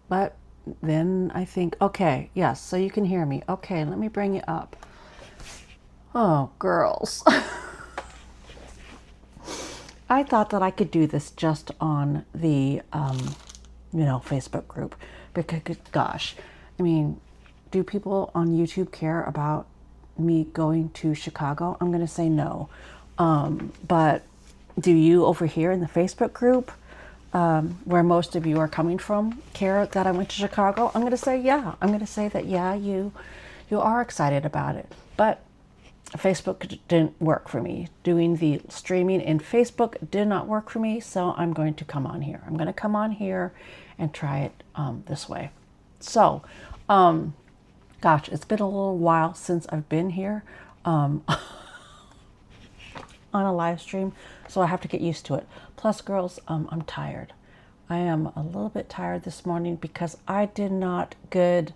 But then I think, okay, yes, so you can hear me. Okay, let me bring you up. Oh, girls. I thought that I could do this just on the, Facebook group. Because, gosh, I mean, do people on YouTube care about me going to Chicago? I'm going to say no. But do you over here in the Facebook group, where most of you are coming from, care that I went to Chicago? I'm going to say yeah. I'm going to say that yeah, you are excited about it. But Facebook didn't work for me. Doing the streaming in Facebook did not work for me, so I'm going to come on here. I'm going to come on here and try it this way. So, gosh, it's been a little while since I've been here on a live stream, so I have to get used to it. Plus, girls, I'm tired. I am a little bit tired this morning because I did not good.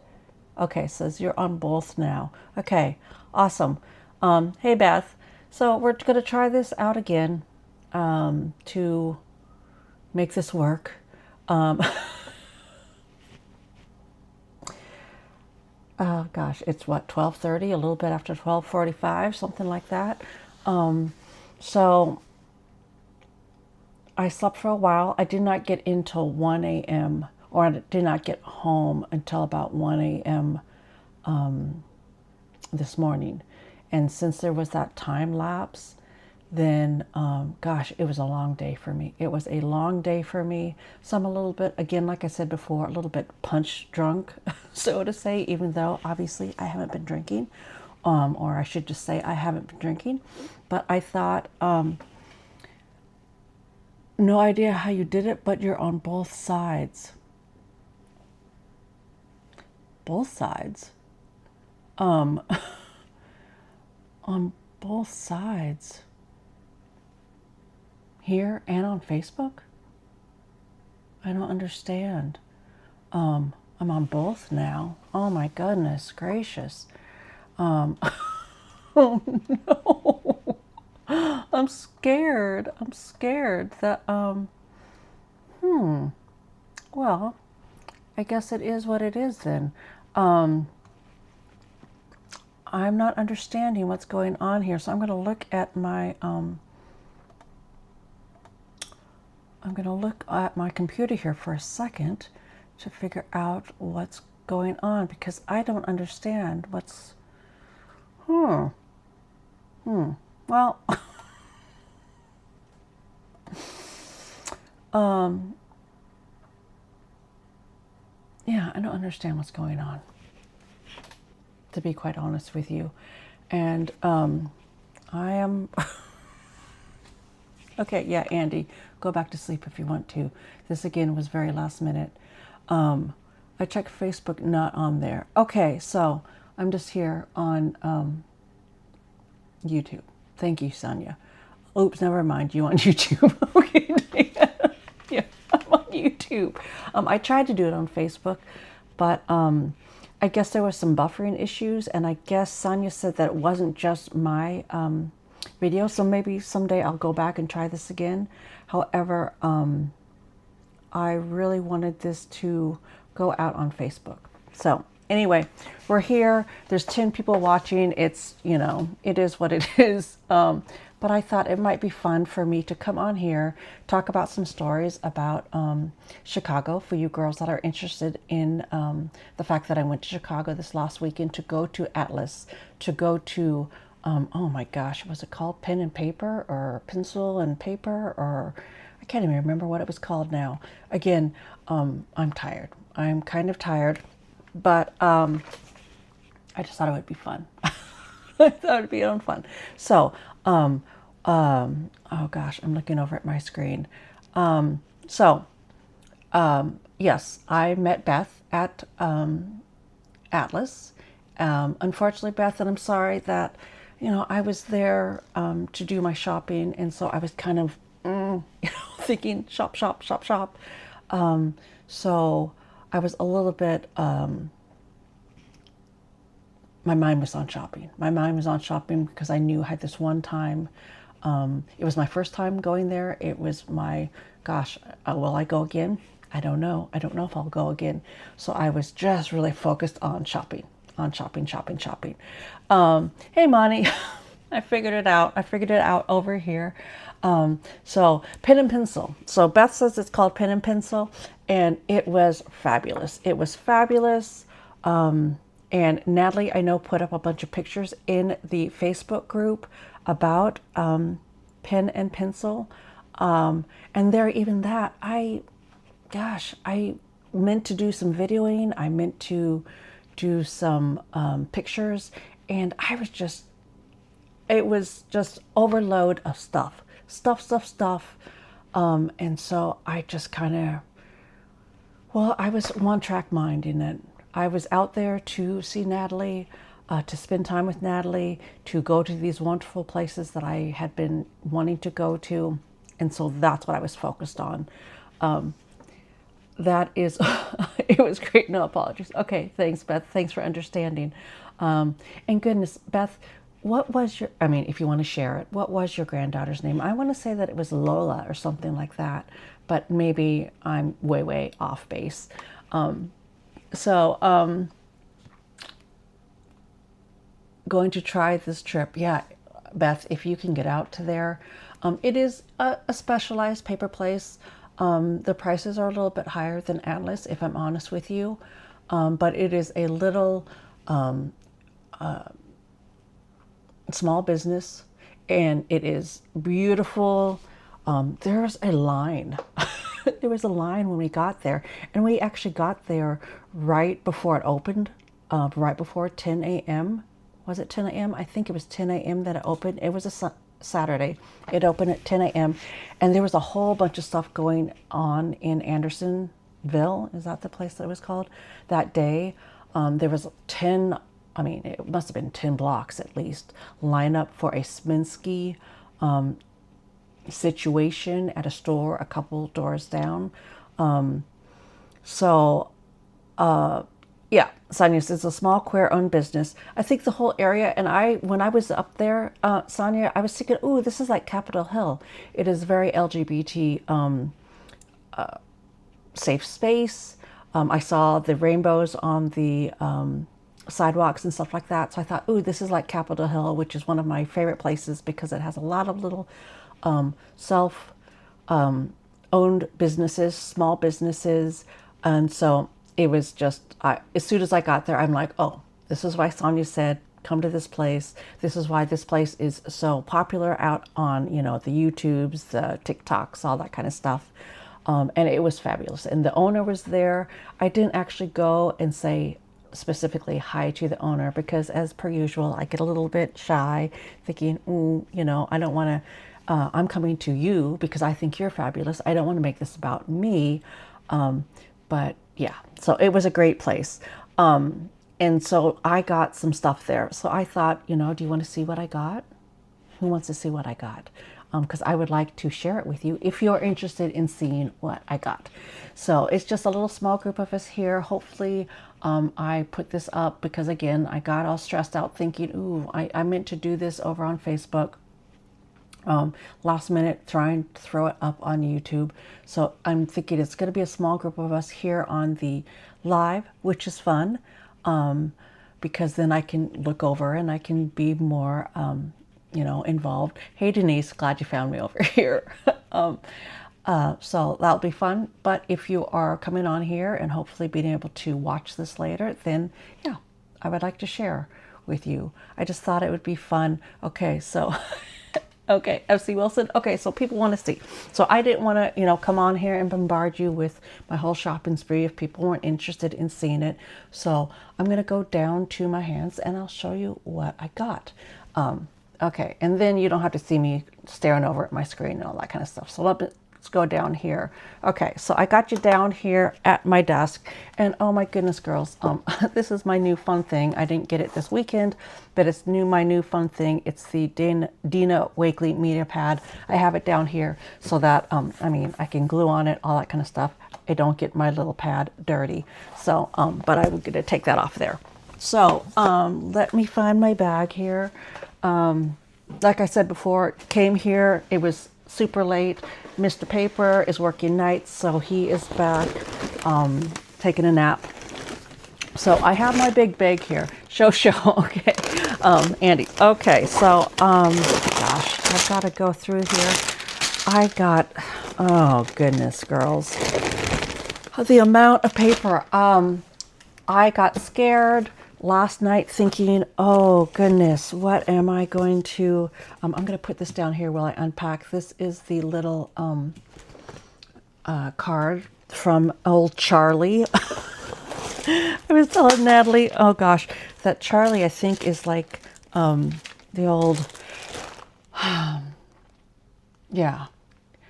Okay, says you're on both now. Okay, awesome. Hey, Beth. So we're going to try this out again to make this work. Oh gosh, it's what, 12:30, a little bit after 12:45, something like that. So I slept for a while. I did not get until 1 a.m. or I did not get home until about 1 a.m. This morning. And since there was that time lapse, then gosh, it was a long day for me. It was a long day for me. So I'm a little bit, again, like I said before, a little bit punch drunk, so to say, even though obviously I haven't been drinking, or I should just say I haven't been drinking. But I thought, no idea how you did it, but you're on both sides. Both sides. On both sides. Here and on Facebook? I don't understand. I'm on both now. Oh my goodness gracious. Oh no. I'm scared. I'm scared that well, I guess it is what it is then. I'm not understanding what's going on here. So I'm going to look at my computer here for a second to figure out what's going on because I don't understand what's well yeah, I don't understand what's going on, to be quite honest with you. And I am okay, yeah, Andy, go back to sleep if you want to. This again was very last minute. I checked Facebook, not on there. Okay, so I'm just here on YouTube. Thank you, Sonia. Oops, never mind. You on YouTube? Okay, yeah, I'm on YouTube. I tried to do it on Facebook, but I guess there was some buffering issues, and I guess Sonia said that it wasn't just my video, so maybe someday I'll go back and try this again. However, I really wanted this to go out on Facebook. So anyway, we're here. There's 10 people watching. It's, it is what it is. But I thought it might be fun for me to come on here, talk about some stories about Chicago for you girls that are interested in the fact that I went to Chicago this last weekend to go to Atlas, to go to, oh my gosh, was it called Pen and Paper or Pencil and Paper, or I can't even remember what it was called now. Again, I'm tired. I'm kind of tired, but I just thought it would be fun. I thought it would be fun. So, oh gosh, I'm looking over at my screen. Yes, I met Beth at Atlas. Unfortunately, Beth, and I'm sorry that, I was there to do my shopping, and so I was kind of, thinking shop, shop, shop, shop. So I was a little bit, my mind was on shopping. My mind was on shopping because I knew I had this one time. It was my first time going there. It was my, gosh, will I go again? I don't know. I don't know if I'll go again. So I was just really focused on shopping, shopping. Hey, Monty, I figured it out. I figured it out over here. So pen and pencil. So Beth says it's called pen and pencil, and it was fabulous. It was fabulous. And Natalie, I know, put up a bunch of pictures in the Facebook group about pen and pencil. And there, even that, I meant to do some videoing. I meant to do some pictures, and it was just overload of stuff. And so I just kind of, well, I was one track mind in it. I was out there to see Natalie, to spend time with Natalie, to go to these wonderful places that I had been wanting to go to. And so that's what I was focused on. That is, it was great. No apologies. Okay, thanks, Beth. Thanks for understanding. And goodness, Beth, what was your, I mean, if you want to share it, what was your granddaughter's name? I want to say that it was Lola or something like that, but maybe I'm way off base. Going to try this trip. Yeah, Beth, if you can get out to there. It is a specialized paper place. The prices are a little bit higher than Atlas, if I'm honest with you. But it is a little small business, and it is beautiful. There's a line. There was a line when we got there, and we actually got there right before it opened, right before 10 a.m. Was it 10 a.m.? I think it was 10 a.m. that it opened. It was a Saturday. It opened at 10 a.m. and there was a whole bunch of stuff going on in Andersonville. Is that the place that it was called? That day, there was 10, I mean, it must have been 10 blocks at least, line up for a Sminsky situation at a store a couple doors down. Yeah, Sonia says, it's a small queer-owned business. I think the whole area, and when I was up there, Sonia, I was thinking, ooh, this is like Capitol Hill. It is very LGBT safe space. I saw the rainbows on the sidewalks and stuff like that. So I thought, ooh, this is like Capitol Hill, which is one of my favorite places because it has a lot of little self-owned businesses, small businesses. And so it was just, as soon as I got there, I'm like, oh, this is why Sonia said, come to this place. This is why this place is so popular out on, you know, the YouTubes, the TikToks, all that kind of stuff. And it was fabulous. And the owner was there. I didn't actually go and say specifically hi to the owner because, as per usual, I get a little bit shy thinking, ooh, you know, I don't want to, I'm coming to you because I think you're fabulous. I don't want to make this about me. But yeah, so it was a great place. And so I got some stuff there. So I thought, you know, do you want to see what I got? Who wants to see what I got? Because I would like to share it with you if you're interested in seeing what I got. So it's just a little small group of us here. Hopefully I put this up because, again, I got all stressed out thinking, ooh, I meant to do this over on Facebook. Last minute trying to throw it up on YouTube. So I'm thinking it's going to be a small group of us here on the live, which is fun because then I can look over and I can be more you know, involved. Hey, Denise, glad you found me over here. So that'll be fun. But if you are coming on here and hopefully being able to watch this later, then yeah, I would like to share with you. I just thought it would be fun. Okay, so okay, FC Wilson. Okay, so people want to see. So I didn't want to, you know, come on here and bombard you with my whole shopping spree if people weren't interested in seeing it. So I'm going to go down to my hands and I'll show you what I got. Okay, and then you don't have to see me staring over at my screen and all that kind of stuff. So let's go down here. Okay, so I got you down here at my desk, and oh my goodness, girls, this is my new fun thing. I didn't get it this weekend, but it's my new fun thing. It's the Dina Wakley Media Pad. I have it down here so that, I mean, I can glue on it, all that kind of stuff. I don't get my little pad dirty. So, but I would get to take that off there. So, let me find my bag here. Like I said before, came here, it was super late. Mr. Paper is working nights, so he is back taking a nap. So I have my big bag here. Show. Okay. Andy. Okay. So, gosh, I've got to go through here. I got, oh goodness, girls. The amount of paper. I got scared last night thinking, oh goodness, what am I going to, I'm going to put this down here while I unpack. This is the little card from old Charlie. I was telling Natalie, oh gosh, that Charlie I think is like the old, yeah.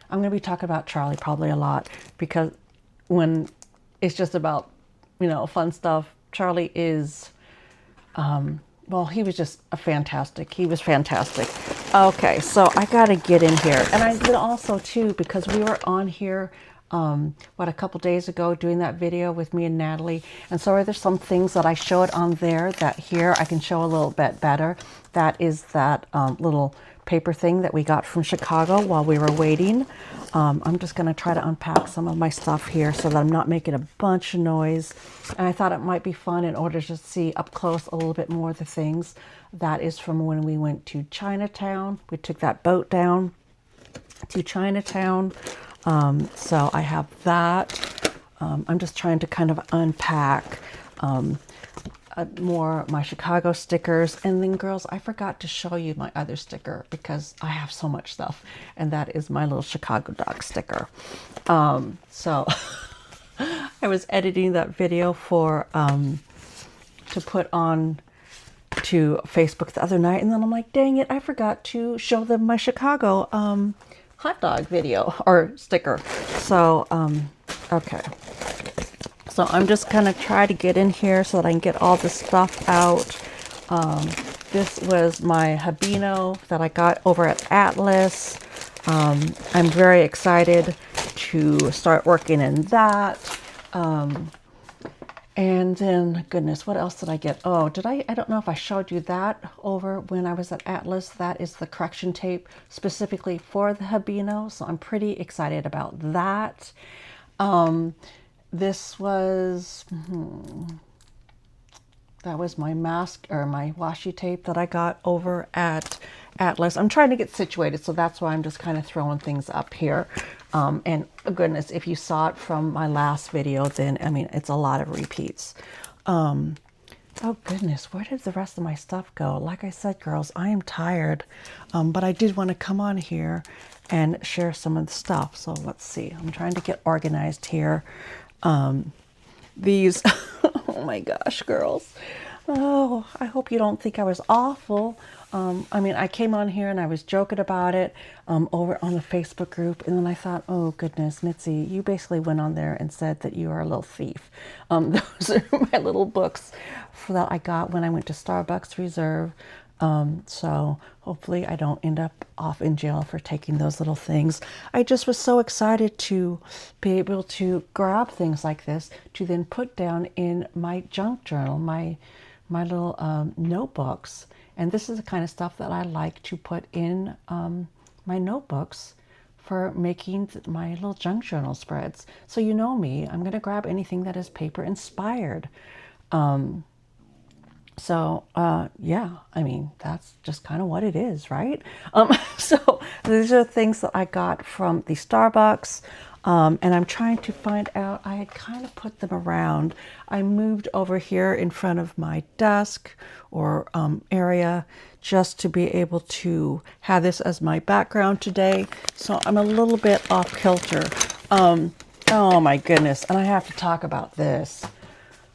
I'm going to be talking about Charlie probably a lot because when it's just about, you know, fun stuff, Charlie is, well, he was just he was fantastic. Okay, so I got to get in here. And I did also too, because we were on here, a couple days ago doing that video with me and Natalie. And so are there some things that I showed on there that here I can show a little bit better. That is that little paper thing that we got from Chicago while we were waiting. I'm just going to try to unpack some of my stuff here so that I'm not making a bunch of noise. And I thought it might be fun in order to see up close a little bit more of the things. That is from when we went to Chinatown. We took that boat down to Chinatown. So I have that. I'm just trying to kind of unpack more my Chicago stickers. And then girls, I forgot to show you my other sticker because I have so much stuff, and that is my little Chicago dog sticker. So I was editing that video for to put on to Facebook the other night, and then I'm like, dang it, I forgot to show them my Chicago hot dog video or sticker. So okay. So I'm just going to try to get in here so that I can get all this stuff out. This was my Habino that I got over at Atlas. I'm very excited to start working in that. And then, goodness, what else did I get? Oh, I don't know if I showed you that over when I was at Atlas. That is the correction tape specifically for the Habino. So I'm pretty excited about that. This was, that was my mask or my washi tape that I got over at Atlas. I'm trying to get situated, so that's why I'm just kind of throwing things up here. And goodness, if you saw it from my last video, then, I mean, it's a lot of repeats. Oh goodness, where did the rest of my stuff go? Like I said, girls, I am tired, but I did want to come on here and share some of the stuff. So let's see, I'm trying to get organized here. These, oh my gosh, girls. Oh, I hope you don't think I was awful. I mean, I came on here and I was joking about it over on the Facebook group. And then I thought, oh goodness, Mitzi, you basically went on there and said that you are a little thief. Those are my little books that I got when I went to Starbucks Reserve. So hopefully I don't end up off in jail for taking those little things. I just was so excited to be able to grab things like this to then put down in my junk journal, my little notebooks. And this is the kind of stuff that I like to put in my notebooks for making my little junk journal spreads. So you know me, I'm going to grab anything that is paper inspired. So, yeah, I mean, that's just kind of what it is, right? So these are things that I got from the Starbucks, and I'm trying to find out, I had kind of put them around. I moved over here in front of my desk or area just to be able to have this as my background today. So I'm a little bit off kilter. Oh my goodness, and I have to talk about this.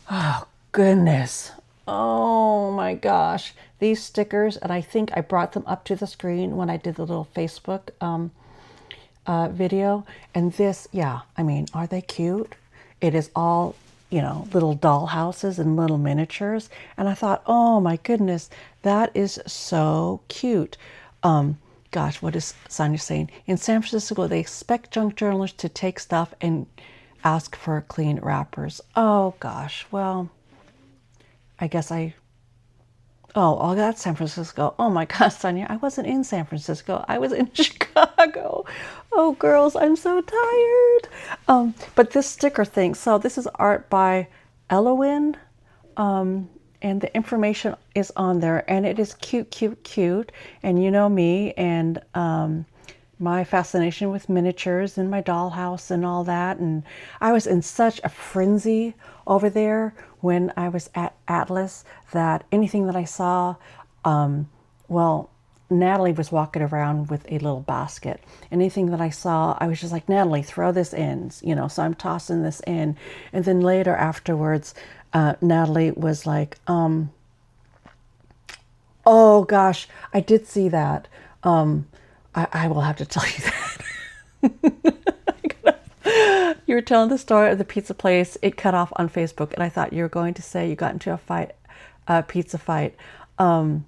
Oh goodness. Oh my gosh, these stickers, and I think I brought them up to the screen when I did the little Facebook video. And this, yeah, I mean, are they cute? It is all, you know, little doll houses and little miniatures. And I thought, oh my goodness, that is so cute. Gosh, what is Sonia saying? In San Francisco, they expect junk journalers to take stuff and ask for clean wrappers. Oh gosh, well, I guess Oh, that's San Francisco. Oh my gosh, Sonia, I wasn't in San Francisco. I was in Chicago. Oh, girls, I'm so tired. But this sticker thing, so this is art by Elowin, and the information is on there, and it is cute, cute, cute. And you know me, and my fascination with miniatures and my dollhouse and all that. And I was in such a frenzy over there when I was at Atlas that anything that I saw, well, Natalie was walking around with a little basket. Anything that I saw, I was just like, Natalie, throw this in, you know, so I'm tossing this in. And then later afterwards, Natalie was like, oh gosh, I did see that. I will have to tell you that. You were telling the story of the pizza place. It cut off on Facebook, and I thought you were going to say you got into a fight, a pizza fight. I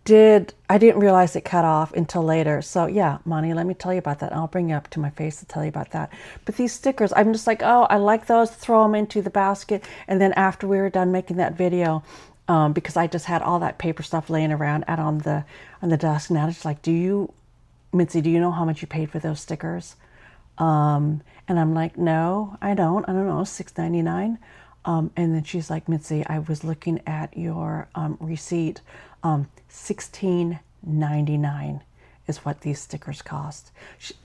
didn't realize it cut off until later. So yeah, Monty, let me tell you about that. I'll bring you up to my face to tell you about that. But these stickers, I'm just like, oh, I like those. Throw them into the basket. And then after we were done making that video, because I just had all that paper stuff laying around out on the desk. Now it's like, Mitzi, do you know how much you paid for those stickers? And I'm like, no, I don't. I don't know, $6.99. And then she's like, Mitzi, I was looking at your receipt. $16.99 is what these stickers cost.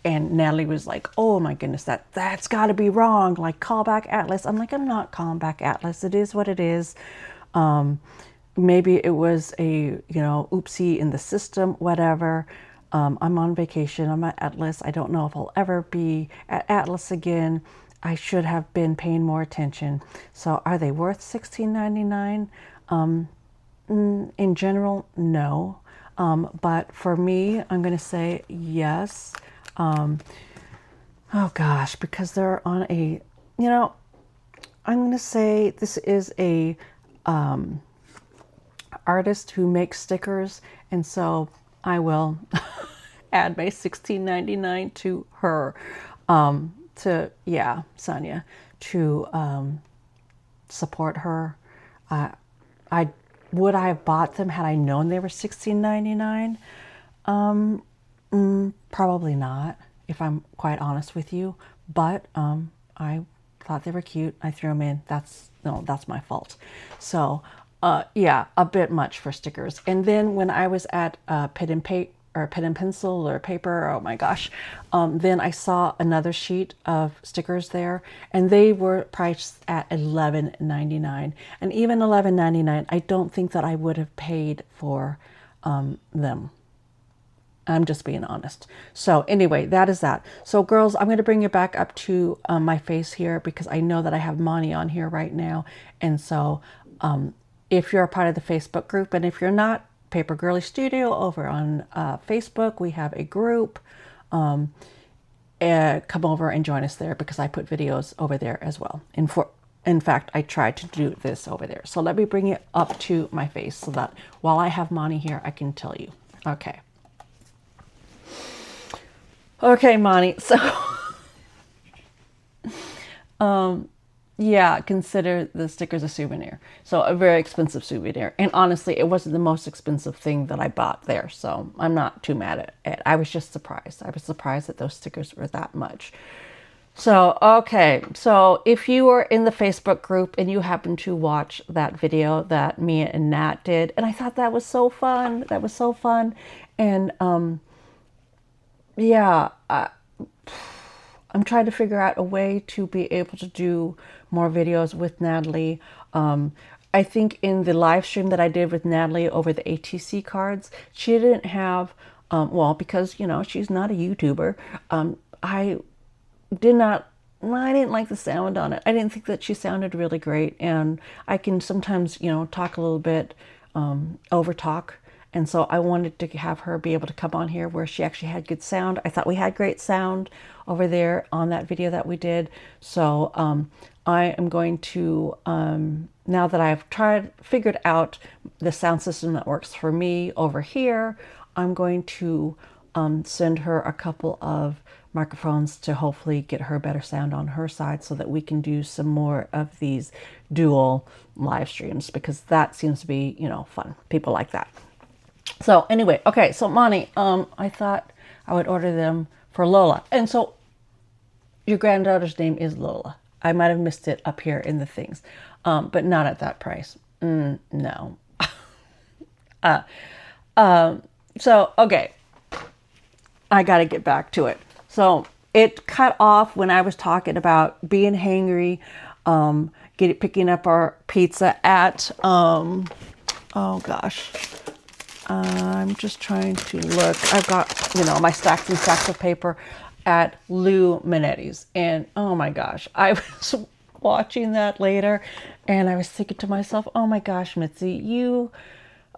And Natalie was like, oh my goodness, that's got to be wrong. Like, call back Atlas. I'm like, I'm not calling back Atlas. It is what it is. Maybe it was a, oopsie in the system, whatever. I'm on vacation. I'm at Atlas. I don't know if I'll ever be at Atlas again. I should have been paying more attention. So are they worth $16.99? In general, no. But for me, I'm going to say yes. Oh gosh, because they're on a, I'm going to say this is a artist who makes stickers, and so I will add my $16.99 to her. Sonia, to support her. Would I have bought them had I known they were $16.99? Probably not, if I'm quite honest with you. But I thought they were cute. I threw them in. That's my fault. So yeah, a bit much for stickers. And then when I was at Pen and Pencil or Paper, oh my gosh, then I saw another sheet of stickers there, and they were priced at $11.99. And even $11.99, I don't think that I would have paid for them. I'm just being honest. So anyway, that is that. So girls, I'm going to bring you back up to my face here, because I know that I have Monty on here right now. And so if you're a part of the Facebook group, and if you're not, Paper Girlie Studio over on Facebook, we have a group. Come over and join us there, because I put videos over there as well. In fact, I tried to do this over there. So let me bring it up to my face so that while I have Monty here, I can tell you. Okay. Okay, Monty. So, yeah, consider the stickers a souvenir. So a very expensive souvenir. And honestly, it wasn't the most expensive thing that I bought there. So I'm not too mad at it. I was just surprised. I was surprised that those stickers were that much. So, okay. So if you were in the Facebook group and you happened to watch that video that Mia and Nat did, and I thought that was so fun. That was so fun. And, yeah, I'm trying to figure out a way to be able to do more videos with Natalie. I think in the live stream that I did with Natalie over the ATC cards, she didn't have, well, because, she's not a YouTuber. I didn't like the sound on it. I didn't think that she sounded really great. And I can sometimes, talk a little bit, over talk. And so I wanted to have her be able to come on here where she actually had good sound. I thought we had great sound over there on that video that we did. So I am going to, now that I've figured out the sound system that works for me over here, I'm going to send her a couple of microphones to hopefully get her better sound on her side so that we can do some more of these dual live streams, because that seems to be, fun. People like that. So anyway, okay, so Monty, I thought I would order them for Lola. And so your granddaughter's name is Lola. I might have missed it up here in the things, but not at that price. No. So, okay, I got to get back to it. So it cut off when I was talking about being hangry, picking up our pizza at, oh gosh, I'm just trying to look. I've got, my stacks and stacks of paper at Lou Minetti's. And oh my gosh, I was watching that later and I was thinking to myself, oh my gosh, Mitzi,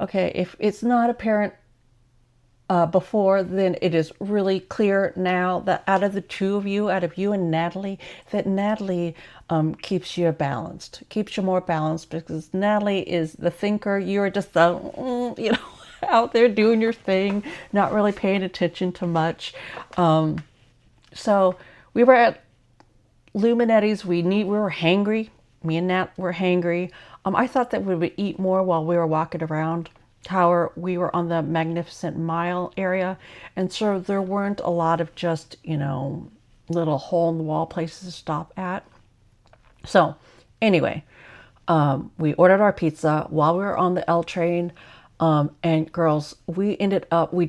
okay, if it's not apparent before, then it is really clear now that out of the two of you, out of you and Natalie, that Natalie keeps you balanced, keeps you more balanced, because Natalie is the thinker. You're just the, out there doing your thing, not really paying attention to much. So we were at Luminetti's. We were hangry. Me and Nat were hangry. I thought that we would eat more while we were walking around. However, we were on the Magnificent Mile area, and so there weren't a lot of just, little hole-in-the-wall places to stop at. So anyway, we ordered our pizza while we were on the L train. And girls, we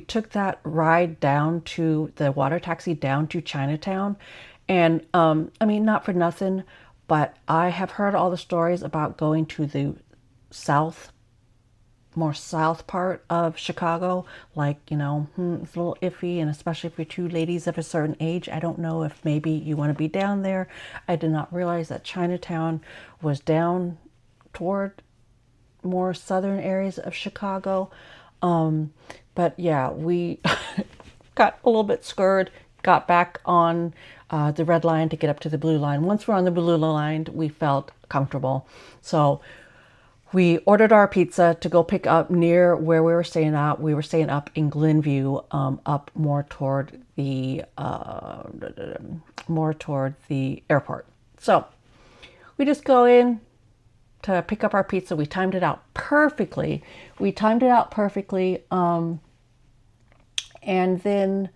took that ride down to the water taxi down to Chinatown. And, not for nothing, but I have heard all the stories about going to the more south part of Chicago. Like, it's a little iffy, and especially if you're two ladies of a certain age. I don't know if maybe you want to be down there. I did not realize that Chinatown was down toward more southern areas of Chicago. But yeah, we got a little bit scared, got back on the red line to get up to the blue line. Once we're on the blue line, we felt comfortable. So we ordered our pizza to go pick up near where we were staying at. We were staying up in Glenview, up more toward the airport. So we just go in to pick up our pizza. We timed it out perfectly. And then,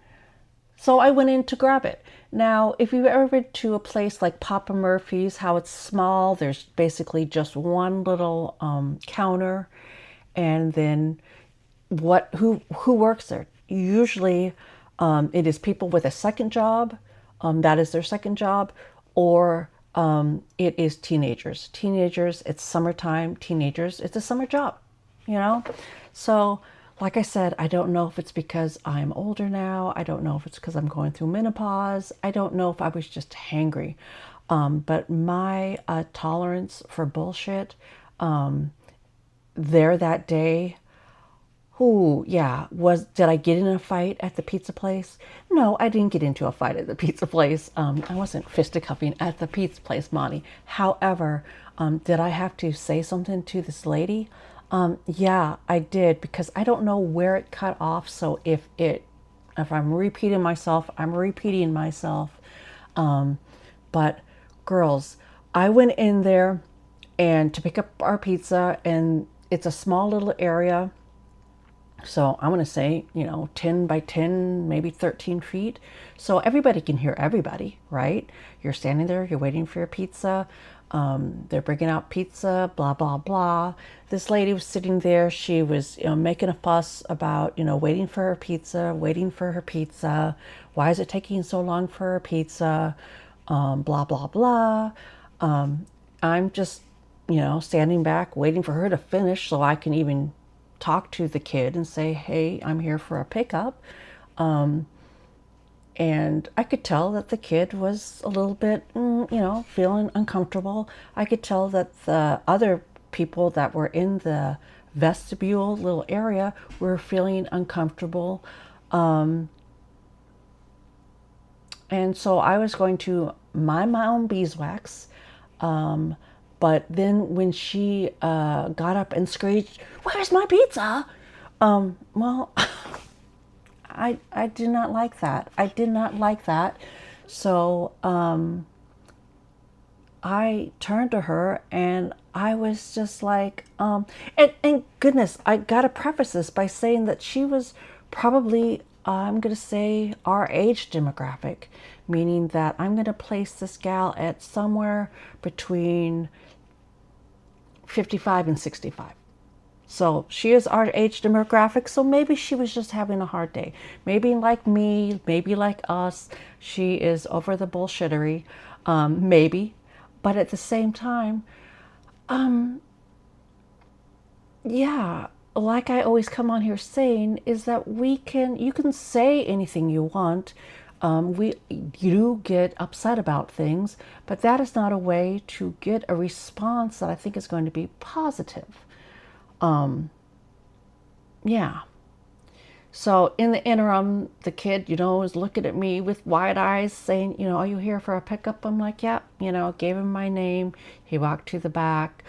so I went in to grab it. Now, if you've ever been to a place like Papa Murphy's, how it's small, there's basically just one little counter, and then who works there? Usually, it is people with a second job. That is their second job, or it is teenagers. It's summertime. Teenagers, it's a summer job, So, like I said, I don't know if it's because I'm older now. I don't know if it's because I'm going through menopause. I don't know if I was just hangry. But my tolerance for bullshit there that day, did I get in a fight at the pizza place? No, I didn't get into a fight at the pizza place. I wasn't fisticuffing at the pizza place, Monty. However, did I have to say something to this lady? Yeah, I did, because I don't know where it cut off. So if I'm repeating myself, I'm repeating myself. But girls, I went in there and to pick up our pizza, and it's a small little area. So I'm going to say, 10 by 10, maybe 13 feet. So everybody can hear everybody, right? You're standing there, you're waiting for your pizza. They're bringing out pizza, blah, blah, blah. This lady was sitting there. She was making a fuss about, waiting for her pizza. Why is it taking so long for her pizza? Blah, blah, blah. I'm just, standing back, waiting for her to finish so I can even talk to the kid and say, hey, I'm here for a pickup. And I could tell that the kid was a little bit, feeling uncomfortable. I could tell that the other people that were in the vestibule little area were feeling uncomfortable. And so I was going to mind my own beeswax. But then when she got up and screeched, "Where's my pizza?" Well, I did not like that. I did not like that. So I turned to her and I was just like, and goodness, I gotta preface this by saying that she was probably, I'm gonna say, our age demographic, meaning that I'm gonna place this gal at somewhere between 55 and 65. So she is our age demographic. So maybe she was just having a hard day. Maybe like me, maybe like us, she is over the bullshittery. Maybe. But at the same time, yeah, like I always come on here saying, is that you can say anything you want. You do get upset about things, but that is not a way to get a response that I think is going to be positive. Yeah. So in the interim, the kid, is looking at me with wide eyes saying, are you here for a pickup? I'm like, yeah, gave him my name. He walked to the back,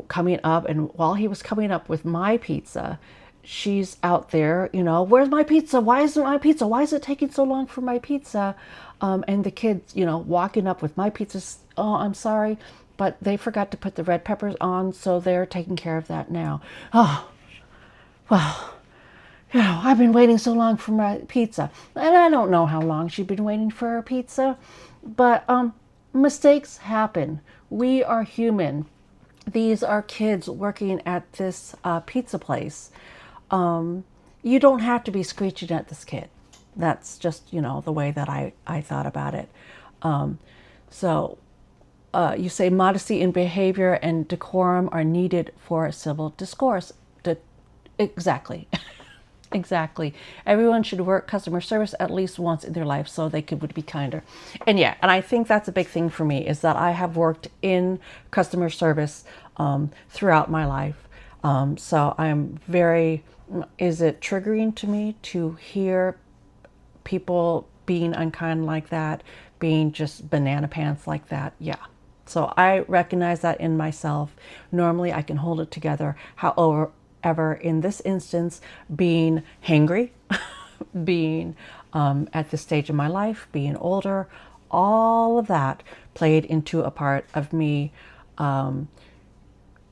coming up. And while he was coming up with my pizza, she's out there, where's my pizza? Why isn't my pizza? Why is it taking so long for my pizza? And the kids, walking up with my pizza. Oh, I'm sorry, but they forgot to put the red peppers on. So they're taking care of that now. Oh, well, I've been waiting so long for my pizza. And I don't know how long she'd been waiting for her pizza, but mistakes happen. We are human. These are kids working at this pizza place. You don't have to be screeching at this kid. That's just, the way that I thought about it. So you say modesty in behavior and decorum are needed for civil discourse. Exactly. Exactly. Everyone should work customer service at least once in their life so they would be kinder. And yeah, and I think that's a big thing for me, is that I have worked in customer service throughout my life. So I'm is it triggering to me to hear people being unkind like that, being just banana pants like that? Yeah. So I recognize that in myself. Normally I can hold it together. However, in this instance, being hangry, being at this stage of my life, being older, all of that played into a part of me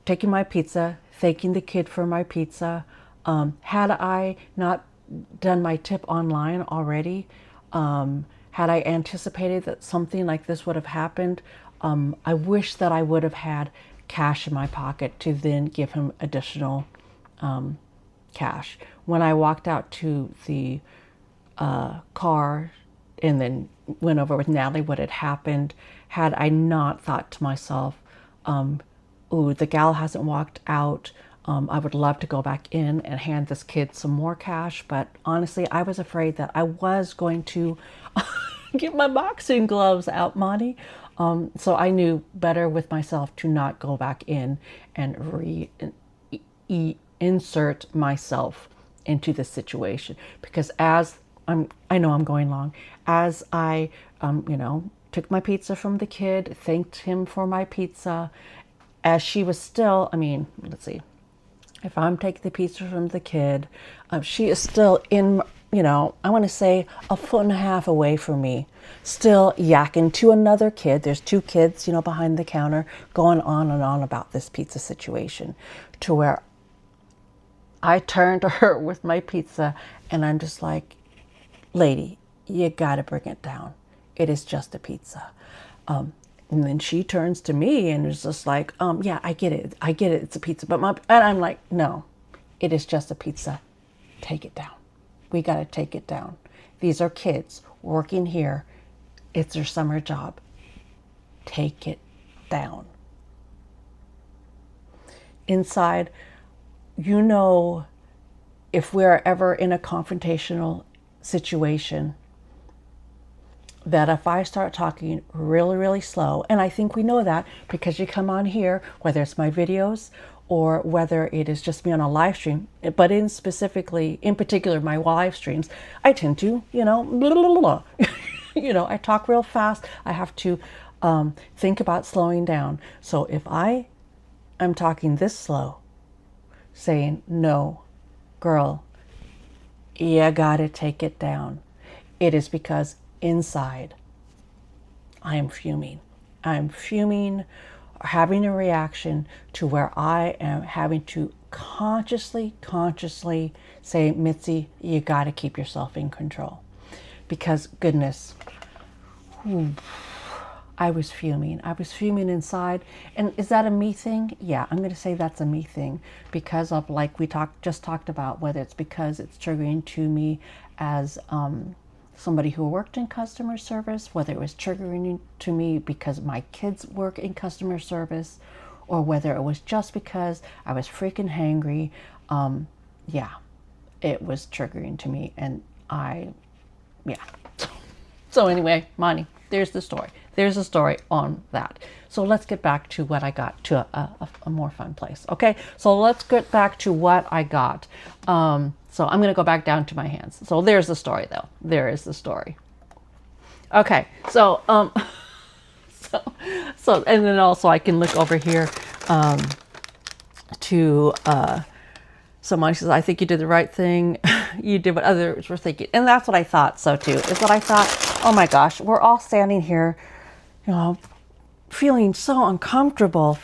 taking my pizza, thanking the kid for my pizza. Had I not done my tip online already, had I anticipated that something like this would have happened, I wish that I would have had cash in my pocket to then give him additional cash. When I walked out to the car and then went over with Natalie what had happened, had I not thought to myself, ooh, the gal hasn't walked out, I would love to go back in and hand this kid some more cash. But honestly, I was afraid that I was going to get my boxing gloves out, Monty. So I knew better with myself to not go back in and insert myself into this situation, because I know I'm going long, as I took my pizza from the kid, thanked him for my pizza, as she was still, let's see, if I'm taking the pizza from the kid, she is still in, I want to say 1.5 feet away from me, still yakking to another kid. There's 2 kids, behind the counter, going on and on about this pizza situation, to where I turned to her with my pizza and I'm just like, lady, you gotta bring it down. It is just a pizza. And then she turns to me and is just like, yeah, I get it. It's a pizza. And I'm like, no, it is just a pizza. Take it down. We gotta take it down. These are kids working here. It's their summer job. Take it down. Inside, if we're ever in a confrontational situation, that if I start talking really, really slow, and I think we know that because you come on here, whether it's my videos or whether it is just me on a live stream, but in particular, my live streams, I tend to, blah, blah, blah. I talk real fast. I have to think about slowing down. So if I am talking this slow, saying, no, girl, you gotta take it down. It is because inside I am fuming. I'm fuming, having a reaction to where I am having to consciously say, Mitzi, you gotta keep yourself in control. Because goodness, I was fuming. I was fuming inside. And is that a me thing? Yeah, I'm going to say that's a me thing because of, like we just talked about, whether it's because it's triggering to me as somebody who worked in customer service, whether it was triggering to me because my kids work in customer service, or whether it was just because I was freaking hangry. Yeah, it was triggering to me, and yeah. So anyway, Monty, there's the story. There's a story on that. So let's get back to what I got, to a more fun place. Okay, so let's get back to what I got. So I'm going to go back down to my hands. So there's the story, though. There is the story. Okay, so so and then also I can look over here to so Monty says, I think you did the right thing. You did what others were thinking. And that's what I thought. So too, is what I thought, oh my gosh, we're all standing here, you know, feeling so uncomfortable.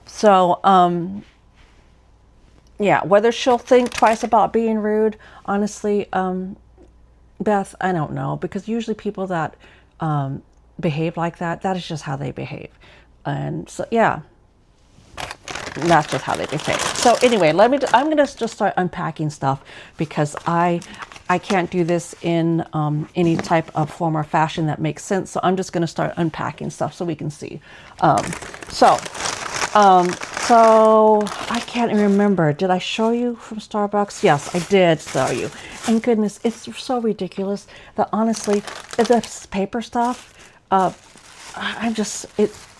So, yeah, whether she'll think twice about being rude, honestly, Beth, I don't know. Because usually people that behave like that, that is just how they behave. And so, yeah. That's just how they behave. So anyway, I'm going to just start unpacking stuff because I can't do this in any type of form or fashion that makes sense. So I'm just going to start unpacking stuff so we can see. So I can't remember. Did I show you from Starbucks? Yes, I did show you. And goodness, it's so ridiculous that honestly, this paper stuff,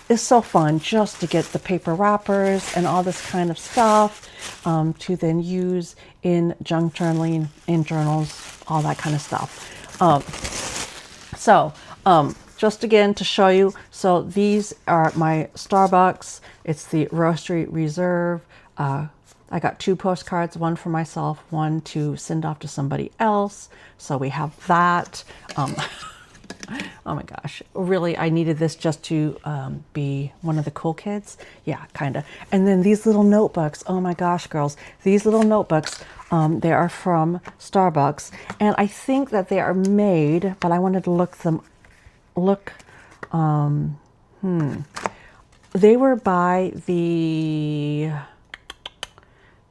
it's so fun just to get the paper wrappers and all this kind of stuff to then use in junk journaling, in journals, all that kind of stuff. Just again to show you, so these are my Starbucks. It's the Roastery Reserve. I got 2 postcards, one for myself, one to send off to somebody else. So we have that. Oh my gosh, really, I needed this just to be one of the cool kids. Yeah, kind of. And then these little notebooks. Oh my gosh, girls, these little notebooks, they are from Starbucks. And I think that they are made, but I wanted to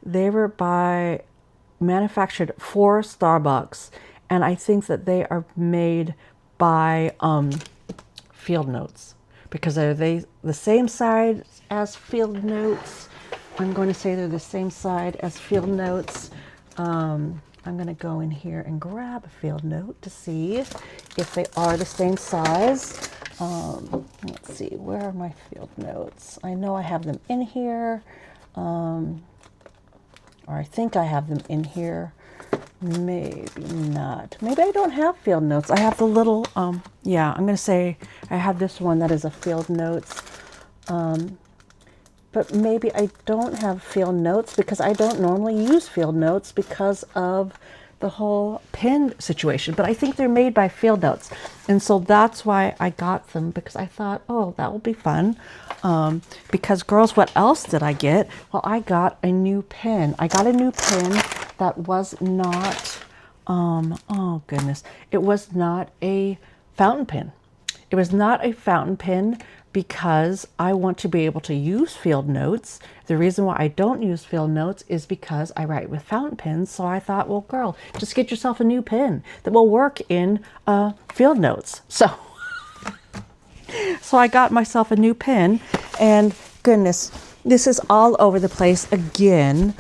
they were manufactured for Starbucks. And I think that they are made by Field Notes, because are they the same size as Field Notes? I'm going to say they're the same size as Field Notes. I'm going to go in here and grab a Field Note to see if they are the same size. Let's see, where are my Field Notes? I know I have them in here, or I think I have them in here. Maybe not. Maybe I don't have Field Notes. I have the little, yeah, I'm going to say I have this one that is a Field Notes. But maybe I don't have Field Notes because I don't normally use Field Notes because of the whole pen situation. But I think they're made by Field Notes. And so that's why I got them, because I thought, oh, that will be fun. Because girls, what else did I get? Well, I got a new pen. I got a new pen that was not, oh goodness, it was not a fountain pen. It was not a fountain pen because I want to be able to use Field Notes. The reason why I don't use Field Notes is because I write with fountain pens. So I thought, well, girl, just get yourself a new pen that will work in Field Notes. So I got myself a new pen, and goodness, this is all over the place again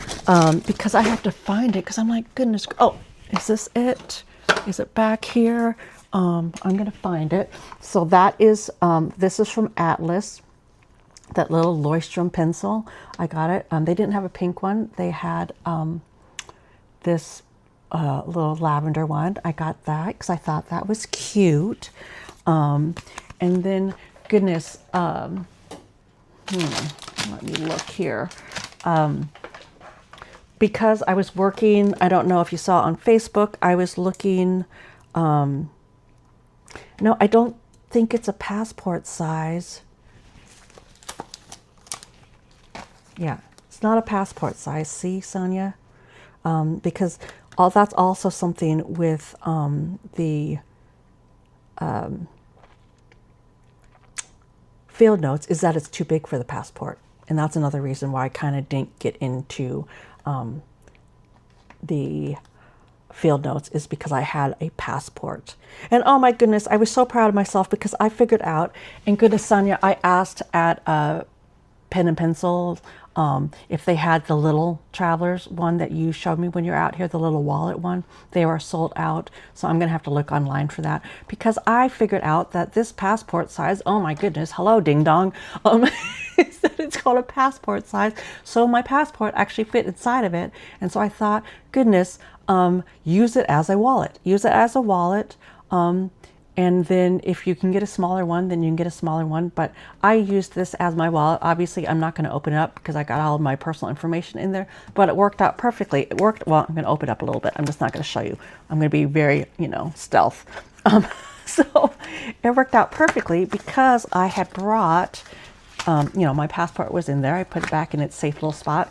because I have to find it, because I'm like, goodness, oh, is this it? Is it back here? I'm going to find it. So that is, this is from Atlas, that little Leuchtturm pencil. I got it. They didn't have a pink one. They had this little lavender one. I got that because I thought that was cute. And then, goodness, let me look here. because I was working, I don't know if you saw on Facebook, I was looking, no, I don't think it's a passport size. Yeah, it's not a passport size. See, Sonia? Because that's also something with the field notes is that it's too big for the passport. And that's another reason why I kind of didn't get into the field notes, is because I had a passport. And oh my goodness, I was so proud of myself because I figured out, and goodness, Sonia, I asked at Pen and Pencil if they had the little travelers one that you showed me when you're out here, the little wallet one. They were sold out, so I'm gonna have to look online for that, because I figured out that this passport size, oh my goodness, hello ding dong, is that it's called a passport size, so my passport actually fit inside of it. And so I thought, goodness, use it as a wallet, and then if you can get a smaller one, then you can get a smaller one. But I used this as my wallet. Obviously, I'm not going to open it up because I got all of my personal information in there, but it worked out perfectly. It worked. Well, I'm going to open it up a little bit. I'm just not going to show you. I'm going to be very, stealth. So it worked out perfectly because I had brought, my passport was in there. I put it back in its safe little spot.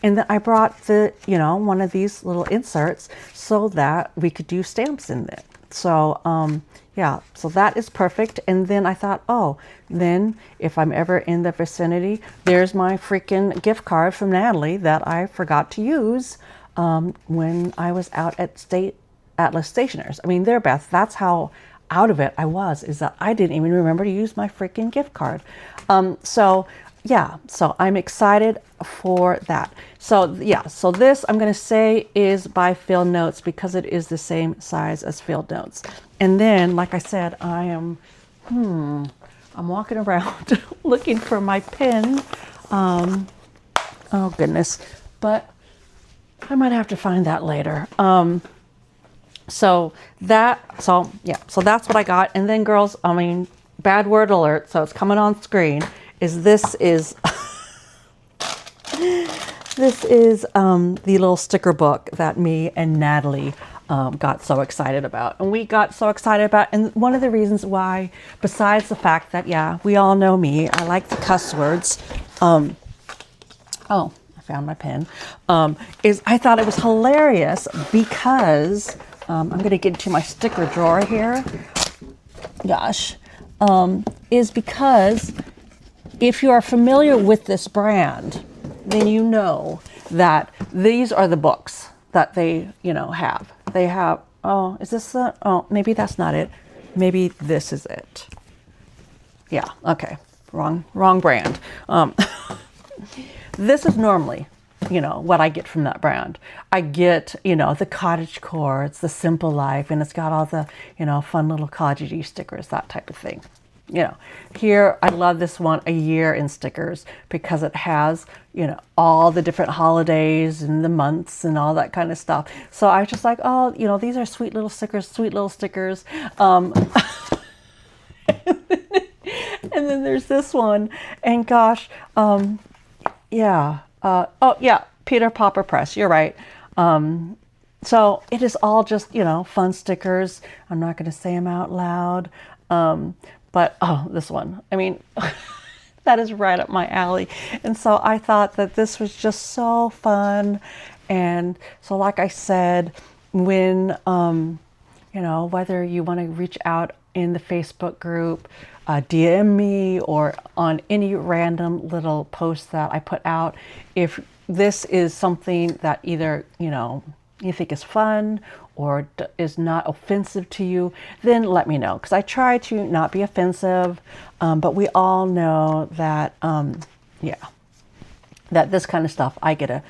And then I brought the, one of these little inserts so that we could do stamps in it. So, yeah, so that is perfect. And then I thought, oh, then if I'm ever in the vicinity, there's my freaking gift card from Natalie that I forgot to use when I was out at State Atlas Stationers. I mean, there, Beth, that's how out of it I was, is that I didn't even remember to use my freaking gift card. So yeah, so I'm excited for that. So yeah, so this I'm going to say is by Field Notes because it is the same size as Field Notes. And then, like I said, I'm walking around looking for my pen. Oh goodness, but I might have to find that later. So that's what I got. And then, girls, I mean, bad word alert. So it's coming on screen. This is the little sticker book that me and Natalie got so excited about. And we got so excited about, and one of the reasons why, besides the fact that, yeah, we all know me, I like the cuss words. Oh, I found my pen. Is I thought it was hilarious because I'm going to get into my sticker drawer here. Gosh, is because if you are familiar with this brand, then you know that these are the books that they, have. They have, oh, is this the, oh, maybe that's not it. Maybe this is it. Yeah, okay, wrong brand. This is normally, what I get from that brand. I get, the cottage core, it's the simple life, and it's got all the, fun little cottagey stickers, that type of thing. Here, I love this one, a year in stickers, because it has, all the different holidays and the months and all that kind of stuff. So I was just like, oh, these are sweet little stickers. And then there's this one, and gosh, yeah. Oh yeah, Peter Popper Press, you're right. So it is all just, fun stickers. I'm not going to say them out loud. But, oh, this one, I mean, that is right up my alley. And so I thought that this was just so fun. And so, like I said, when, whether you want to reach out in the Facebook group, DM me, or on any random little post that I put out, if this is something that either, you think is fun or is not offensive to you, then let me know. Because I try to not be offensive, but we all know that, that this kind of stuff I get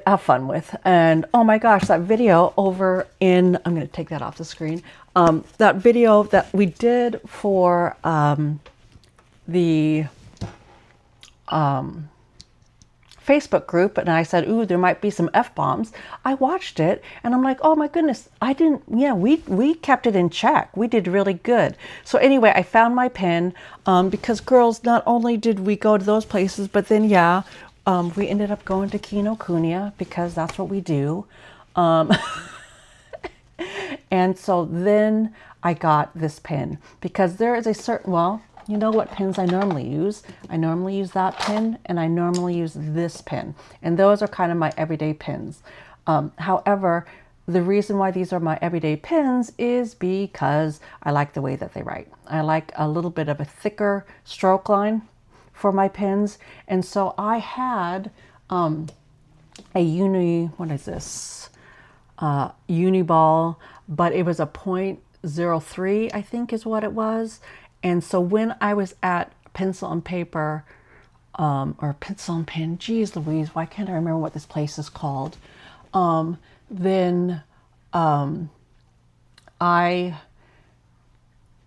have fun with. And oh my gosh, that video over in, I'm going to take that off the screen. That video that we did for the Facebook group, and I said, ooh, there might be some F-bombs. I watched it and I'm like, oh my goodness, we kept it in check. We did really good. So anyway, I found my pen because girls, not only did we go to those places, but then we ended up going to Kinokuniya because that's what we do. Um, and so then I got this pen because there is a certain, well, you know what pens I normally use? I normally use that pen and I normally use this pen. And those are kind of my everyday pens. However, the reason why these are my everyday pens is because I like the way that they write. I like a little bit of a thicker stroke line for my pens. And so I had what is this? Uniball, but it was a .03, I think is what it was. And so when I was at Pencil and Paper, or Pencil and Pen, geez Louise, why can't I remember what this place is called? Then I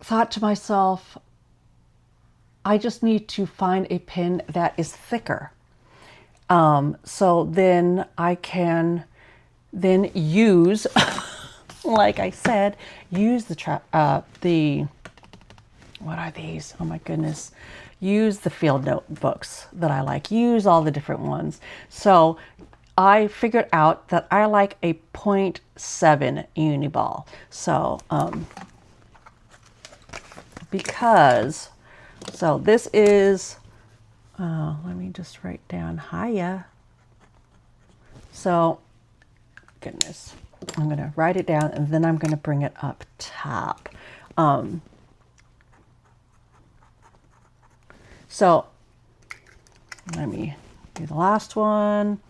thought to myself, I just need to find a pen that is thicker. So then I can then use, like I said, use the, what are these? Oh my goodness. Use the field notebooks that I like. Use all the different ones. So I figured out that I like a .7 Uniball. So, because, so this is, let me just write down Hiya. So, goodness, I'm going to write it down and then I'm going to bring it up top. So let me do the last one.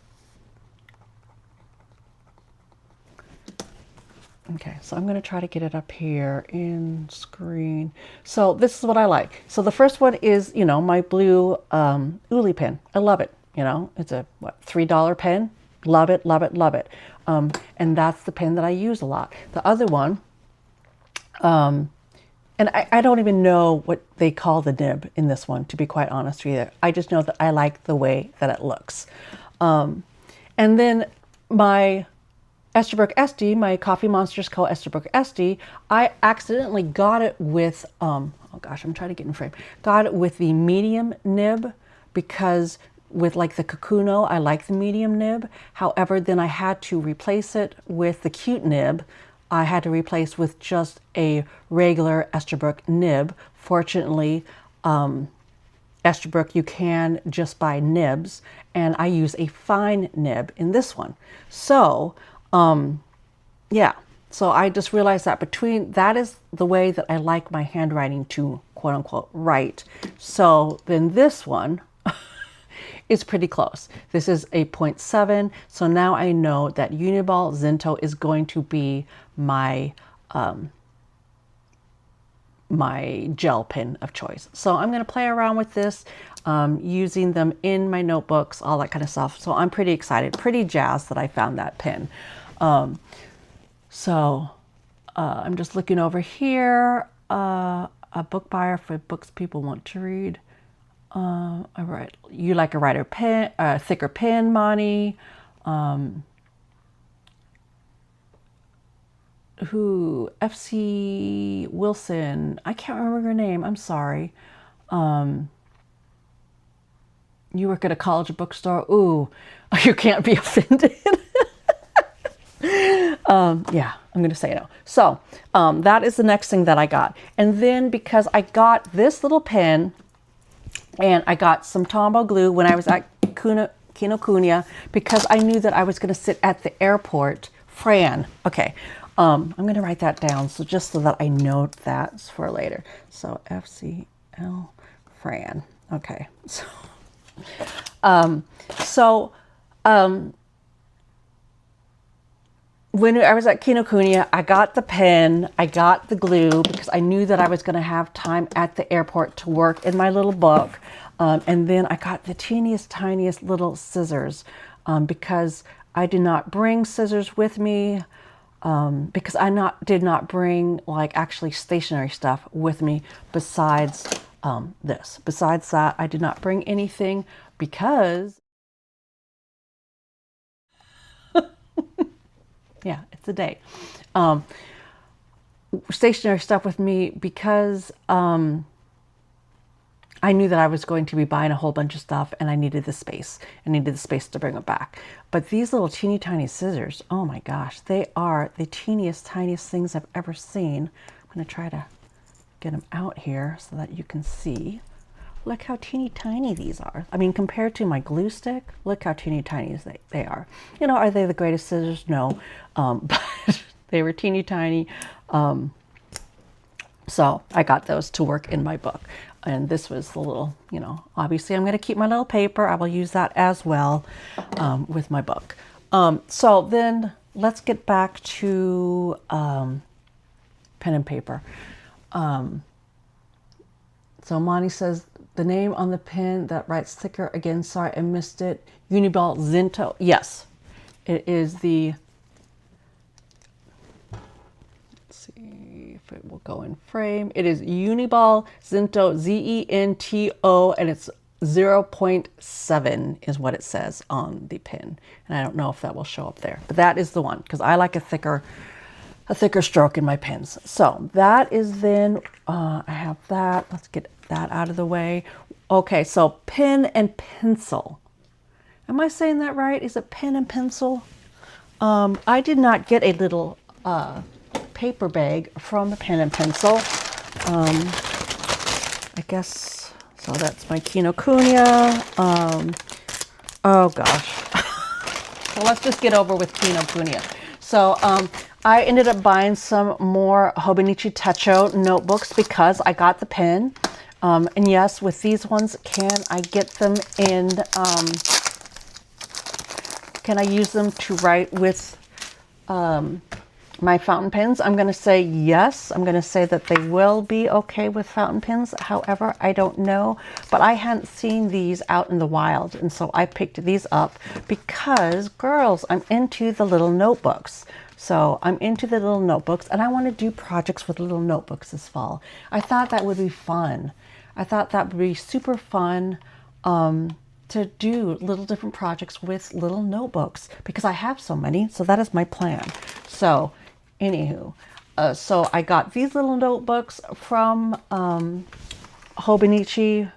Okay, so I'm going to try to get it up here in screen. So this is what I like. So the first one is, you know, my blue Uli pen. I love it. You know, it's a, what, $3 pen. Love it, love it, love it. And that's the pen that I use a lot. The other one, and I don't even know what they call the nib in this one, to be quite honest with you. I just know that I like the way that it looks. And then my Esterbrook SD, my TheCoffeeMonsterzCo Esterbrook SD, I accidentally got it with, oh gosh, I'm trying to get in frame. Got it with the medium nib because with like the Kakuno, I like the medium nib. However, then I had to replace it with the cute nib. I had to replace with just a regular Esterbrook nib. Fortunately, Esterbrook, you can just buy nibs, and I use a fine nib in this one. So, yeah, so I just realized that that is the way that I like my handwriting to quote unquote write. So then this one is pretty close. This is a .7. So now I know that Uniball Zinto is going to be my, my gel pen of choice. So I'm going to play around with this, using them in my notebooks, all that kind of stuff. So I'm pretty excited, pretty jazzed that I found that pen. I'm just looking over here, a book buyer for books people want to read. All right, you like a writer pen, thicker pen, Monty. Who? FC Wilson. I can't remember her name. I'm sorry. You work at a college bookstore. Ooh, you can't be offended. Yeah, I'm going to say no. So that is the next thing that I got. And then because I got this little pen and I got some Tombow glue when I was at Kinokuniya because I knew that I was going to sit at the airport. Fran. Okay. I'm going to write that down so just so that I note that for later. So FCL Fran. Okay. When I was at Kinokuniya, I got the pen, I got the glue because I knew that I was going to have time at the airport to work in my little book. And then I got the teeniest, tiniest little scissors because I did not bring scissors with me because I did not bring like actually stationary stuff with me besides this. Besides that, I did not bring anything because yeah, it's a day. Stationary stuff with me because I I knew that I was going to be buying a whole bunch of stuff and I needed the space. I needed the space to bring it back. But these little teeny tiny scissors, oh my gosh, they are the teeniest, tiniest things I've ever seen. I'm going to try to get them out here so that you can see. Look how teeny tiny these are. I mean, compared to my glue stick, look how teeny tiny they are. You know, are they the greatest scissors? No, but they were teeny tiny. So I got those to work in my book. And this was the little, you know, obviously I'm going to keep my little paper. I will use that as well with my book. So then let's get back to pen and paper. So Monty says, the name on the pen that writes thicker, again, sorry, I missed it. Uniball Zinto. Yes, it is the, let's see if it will go in frame. It is Uniball Zinto, Z-E-N-T-O, and it's 0.7 is what it says on the pen. And I don't know if that will show up there, but that is the one, because I like a thicker stroke in my pens. So that is then, I have that. Let's get that out of the way. Okay, so pen and pencil. Am I saying that right? Is it pen and pencil? I did not get a little paper bag from the pen and pencil. I guess, so that's my Kinokuniya. Oh gosh. So let's just get over with Kinokuniya. So I ended up buying some more Hobonichi Techo notebooks because I got the pen. And yes, with these ones, can I get them in, can I use them to write with my fountain pens? I'm going to say yes. I'm going to say that they will be okay with fountain pens. However, I don't know. But I hadn't seen these out in the wild. And so I picked these up because, girls, I'm into the little notebooks. So I'm into the little notebooks and I want to do projects with little notebooks this fall. I thought that would be fun. I thought that would be super fun to do little different projects with little notebooks because I have so many. So that is my plan. So anywho, so I got these little notebooks from Hobonichi,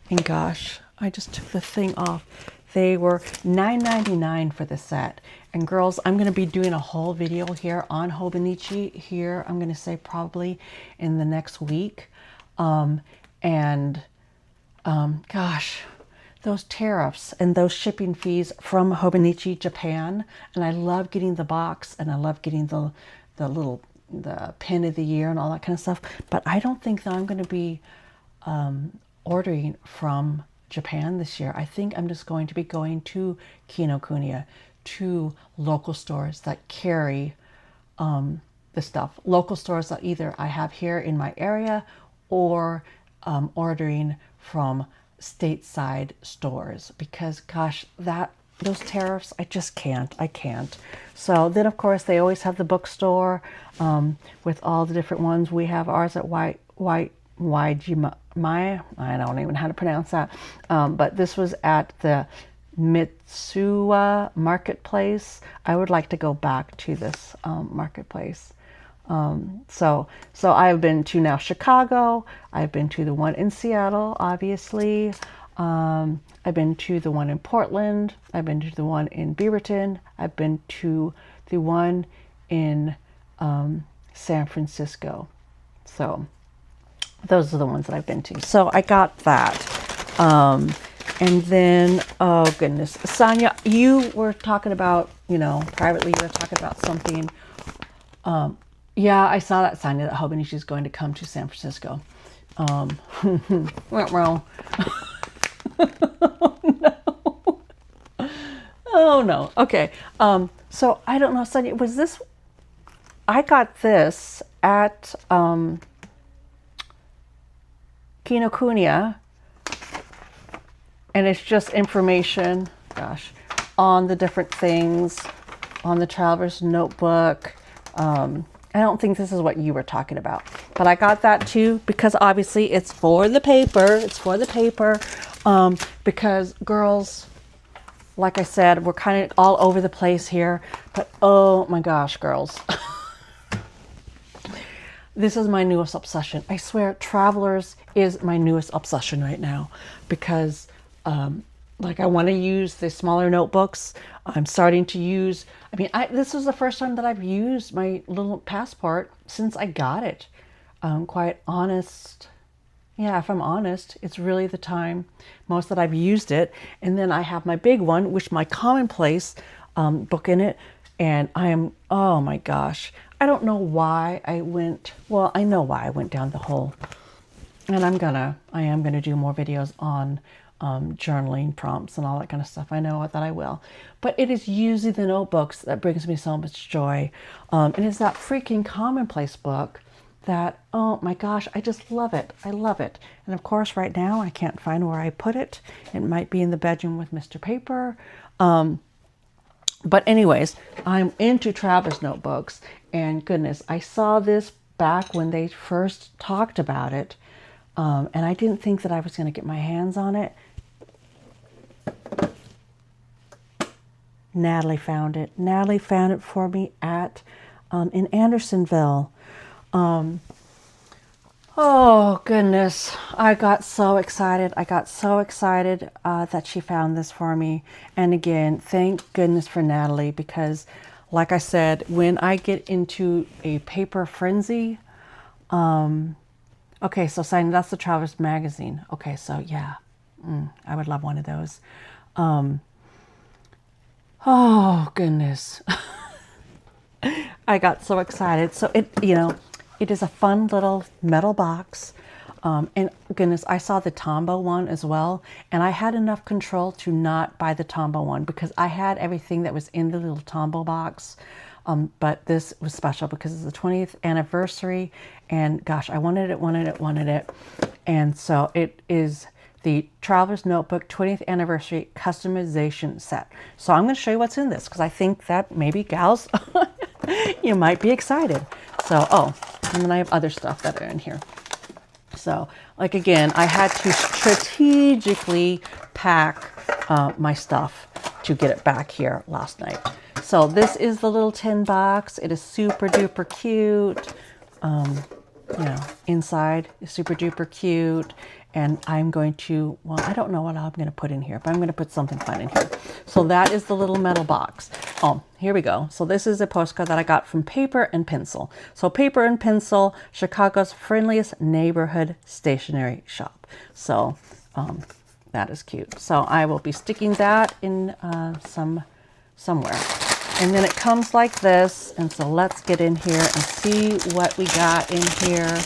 and gosh, I just took the thing off. They were $9.99 for the set. And girls, I'm going to be doing a whole video here on Hobonichi here. I'm going to say probably in the next week. Gosh, those tariffs and those shipping fees from Hobonichi, Japan. And I love getting the box and I love getting the pen of the year and all that kind of stuff. But I don't think that I'm going to be ordering from Japan this year. I think I'm just going to be going to Kinokuniya, to local stores that carry the stuff. Local stores that either I have here in my area or ordering from stateside stores because gosh, those tariffs, I just can't. I can't. So then of course they always have the bookstore with all the different ones. We have ours at YGMI. I don't even know how to pronounce that. But this was at the Mitsuwa Marketplace. I would like to go back to this marketplace. So I've been to now Chicago. I've been to the one in Seattle, obviously. I've been to the one in Portland. I've been to the one in Beaverton. I've been to the one in San Francisco. So those are the ones that I've been to. So I got that. And then, oh goodness, Sonia, you were talking about, you know, privately, you were talking about something. Yeah, I saw that, Sonia, that Hobonichi is going to come to San Francisco. Well, oh no. Oh no. Okay. So I don't know, Sonia, was this, I got this at Kinokuniya, and it's just information, gosh, on the different things, on the Traveler's Notebook. I don't think this is what you were talking about, but I got that too because obviously it's for the paper. It's for the paper because girls, like I said, we're kind of all over the place here, but oh my gosh, girls. this is my newest obsession. I swear, Travelers is my newest obsession right now because like I want to use the smaller notebooks. I'm starting to use, this is the first time that I've used my little passport since I got it. Quite honest. Yeah, if I'm honest, it's really the time most that I've used it. And then I have my big one, which my commonplace book in it. And I am, oh my gosh, I don't know why I went, well, I know why I went down the hole. And I am gonna do more videos on journaling prompts and all that kind of stuff. I know that I will. But it is usually the notebooks that brings me so much joy. And it's that freaking commonplace book that, oh my gosh, I just love it. I love it. And of course, right now, I can't find where I put it. It might be in the bedroom with Mr. Paper. But anyways, I'm into Travelers notebooks. And goodness, I saw this back when they first talked about it. And I didn't think that I was going to get my hands on it. Natalie found it. Natalie found it for me at in Andersonville. Oh goodness, I got so excited. I got so excited that she found this for me. And again, thank goodness for Natalie, because like I said, when I get into a paper frenzy, okay, so sign, that's the Travelers magazine. Okay, so yeah, I would love one of those. Oh goodness. I got so excited. So it, it is a fun little metal box. And goodness, I saw the Tombow one as well. And I had enough control to not buy the Tombow one because I had everything that was in the little Tombow box. But this was special because it's the 20th anniversary. And gosh, I wanted it. And so it is the Travelers Notebook 20th Anniversary Customization Set. So I'm going to show you what's in this because I think that maybe gals, you might be excited. So, oh, and then I have other stuff that are in here. So, like again, I had to strategically pack my stuff to get it back here last night. So this is the little tin box. It is super duper cute. Inside is super duper cute. And I'm going to, well, I don't know what I'm going to put in here, but I'm going to put something fun in here. So that is the little metal box. Oh, here we go. So this is a postcard that I got from Paper and Pencil. So Paper and Pencil, Chicago's friendliest neighborhood stationery shop. So that is cute. So I will be sticking that in somewhere. And then it comes like this. And so let's get in here and see what we got in here.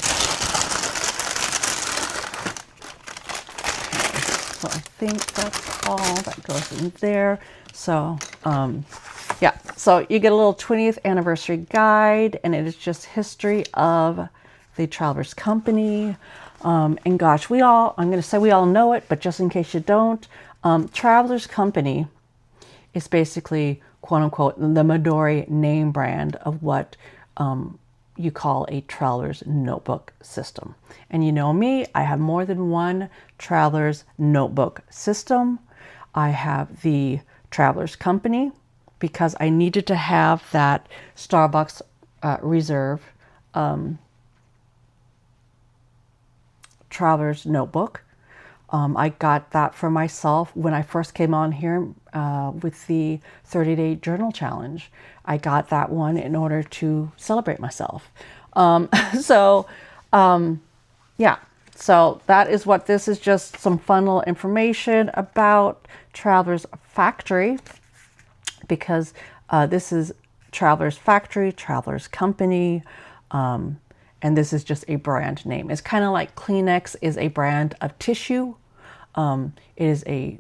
So I think that's all that goes in there. So yeah, so you get a little 20th anniversary guide, and it is just history of the Travelers Company. And gosh, I'm going to say we all know it, but just in case you don't, Travelers Company is basically, quote unquote, the Midori name brand of what you call a Travelers notebook system. And you know me, I have more than one Travelers notebook system. I have the Travelers Company because I needed to have that Starbucks Reserve Travelers notebook. I got that for myself when I first came on here with the 30-day journal challenge. I got that one in order to celebrate myself. Yeah, so that is what this is, just some fun little information about Travelers Factory, because this is Travelers Factory, Travelers Company, and this is just a brand name. It's kind of like Kleenex is a brand of tissue. It is a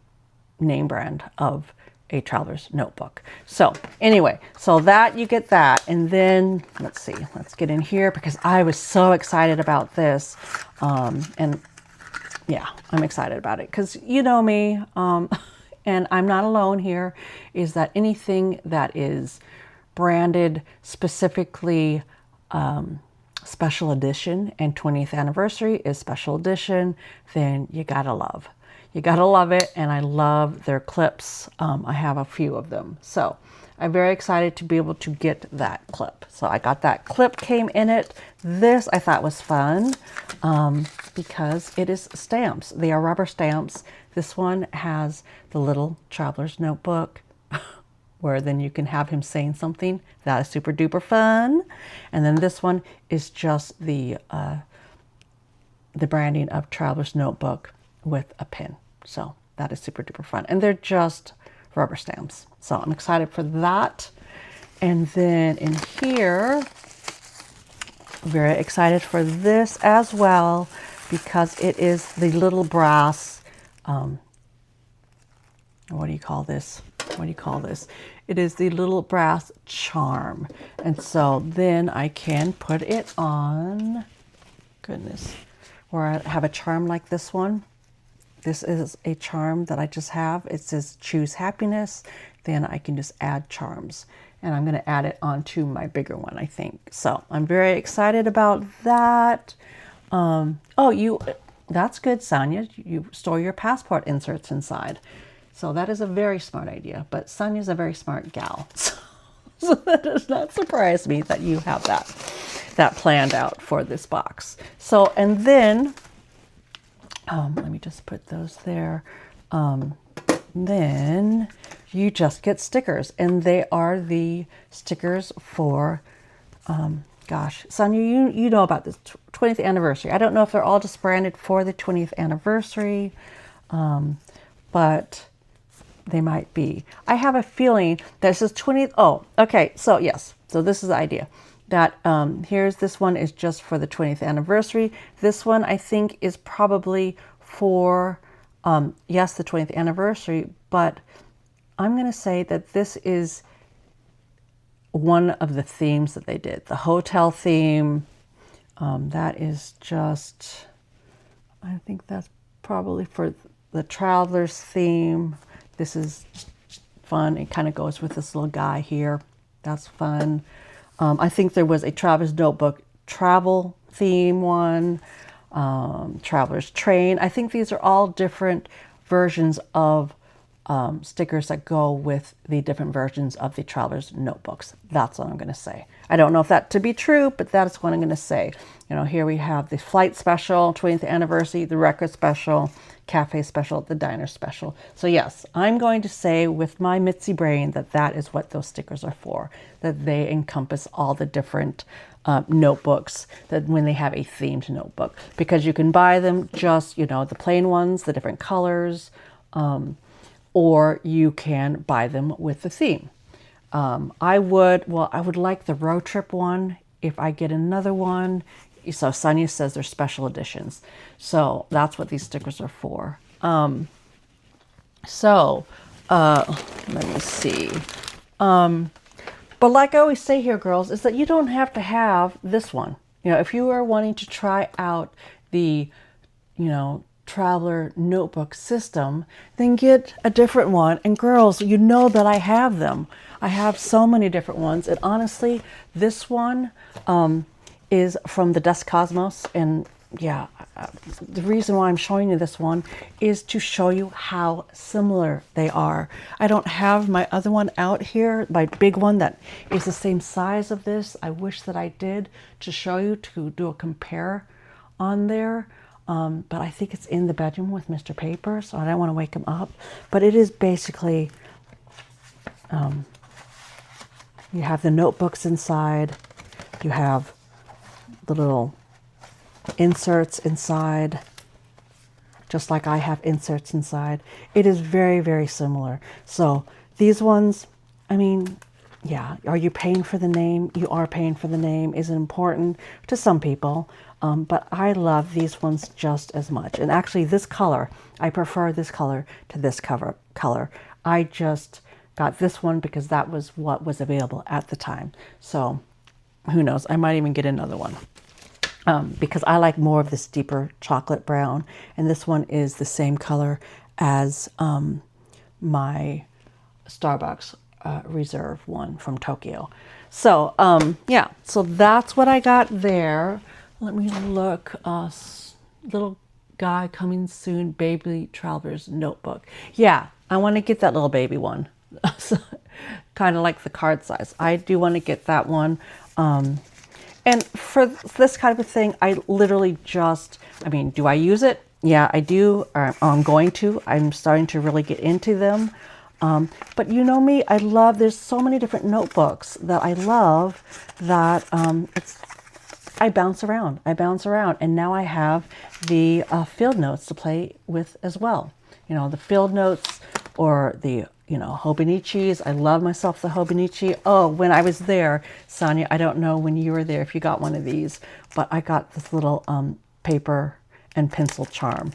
name brand of a Travelers notebook. So anyway, so that you get that. And then let's see, let's get in here because I was so excited about this. And yeah, I'm excited about it because you know me, and I'm not alone here, is that anything that is branded specifically special edition, and 20th anniversary is special edition, then you gotta love. You gotta love it, and I love their clips. I have a few of them. So, I'm very excited to be able to get that clip. So I got that clip, came in it. This I thought was fun because it is stamps. They are rubber stamps. This one has the little traveler's notebook where then you can have him saying something. That is super duper fun. And then this one is just the branding of Traveler's Notebook with a pin. So that is super duper fun. And they're just rubber stamps. So I'm excited for that. And then in here, very excited for this as well, because it is the little brass, what do you call this? What do you call this? It is the little brass charm. And so then I can put it on, goodness, where I have a charm like this one. This is a charm that I just have. It says choose happiness. Then I can just add charms. And I'm going to add it onto my bigger one, I think. So I'm very excited about that. That's good, Sonia. You store your passport inserts inside. So that is a very smart idea. But Sonia's a very smart gal. So that does not surprise me that you have that planned out for this box. So, and then, let me just put those there. Then you just get stickers, and they are the stickers for, gosh, Sonia, you know about this 20th anniversary. I don't know if they're all just branded for the 20th anniversary, but they might be. I have a feeling that it says 20th. Oh, okay. So yes. So this is the idea that here's this one is just for the 20th anniversary. This one I think is probably for, yes, the 20th anniversary, but I'm going to say that this is one of the themes that they did. The hotel theme. That is just, I think that's probably for the traveler's theme. This is fun. It kind of goes with this little guy here. That's fun. I think there was a Traveler's Notebook travel theme one, Traveler's Train. I think these are all different versions of stickers that go with the different versions of the Traveler's Notebooks. That's what I'm going to say. I don't know if that to be true, but that's what I'm going to say. You know, here we have the flight special, 20th anniversary, the record special, cafe special, the diner special. So yes, I'm going to say with my Mitzi brain that that is what those stickers are for, that they encompass all the different notebooks, that when they have a themed notebook, because you can buy them just, you know, the plain ones, the different colors, or you can buy them with the theme. I would like the road trip one if I get another one. So Sonia says they're special editions. So that's what these stickers are for. Let me see. But like I always say here, girls, is that you don't have to have this one. You know, if you are wanting to try out the, you know, Traveler Notebook system, then get a different one. And girls, you know that I have them. I have so many different ones. And honestly, this one is from the Dust Cosmos. And yeah, the reason why I'm showing you this one is to show you how similar they are. I don't have my other one out here, my big one that is the same size of this. I wish that I did, to show you, to do a compare on there. But I think it's in the bedroom with Mr. Paper, so I don't want to wake him up. But it is basically, you have the notebooks inside, you have the little inserts inside, just like I have inserts inside. It is very, very similar. So these ones, I mean, yeah, are you paying for the name? You are paying for the name. Is it important to some people? But I love these ones just as much. And actually this color, I prefer this color to this color. I just got this one because that was what was available at the time. So who knows, I might even get another one. Because I like more of this deeper chocolate brown. And this one is the same color as my Starbucks Reserve one from Tokyo. So yeah, so that's what I got there. Let me look. Little guy coming soon, baby Traveler's Notebook. Yeah, I want to get that little baby one. kind of like the card size. I do want to get that one. And for this kind of a thing, I literally just, I mean, do I use it? Yeah, I do. Or I'm going to. I'm starting to really get into them. But you know me, I love, there's so many different notebooks that I love that I bounce around. I bounce around. And now I have the field notes to play with as well. You know, the field notes or the, you know, Hobonichis. I love myself the Hobonichi. Oh, when I was there, Sonia, I don't know when you were there if you got one of these, but I got this little paper and pencil charm.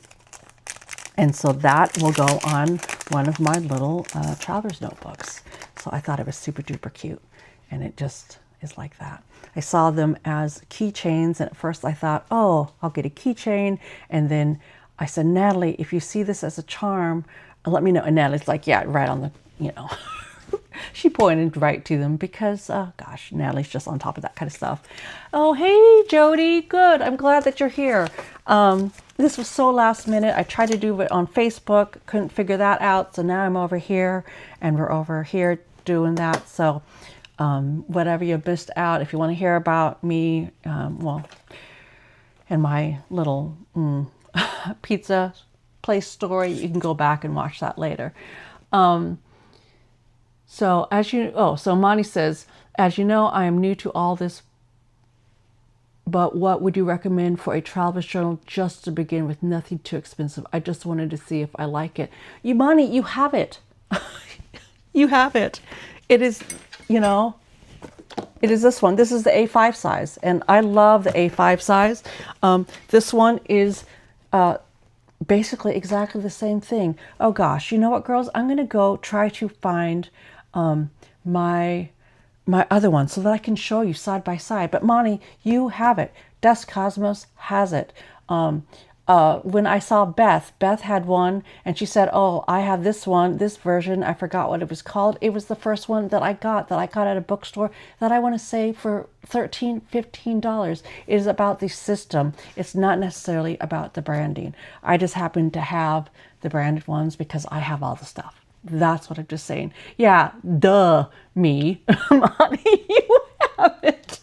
And so that will go on one of my little traveler's notebooks. So I thought it was super duper cute. And it just is like that. I saw them as keychains. And at first I thought, oh, I'll get a keychain. And then I said, Natalie, if you see this as a charm, let me know. And Natalie's like, yeah, right on the, you know. She pointed right to them because, gosh, Natalie's just on top of that kind of stuff. Oh, hey, Jody. Good. I'm glad that you're here. This was so last minute. I tried to do it on Facebook. Couldn't figure that out. So now I'm over here and we're over here doing that. So whatever you missed out, if you want to hear about me, well, and my little pizza place story, you can go back and watch that later. So as you, oh, so Monty says, as you know, I am new to all this, but what would you recommend for a travel journal just to begin with? Nothing too expensive. I just wanted to see if I like it. You, Monty, you have it. You have it. It is, you know, it is this one. This is the A5 size, and I love the A5 size. This one is basically exactly the same thing. Oh gosh, you know what, girls? I'm going to go try to find my other one so that I can show you side by side. But Monty, you have it. Des Cosmos has it. When I saw Beth had one and she said, oh, I have this one, this version. I forgot what it was called. It was the first one that I got at a bookstore that I want to say for $13, $15. It is about the system. It's not necessarily about the branding. I just happen to have the branded ones because I have all the stuff. That's what I'm just saying. Yeah, duh, me. Monty, you have it.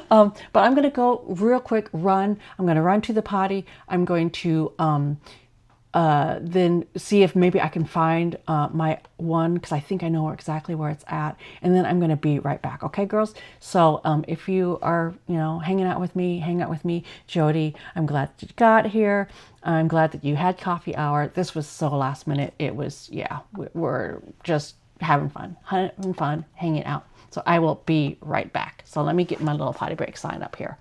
But I'm going to go real quick, run. I'm going to run to the potty. I'm going to then see if maybe I can find my one, because I think I know exactly where it's at. And then I'm going to be right back. Okay, girls? So if you are, you know, hanging out with me, hang out with me. Jody, I'm glad that you got here. I'm glad that you had coffee hour. This was so last minute. It was, yeah, we're just having fun, hanging out. So I will be right back. So let me get my little potty break sign up here.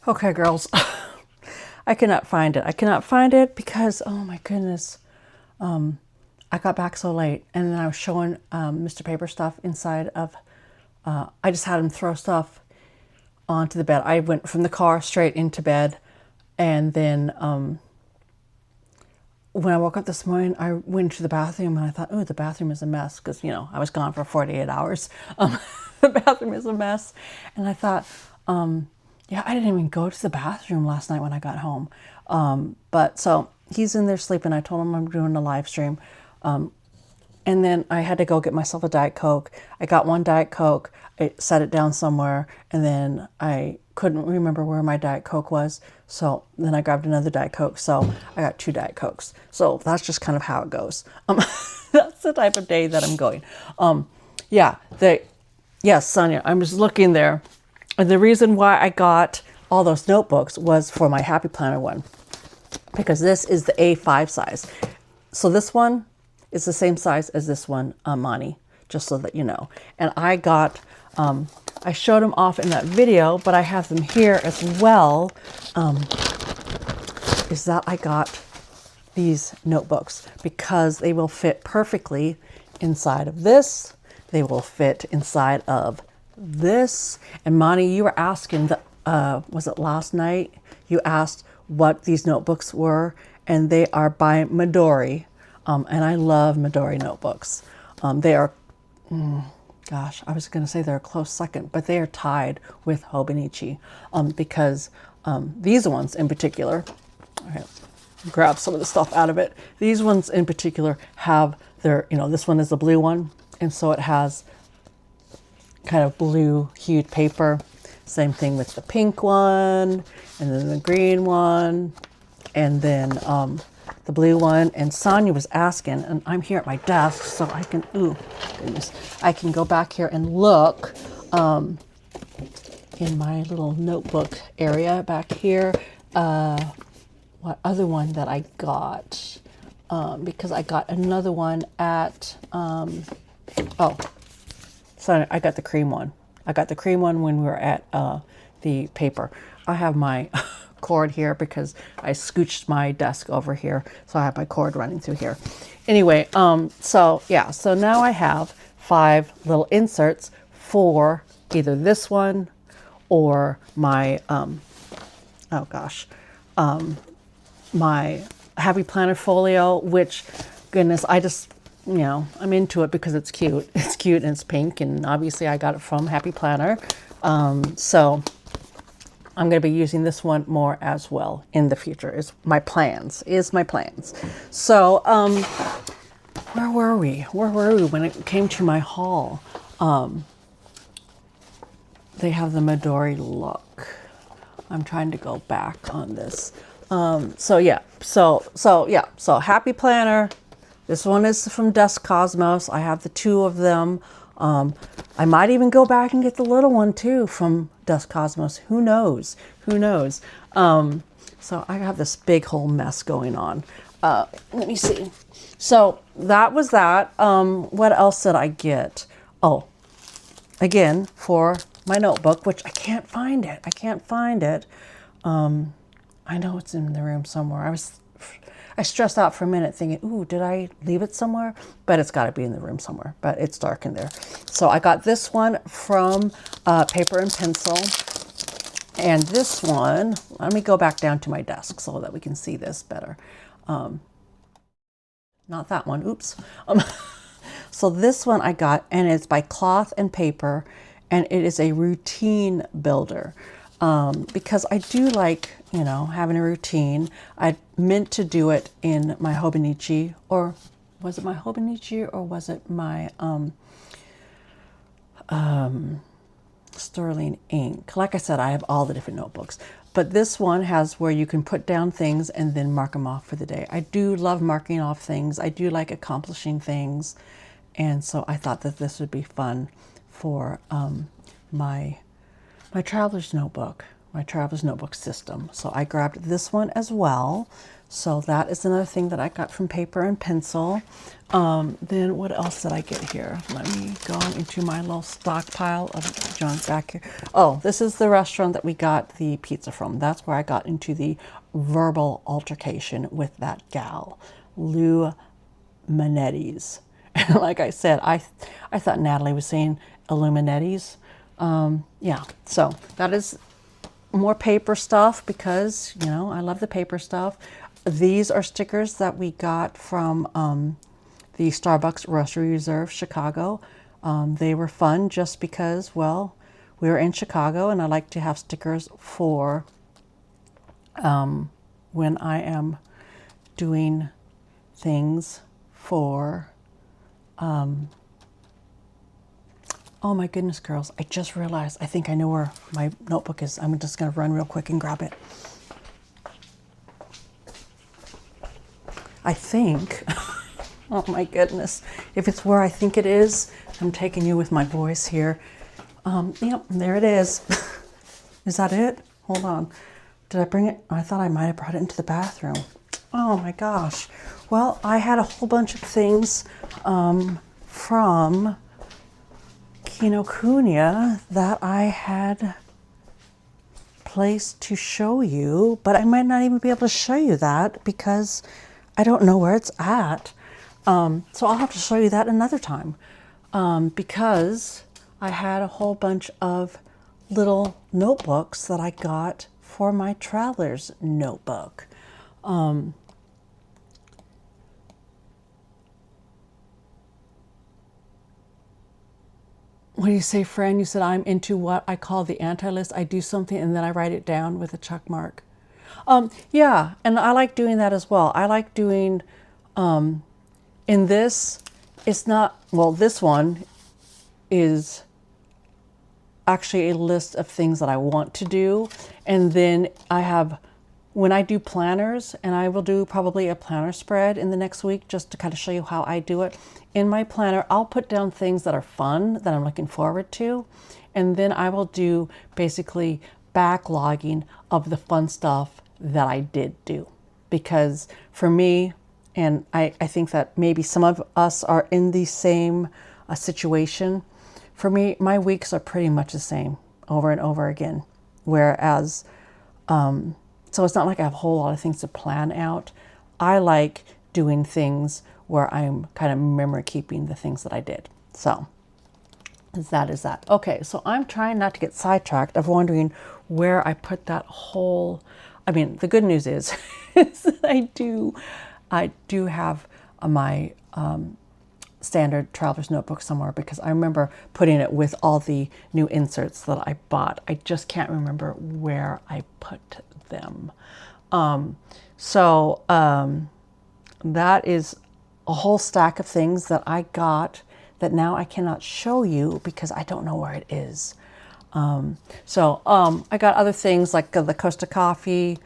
Okay, girls, I cannot find it. I cannot find it because, oh my goodness, I got back so late, and then I was showing Mr. Paper stuff inside of, I just had him throw stuff onto the bed. I went from the car straight into bed, and then when I woke up this morning, I went to the bathroom, and I thought, oh, the bathroom is a mess, because, you know, I was gone for 48 hours. The bathroom is a mess, and I thought, yeah, I didn't even go to the bathroom last night when I got home. But so he's in there sleeping. I told him I'm doing a live stream. And then I had to go get myself a Diet Coke. I got one Diet Coke. I set it down somewhere. And then I couldn't remember where my Diet Coke was. So then I grabbed another Diet Coke. So I got 2 Diet Cokes. So that's just kind of how it goes. That's the type of day that I'm going. Yes, Sonia, I'm just looking there. And the reason why I got all those notebooks was for my Happy Planner one, because this is the A5 size. So this one is the same size as this one, Monty, just so that you know. And I got, I showed them off in that video, but I have them here as well, is that I got these notebooks because they will fit perfectly inside of this. They will fit inside of this. And Monty, you were asking, was it last night? You asked what these notebooks were, and they are by Midori. And I love Midori notebooks. They are, gosh, I was going to say they're a close second, but they are tied with Hobonichi because these ones in particular, okay, grab some of the stuff out of it. These ones in particular have their, you know, this one is the blue one, and so it has kind of blue hued paper. Same thing with the pink one, and then the green one, and then the blue one. And Sonia was asking, and I'm here at my desk, so I can, ooh, goodness, I can go back here and look in my little notebook area back here. What other one that I got? Because I got another one at, so I got the cream one. I got the cream one when we were at the paper. I have my cord here because I scooched my desk over here, so I have my cord running through here. Anyway, so yeah, so now I have 5 little inserts for either this one or my, my Happy Planner folio, which, goodness, I just, you know, I'm into it because it's cute. It's cute and it's pink, and obviously I got it from Happy Planner. So I'm going to be using this one more as well in the future. Is my plans. So where were we? Where were we when it came to my haul? They have the Midori look. I'm trying to go back on this. So Happy Planner. This one is from Dust Cosmos. I have the 2 of them. I might even go back and get the little one too from Dust Cosmos. Who knows? Who knows? So I have this big whole mess going on. Let me see. So that was that. What else did I get? Oh, again, for my notebook, which I can't find it. I can't find it. I know it's in the room somewhere. I stressed out for a minute thinking, ooh, did I leave it somewhere? But it's got to be in the room somewhere, but it's dark in there. So I got this one from Paper and Pencil. And this one, let me go back down to my desk so that we can see this better. Not that one, oops. So this one I got, and it's by Cloth and Paper, and it is a routine builder. Because I do like, you know, having a routine. I meant to do it in my Hobonichi, or was it my Hobonichi, or was it my Sterling ink? Like I said, I have all the different notebooks, but this one has where you can put down things and then mark them off for the day. I do love marking off things. I do like accomplishing things, and so I thought that this would be fun for my traveler's notebook, my traveler's notebook system. So I grabbed this one as well. So that is another thing that I got from Paper and Pencil. Then what else did I get here? Let me go into my little stockpile of junk back here. Oh, this is the restaurant that we got the pizza from. That's where I got into the verbal altercation with that gal, Lou Manetti's. And like I said, I thought Natalie was saying Illuminetti's. Yeah, so that is more paper stuff because, you know, I love the paper stuff. These are stickers that we got from the Starbucks Roastery Reserve, Chicago. They were fun just because, well, we were in Chicago and I like to have stickers for when I am doing things for, oh my goodness, girls, I just realized, I think I know where my notebook is. I'm just gonna run real quick and grab it. I think, oh my goodness, if it's where I think it is, I'm taking you with my voice here. Yep, there it is. Is that it? Hold on. Did I bring it? I thought I might have brought it into the bathroom. Oh my gosh. Well, I had a whole bunch of things from Kinokuniya that I had placed to show you, but I might not even be able to show you that because I don't know where it's at. So I'll have to show you that another time because I had a whole bunch of little notebooks that I got for my traveler's notebook. What do you say, Fran? You said I'm into what I call the anti-list. I do something and then I write it down with a check mark. Yeah, and I like doing that as well. I like doing, in this, it's not, well, this one is actually a list of things that I want to do. And then I have, when I do planners, and I will do probably a planner spread in the next week just to kind of show you how I do it. In my planner, I'll put down things that are fun, that I'm looking forward to. And then I will do basically backlogging of the fun stuff that I did do. Because for me, and I think that maybe some of us are in the same situation. For me, my weeks are pretty much the same over and over again. Whereas, so it's not like I have a whole lot of things to plan out. I like doing things where I'm kind of memory keeping the things that I did. So that is that. Okay, so I'm trying not to get sidetracked of wondering where I put that whole, I mean, the good news is, is that I do have my standard traveler's notebook somewhere because I remember putting it with all the new inserts that I bought. I just can't remember where I put them. That is a whole stack of things that I got that now I cannot show you because I don't know where it is. I got other things like the Costa coffee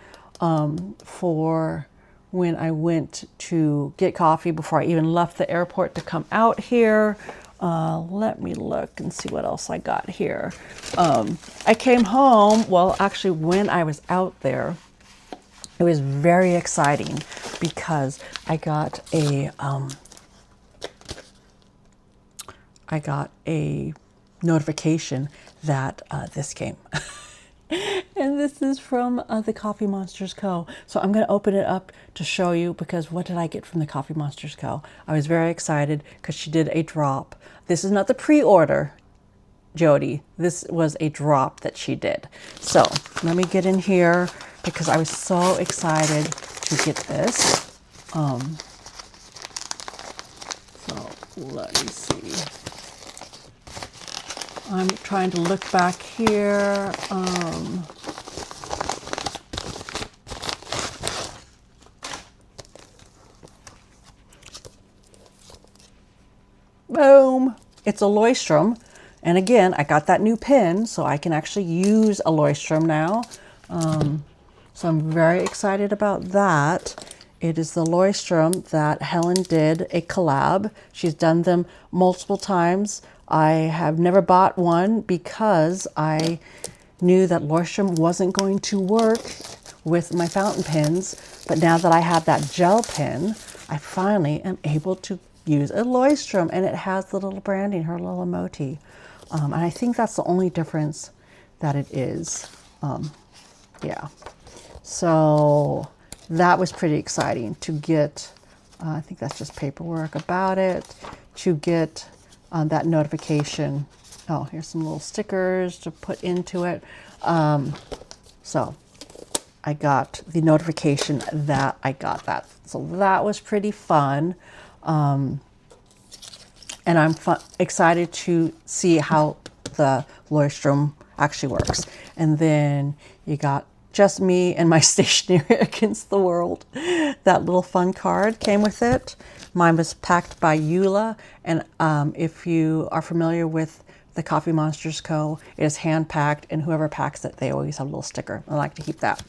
for when I went to get coffee before I even left the airport to come out here. Let me look and see what else I got here. I came home, well, actually when I was out there, it was very exciting because I got a notification that this came. And this is from the Coffee Monsters Co. So I'm going to open it up to show you because what did I get from the Coffee Monsters Co? I was very excited because she did a drop. This is not the pre-order, Jody. This was a drop that she did. So let me get in here because I was so excited to get this. So let me see. I'm trying to look back here. Boom! It's a Leuchtturm. And again, I got that new pen, so I can actually use a Leuchtturm now. So I'm very excited about that. It is the Leuchtturm that Helen did a collab. She's done them multiple times. I have never bought one because I knew that Leuchtturm wasn't going to work with my fountain pens, but now that I have that gel pen, I finally am able to use a Leuchtturm, and it has the little branding, her little emoji. And I think that's the only difference that it is. Yeah. So that was pretty exciting to get, I think that's just paperwork about it, to get that notification. Oh, here's some little stickers to put into it. So I got the notification that I got that. So that was pretty fun. And I'm excited to see how the Leuchtturm actually works. And then you got Just Me and My Stationery Against the World. That little fun card came with it. Mine was packed by Eula. And if you are familiar with the Coffee Monsters Co., it is hand packed, and whoever packs it, they always have a little sticker. I like to keep that.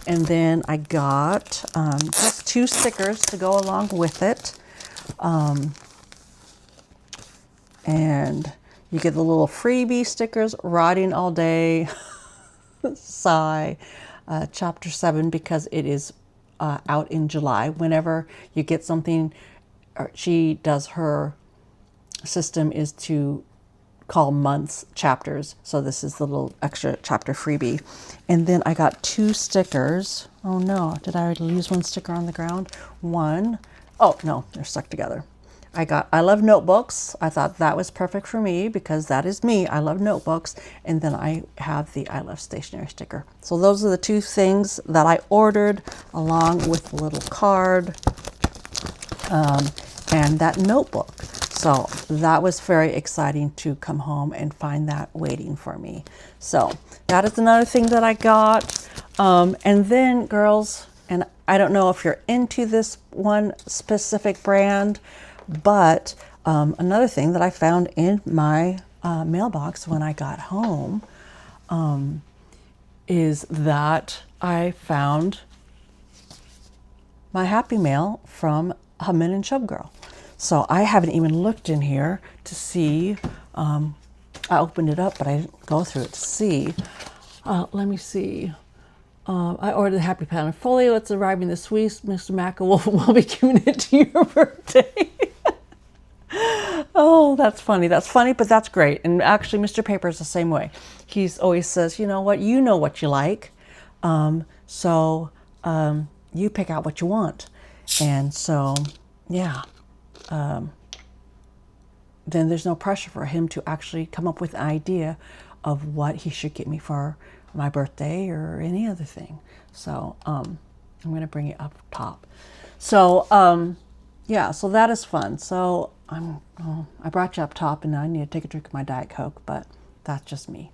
And then I got just 2 stickers to go along with it. And you get the little freebie stickers, Riding All Day, sigh, chapter 7, because it is out in July. Whenever you get something, she does, her system is to call months chapters. So this is the little extra chapter freebie. And then I got 2 stickers. Oh no, did I already lose one sticker on the ground? One. Oh no, they're stuck together. I got I love notebooks. I thought that was perfect for me because that is me. I love notebooks. And then I have the I love stationery sticker. So those are the 2 things that I ordered, along with the little card and that notebook. So that was very exciting to come home and find that waiting for me. So that is another thing that I got. And then, girls, and I don't know if you're into this one specific brand, but another thing that I found in my mailbox when I got home is that I found my Happy Mail from Hummin' and Chub Girl. So I haven't even looked in here to see. I opened it up, but I didn't go through it to see. Let me see. I ordered the Happy Pattern Folio. It's arriving this week. Mr. Macca will be giving it to your birthday. Oh, that's funny. That's funny, but that's great. And actually, Mr. Paper is the same way. He always says, you know what you like. So you pick out what you want. And so, yeah. Then there's no pressure for him to actually come up with an idea of what he should get me for my birthday or any other thing. So I'm going to bring it up top. So yeah, so that is fun. So I brought you up top, and now I need to take a drink of my Diet Coke, but that's just me.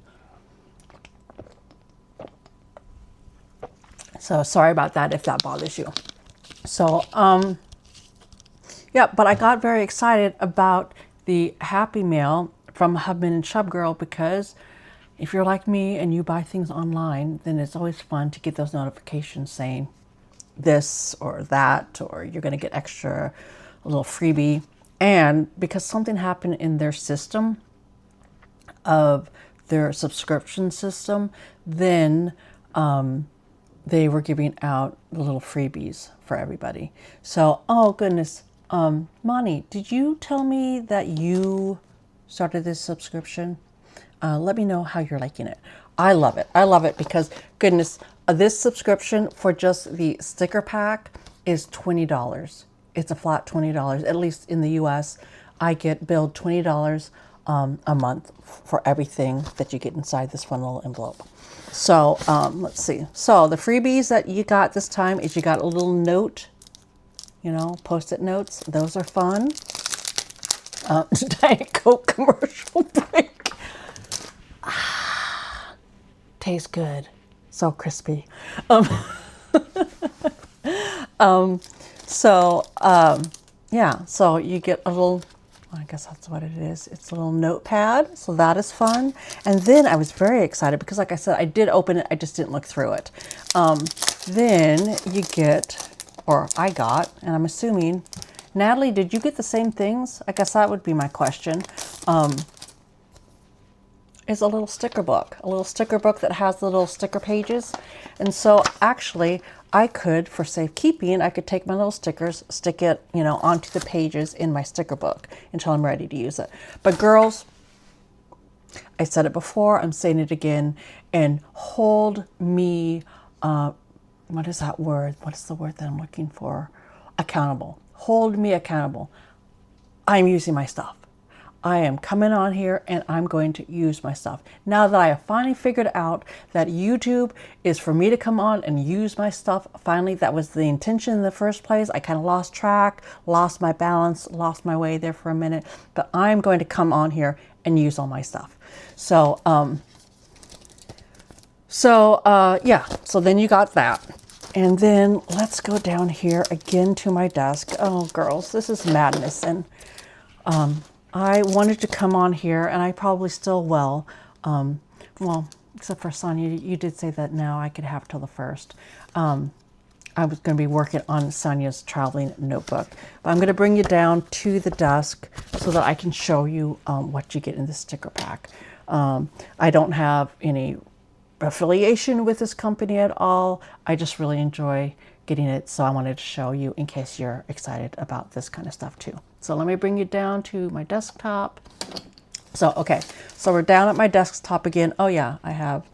So sorry about that if that bothers you. So yeah, but I got very excited about the Happy Mail from Hummin' and Chub Girl, because if you're like me and you buy things online, then it's always fun to get those notifications saying this or that, or you're going to get extra, a little freebie. And because something happened in their system, of their subscription system, then they were giving out the little freebies for everybody. So, oh goodness. Monty, did you tell me that you started this subscription? Let me know how you're liking it. I love it. I love it because, goodness, this subscription for just the sticker pack is $20. It's a flat $20. At least in the US, I get billed $20 a month for everything that you get inside this fun little envelope. So let's see. So the freebies that you got this time is you got a little note, you know, Post-it notes. Those are fun. Diet Coke commercial break. Tastes good. So crispy. Yeah, so you get a little, I guess that's what it is. It's a little notepad. So that is fun. And then I was very excited because, like I said, I did open it. I just didn't look through it. Then you get, or I got, and I'm assuming, Natalie, did you get the same things? I guess that would be my question. is a little sticker book, that has the little sticker pages. And so actually I could, for safekeeping, I could take my little stickers, stick it, you know, onto the pages in my sticker book until I'm ready to use it. But girls, I said it before, I'm saying it again, and hold me, what is that word? What is the word that I'm looking for? Accountable. Hold me accountable. I'm using my stuff. I am coming on here and I'm going to use my stuff. Now that I have finally figured out that YouTube is for me to come on and use my stuff, finally, that was the intention in the first place. I kind of lost track, lost my balance, lost my way there for a minute, but I'm going to come on here and use all my stuff. So, yeah, so then you got that. And then let's go down here again to my desk. Oh, girls, this is madness. And I wanted to come on here, and I probably still will. Well, except for Sonia, you did say that now I could have till the 1st. I was going to be working on Sonia's traveling notebook. But I'm going to bring you down to the desk so that I can show you what you get in the sticker pack. I don't have any affiliation with this company at all. I just really enjoy getting it, so I wanted to show you in case you're excited about this kind of stuff too. So let me bring you down to my desktop. So, okay, so we're down at my desktop again. Oh yeah, I have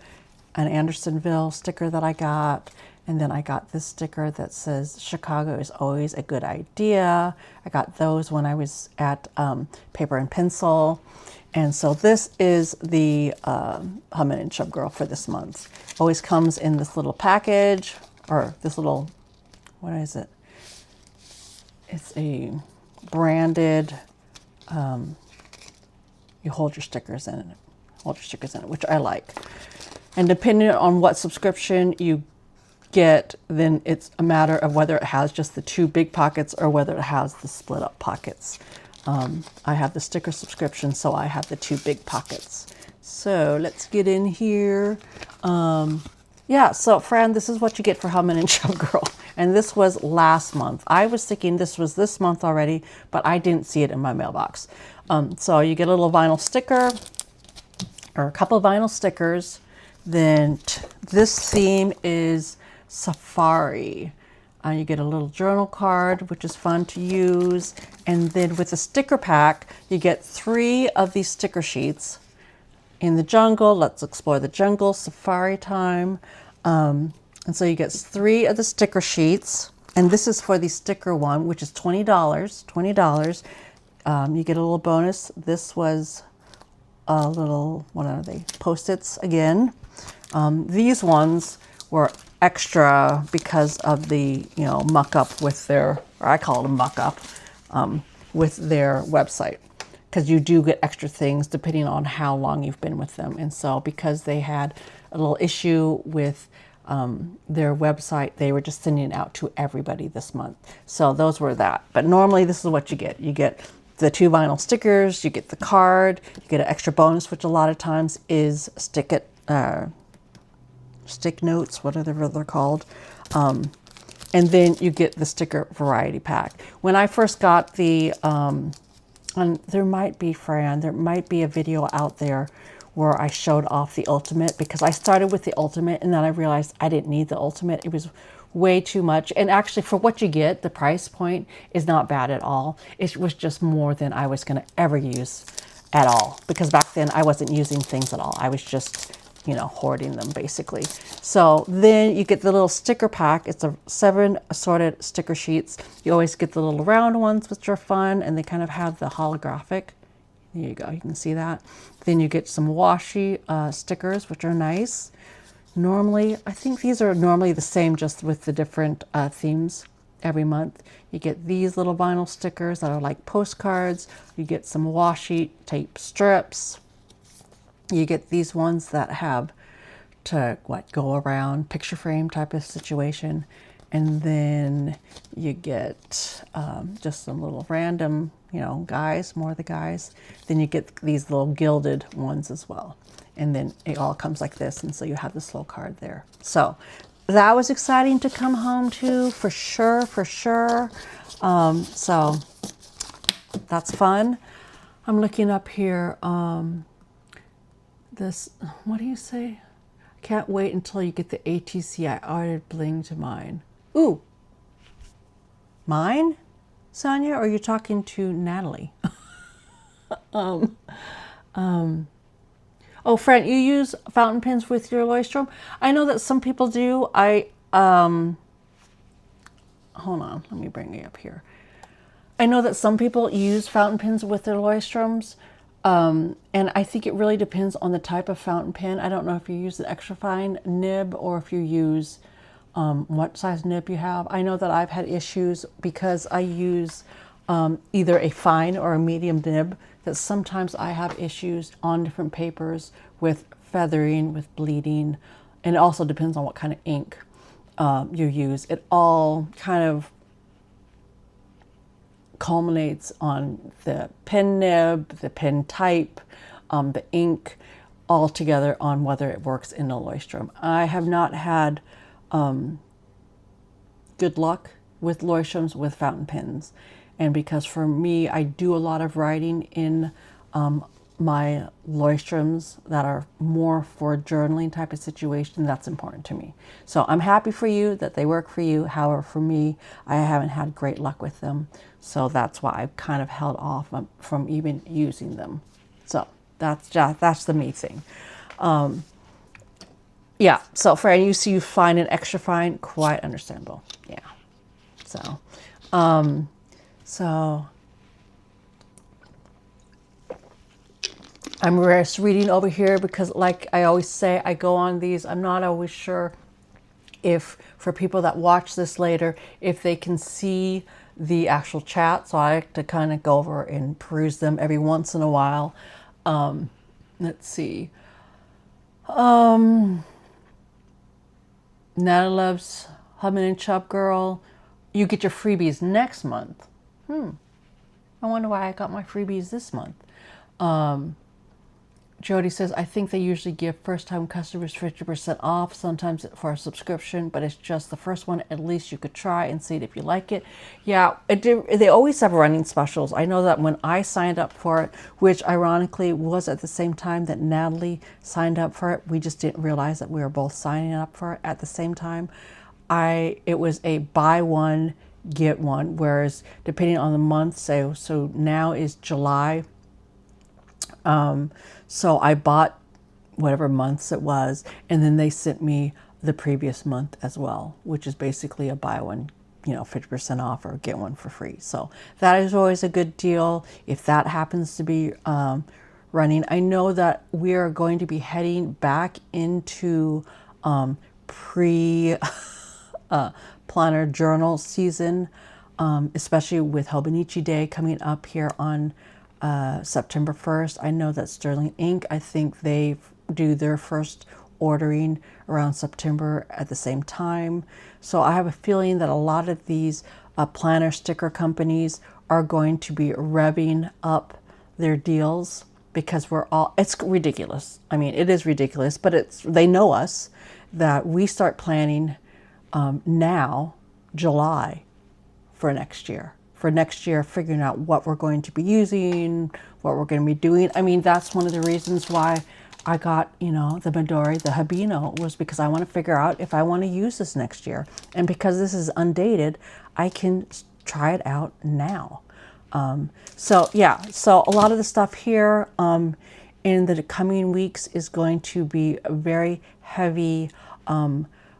an Andersonville sticker that I got, and then I got this sticker that says Chicago is always a good idea. I got those when I was at Paper and Pencil. And so this is the Hummin' and Chub Girl for this month. Always comes in this little package, or this little, what is it? It's a branded, you hold your stickers in it, which I like. And depending on what subscription you get, then it's a matter of whether it has just the 2 big pockets or whether it has the split up pockets. I have the sticker subscription, so I have the 2 big pockets. So let's get in here. Yeah, so Fran, this is what you get for Hummin' and Chub Girl. And this was last month. I was thinking this was this month already, but I didn't see it in my mailbox. So you get a little vinyl sticker, or a couple of vinyl stickers. Then this theme is Safari. You get a little journal card, which is fun to use. And then with the sticker pack, you get 3 of these sticker sheets. In the jungle, let's explore the jungle, safari time. And so you get 3 of the sticker sheets. And this is for the sticker one, which is $20. You get a little bonus. This was a little, what are they? Post-its again. These ones were extra because of the, you know, muck up with their, or I call it a muck up, with their website. Because you do get extra things depending on how long you've been with them. And so because they had a little issue with their website, they were just sending it out to everybody this month. So those were that. But normally this is what you get. You get the 2 vinyl stickers, you get the card, you get an extra bonus, which a lot of times is stick notes, whatever they're called. And then you get the sticker variety pack. When I first got the, and there might be, Fran, there might be a video out there where I showed off the ultimate, because I started with the ultimate and then I realized I didn't need the ultimate. It was way too much. And actually for what you get, the price point is not bad at all. It was just more than I was going to ever use at all, because back then I wasn't using things at all. I was just, you know, hoarding them basically. So then you get the little sticker pack. It's a 7 assorted sticker sheets. You always get the little round ones, which are fun, and they kind of have the holographic. There you go, you can see that. Then you get some washi stickers, which are nice. Normally, I think these are normally the same, just with the different themes every month. You get these little vinyl stickers that are like postcards. You get some washi tape strips. You get these ones that have to go around, picture frame type of situation. And then you get just some little random, you know, guys, more of the guys. Then you get these little gilded ones as well. And then it all comes like this. And so you have this little card there. So that was exciting to come home to, for sure, for sure. So that's fun. I'm looking up here. This, what do you say? Can't wait until you get the ATC. I ordered bling to mine. Ooh, mine, Sonia, or are you talking to Natalie? Oh, Fran, you use fountain pens with your Leuchtturm? I know that some people do. Hold on, let me bring you up here. I know that some people use fountain pens with their Leuchtturms, and I think it really depends on the type of fountain pen. I don't know if you use the extra fine nib or if you use what size nib you have. I know that I've had issues because I use either a fine or a medium nib, that sometimes I have issues on different papers with feathering, with bleeding, and it also depends on what kind of ink you use. It all kind of culminates on the pen nib, the pen type, the ink, all together on whether it works in a Leuchtturm. I have not had good luck with Leuchtturms with fountain pens. And because for me, I do a lot of writing in my Leuchtturms that are more for journaling type of situation, that's important to me. So I'm happy for you that they work for you. However, for me, I haven't had great luck with them. So that's why I've kind of held off from even using them. So that's the me thing. Yeah, so for any use you find an extra fine, quite understandable. Yeah. So I'm just reading over here because, like I always say, I go on these. I'm not always sure if, for people that watch this later, if they can see the actual chat. So I like to kind of go over and peruse them every once in a while. Let's see. Natalie loves Humming and Chub Girl. You get your freebies next month. I wonder why I got my freebies this month. Jody says, I think they usually give first-time customers 50% off, sometimes for a subscription, but it's just the first one. At least you could try and see it if you like it. Yeah, they always have running specials. I know that when I signed up for it, which ironically was at the same time that Natalie signed up for it, we just didn't realize that we were both signing up for it at the same time. It was a buy one, get one, whereas depending on the month, so now is July. So I bought whatever months it was, and then they sent me the previous month as well, which is basically a buy one, 50% off or get one for free. So that is always a good deal if that happens to be running. I know that we are going to be heading back into pre planner journal season, especially with Hobonichi Day coming up here on September 1st. I know that Sterling Ink, I think they do their first ordering around September at the same time. So I have a feeling that a lot of these planner sticker companies are going to be revving up their deals because it's ridiculous. I mean, it is ridiculous, but they know us, that we start planning now, July, for next year. Figuring out what we're going to be using, what we're going to be doing. I mean, that's one of the reasons why I got, the Midori, the Habino, was because I want to figure out if I want to use this next year. And because this is undated, I can try it out now. So a lot of the stuff here in the coming weeks is going to be a very heavy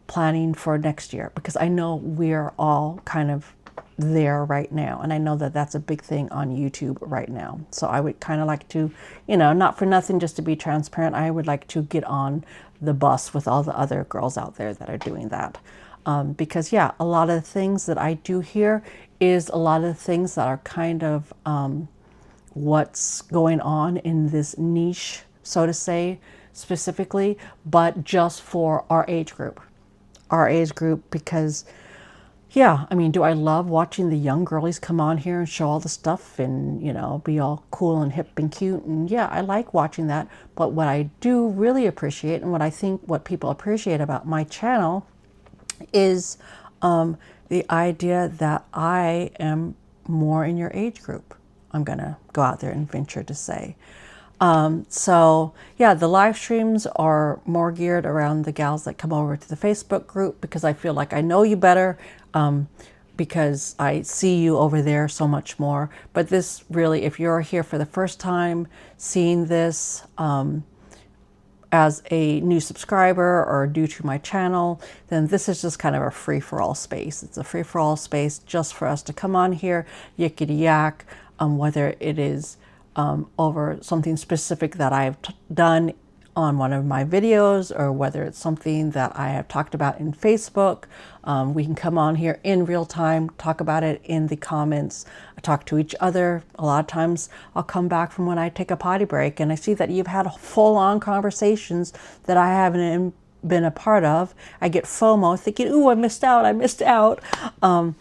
planning for next year, because I know we're all kind of there right now, and I know that that's a big thing on YouTube right now. So I would kind of like to, not for nothing, just to be transparent, I would like to get on the bus with all the other girls out there that are doing that, because a lot of the things that I do here is a lot of the things that are kind of what's going on in this niche, so to say, specifically, but just for our age group, because I mean, do I love watching the young girlies come on here and show all the stuff and, be all cool and hip and cute? And I like watching that. But what I do really appreciate, and what I think what people appreciate about my channel, is the idea that I am more in your age group. I'm going to go out there and venture to say. So yeah, the live streams are more geared around the gals that come over to the Facebook group, because I feel like I know you better, because I see you over there so much more. But this really, if you're here for the first time seeing this, as a new subscriber or new to my channel, then this is just kind of a free-for-all space. It's a free-for-all space just for us to come on here, yickety yak, whether it is over something specific that I've done on one of my videos, or whether it's something that I have talked about in Facebook. We can come on here in real time, talk about it in the comments, talk to each other. A lot of times I'll come back from when I take a potty break and I see that you've had full-on conversations that I haven't been a part of. I get FOMO, thinking, ooh, I missed out.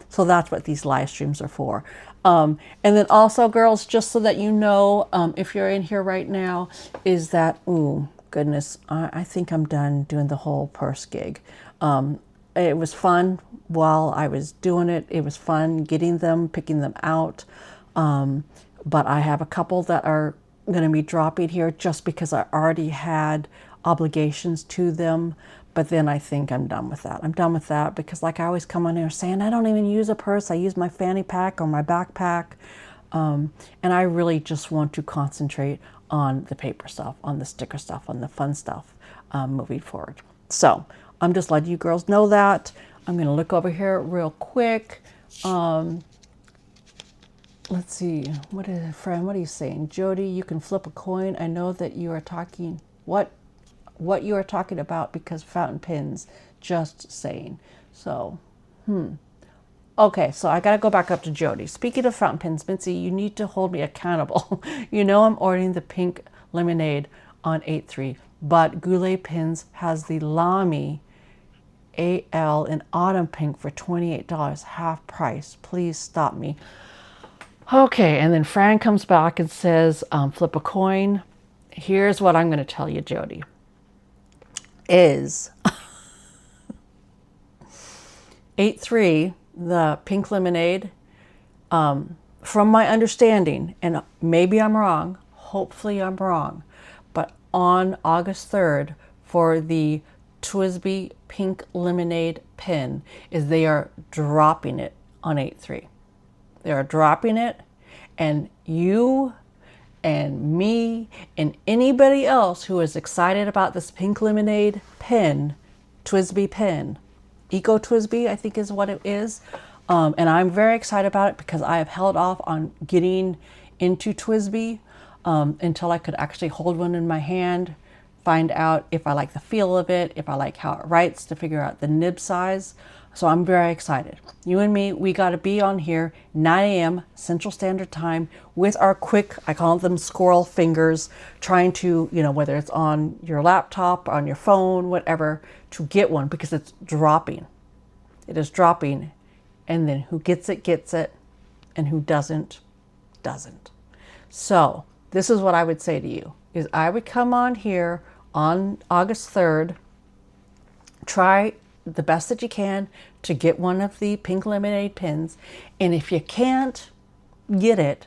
So that's what these live streams are for. And then also, girls, just so that you know, if you're in here right now, is that, ooh, goodness, I think I'm done doing the whole purse gig. It was fun while I was doing it. It was fun getting them, picking them out. But I have a couple that are going to be dropping here just because I already had obligations to them. But then I think I'm done with that. I'm done with that because, like, I always come on here saying I don't even use a purse. I use my fanny pack or my backpack. And I really just want to concentrate on the paper stuff, on the sticker stuff, on the fun stuff moving forward. So I'm just letting you girls know that. I'm going to look over here real quick. Let's see. What is friend? What are you saying? Jody, you can flip a coin. I know that you are talking. What you are talking about, because fountain pens, just saying. So, okay, so I got to go back up to Jody. Speaking of fountain pens, Mitzi, you need to hold me accountable. You know I'm ordering the pink lemonade on 8/3, but Goulet Pens has the Lamy AL in autumn pink for $28, half price. Please stop me. Okay, and then Fran comes back and says, flip a coin. Here's what I'm going to tell you, Jody. Is 8/3, the pink lemonade, from my understanding, and maybe I'm wrong, hopefully I'm wrong, but on August 3rd for the TWSBI pink lemonade pen, is they are dropping it on 8/3. They are dropping it, and you and me and anybody else who is excited about this pink lemonade pen, TWSBI pen, Eco TWSBI, I think is what it is. And I'm very excited about it because I have held off on getting into TWSBI until I could actually hold one in my hand, find out if I like the feel of it, if I like how it writes, to figure out the nib size. So I'm very excited. You and me, we got to be on here 9 a.m. Central Standard Time with our quick, I call them squirrel fingers, trying to, you know, whether it's on your laptop, on your phone, whatever, to get one, because it's dropping. It is dropping. And then who gets it, and who doesn't. So this is what I would say to you, is I would come on here on August 3rd, try the best that you can to get one of the pink lemonade pens. And if you can't get it,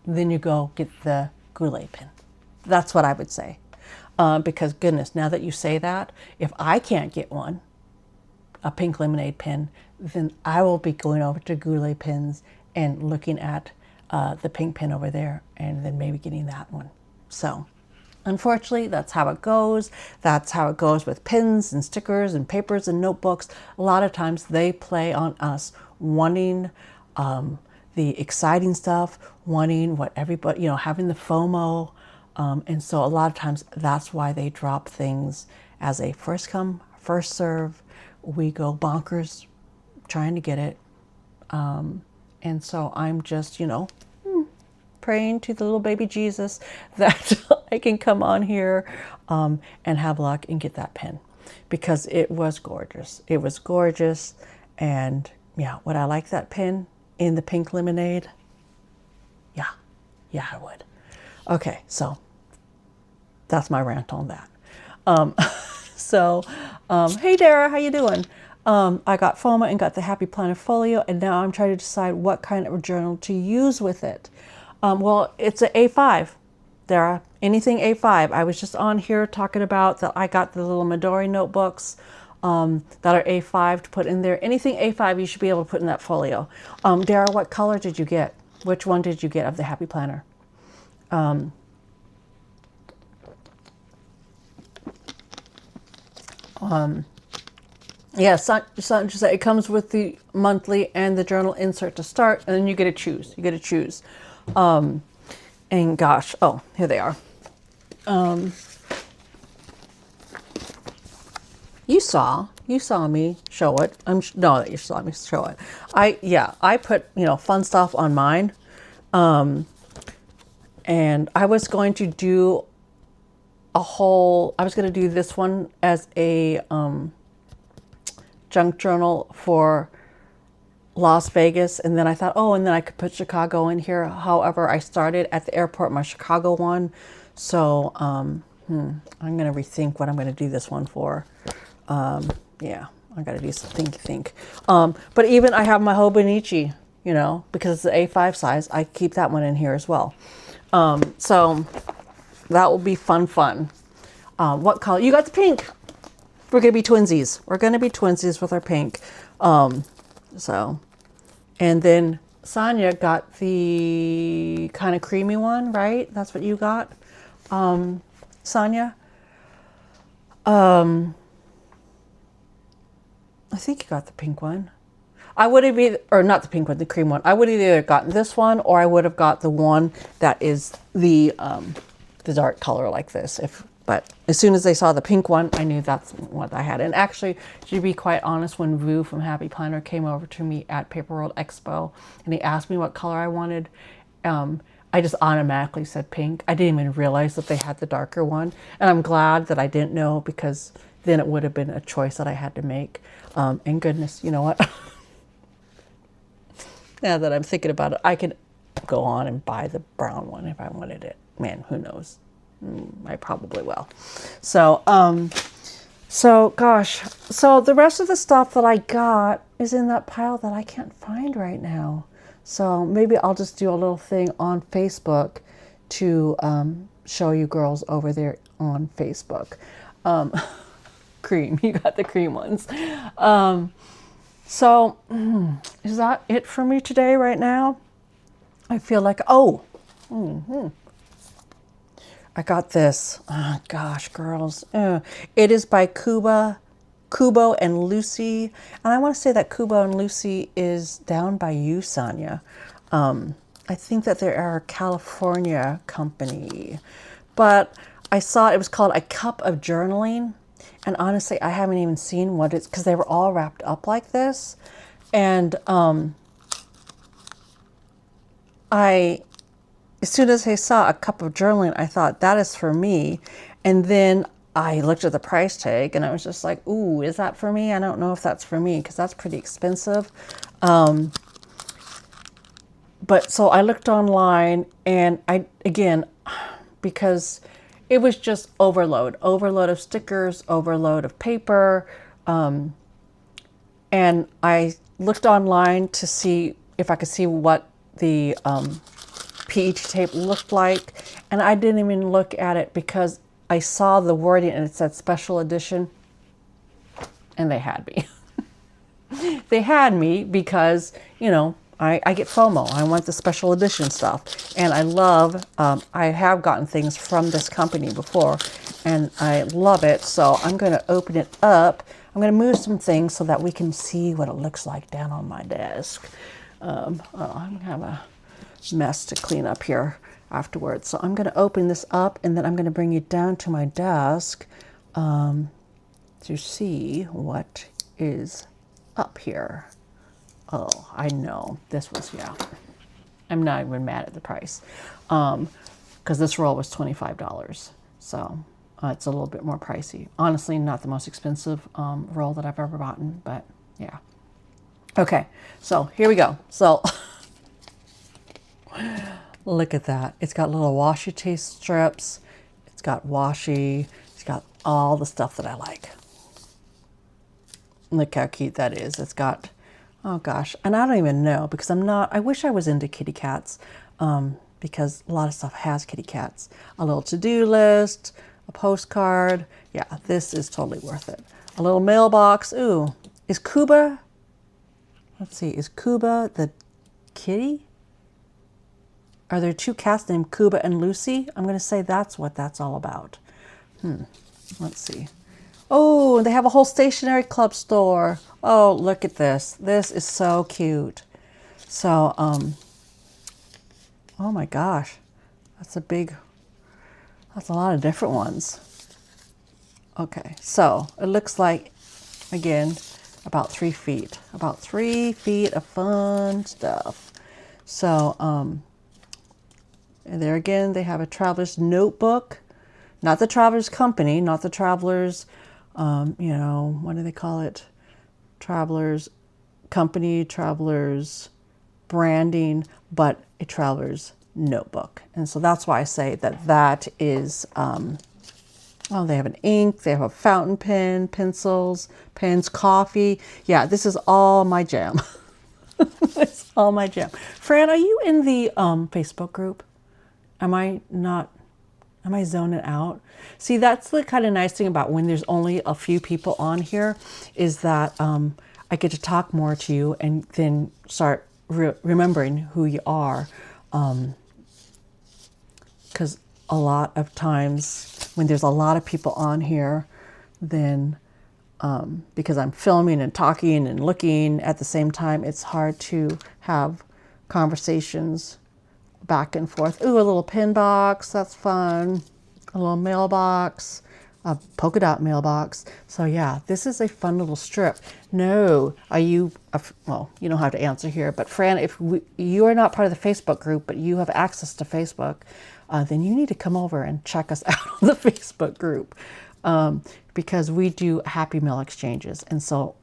then you go get the Goulet pen. That's what I would say. Because goodness, now that you say that, if I can't get one, a pink lemonade pen, then I will be going over to Goulet Pens and looking at the pink pen over there, and then maybe getting that one. So unfortunately, that's how it goes. That's how it goes with pens and stickers and papers and notebooks. A lot of times they play on us wanting the exciting stuff, wanting what everybody, you know, having the FOMO. And so a lot of times that's why they drop things as a first come, first serve. We go bonkers trying to get it. And so I'm just, you know, praying to the little baby Jesus that I can come on here and have luck and get that pen, because it was gorgeous. It was gorgeous. And yeah, would I like that pen in the pink lemonade? Yeah, I would. Okay, so that's my rant on that. Hey Dara, how you doing? I got FOMA and got the Happy Planner Folio, and now I'm trying to decide what kind of journal to use with it. Well, it's an A5. there, anything A5. I was just on here talking about that I got the little Midori notebooks that are A5 to put in there. Anything A5 you should be able to put in that folio. Dara, what color did you get? Which one did you get of the Happy Planner? Yeah, just say it comes with the monthly and the journal insert to start, and then you get to choose. You get to choose. And gosh, oh, here they are. You saw me show it. No, that you saw me show it. I put, fun stuff on mine. And I was going to do I was going to do this one as a junk journal for Las Vegas, and then I thought, and then I could put Chicago in here. However, I started at the airport my Chicago one, so I'm gonna rethink what I'm gonna do this one for. Yeah, I gotta do some think. But even I have my Hobonichi, because it's the A5 size, I keep that one in here as well. So that will be fun. What color? You got the pink. We're gonna be twinsies. We're gonna be twinsies with our pink. And then Sonia got the kind of creamy one, right? That's what you got, Sonia. I think you got the pink one. I would have or not the pink one, the cream one. I would have either gotten this one or I would have got the one that is the dark color like this. But as soon as they saw the pink one, I knew that's what I had. And actually, to be quite honest, when Vu from Happy Planner came over to me at Paper World Expo and he asked me what color I wanted, I just automatically said pink. I didn't even realize that they had the darker one. And I'm glad that I didn't know, because then it would have been a choice that I had to make. And goodness, you know what? Now that I'm thinking about it, I could go on and buy the brown one if I wanted it. Man, who knows? I probably will. So gosh, so the rest of the stuff that I got is in that pile that I can't find right now. So maybe I'll just do a little thing on Facebook to show you girls over there on Facebook. Cream, you got the cream ones. So is that it for me today right now? I feel like, I got this. Oh, gosh, girls. It is by Kubo and Lucy. And I want to say that Kubo and Lucy is down by you, Sonia. I think that they are a California company. But I saw it was called A Cup of Journaling. And honestly, I haven't even seen what it's, because they were all wrapped up like this. And as soon as I saw A Cup of Journaling, I thought, that is for me. And then I looked at the price tag and I was just like, ooh, is that for me? I don't know if that's for me, because that's pretty expensive. But so I looked online, and because it was just overload of stickers, overload of paper. And I looked online to see if I could see what the PET tape looked like. And I didn't even look at it because I saw the wording and it said special edition. And they had me. They had me because, I get FOMO. I want the special edition stuff. And I love, I have gotten things from this company before and I love it. So I'm going to open it up. I'm going to move some things so that we can see what it looks like down on my desk. I'm going to have a mess to clean up here afterwards. So I'm going to open this up and then I'm going to bring you down to my desk to see what is up here. Oh, I know. This was, I'm not even mad at the price. Because this roll was $25. So it's a little bit more pricey. Honestly, not the most expensive roll that I've ever bought, but yeah. Okay, so here we go. So look at that. It's got little washi tape strips. It's got washi. It's got all the stuff that I like. Look how cute that is. It's got, oh gosh, and I don't even know, because I wish I was into kitty cats, because a lot of stuff has kitty cats. A little to-do list, a postcard. Yeah, this is totally worth it. A little mailbox. Ooh, is Cuba, let's see, is Cuba the kitty? Are there two cats named Cuba and Lucy? I'm going to say that's what that's all about. Let's see. Oh, they have a whole stationery club store. Oh, look at this. This is so cute. So, oh my gosh, that's a lot of different ones. Okay, so it looks like, again, about 3 feet. About 3 feet of fun stuff. So, and there again, they have a traveler's notebook. Not the traveler's company, not the traveler's, you know, what do they call it? Traveler's company, traveler's branding, but a traveler's notebook. And so that's why I say that that is, oh, they have an ink, they have a fountain pen, pencils, pens, coffee. Yeah, this is all my jam. It's all my jam. Fran, are you in the Facebook group? Am I zoning out? See, that's the kind of nice thing about when there's only a few people on here, is that I get to talk more to you and then start remembering who you are. Because a lot of times when there's a lot of people on here, then because I'm filming and talking and looking at the same time, it's hard to have conversations back and forth. Ooh, a little pin box, that's fun. A little mailbox, a polka dot mailbox. So yeah, this is a fun little strip. No, are you, well, you don't have to answer here, but Fran, if you are not part of the Facebook group, but you have access to Facebook, then you need to come over and check us out on the Facebook group, because we do Happy Mail exchanges. And so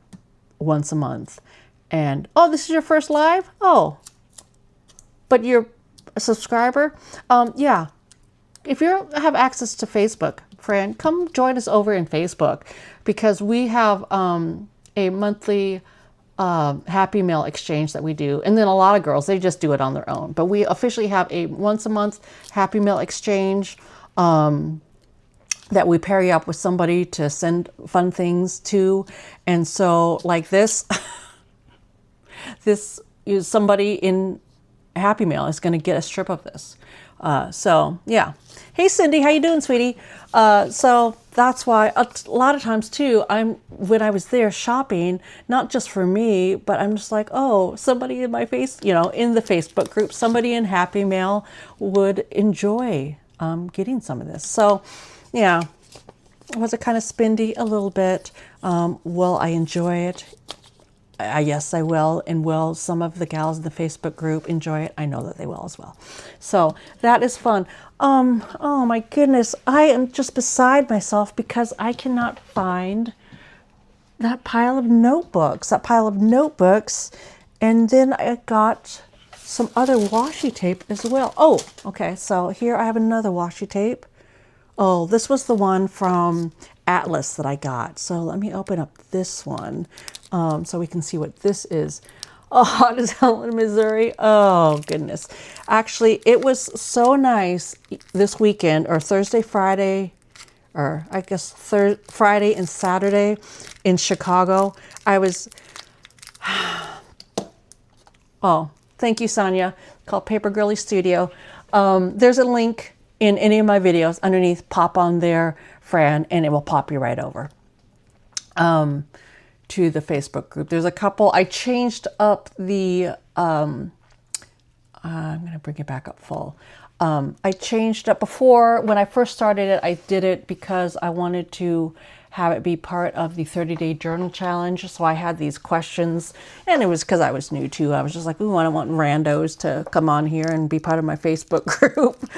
once a month. And, oh, this is your first live? Oh, but you're a subscriber? Yeah. If you have access to Facebook, Fran, come join us over in Facebook, because we have a monthly Happy Mail exchange that we do. And then a lot of girls, they just do it on their own. But we officially have a once a month Happy Mail exchange that we pair you up with somebody to send fun things to. And so like this, this is somebody in Happy Mail is going to get a strip of this. So yeah. Hey Cindy, how you doing, sweetie? So that's why a lot of times too, when I was there shopping, not just for me, but I'm just like, oh, somebody in my face, you know, in the Facebook group, somebody in Happy Mail would enjoy getting some of this. So yeah, was it kind of spindy a little bit? Will I enjoy it? Yes, I will, and will some of the gals in the Facebook group enjoy it? I know that they will as well. So that is fun. Oh my goodness, I am just beside myself because I cannot find that pile of notebooks. And then I got some other washi tape as well. Oh, okay, so here I have another washi tape. Oh, this was the one from Atlas that I got. So let me open up this one so we can see what this is. Oh, hot as hell in Missouri. Oh, goodness. Actually, it was so nice this weekend, or Thursday, Friday, or I guess Friday and Saturday in Chicago. I was, oh, thank you, Sonia, called Paper Girlie Studio. There's a link in any of my videos underneath. Pop on there, Fran, and it will pop you right over to the Facebook group. There's a couple. I changed up the, I'm going to bring it back up full. I changed up before, when I first started it, I did it because I wanted to have it be part of the 30-day journal challenge. So I had these questions, and it was because I was new too. I was just like, ooh, I don't want randos to come on here and be part of my Facebook group.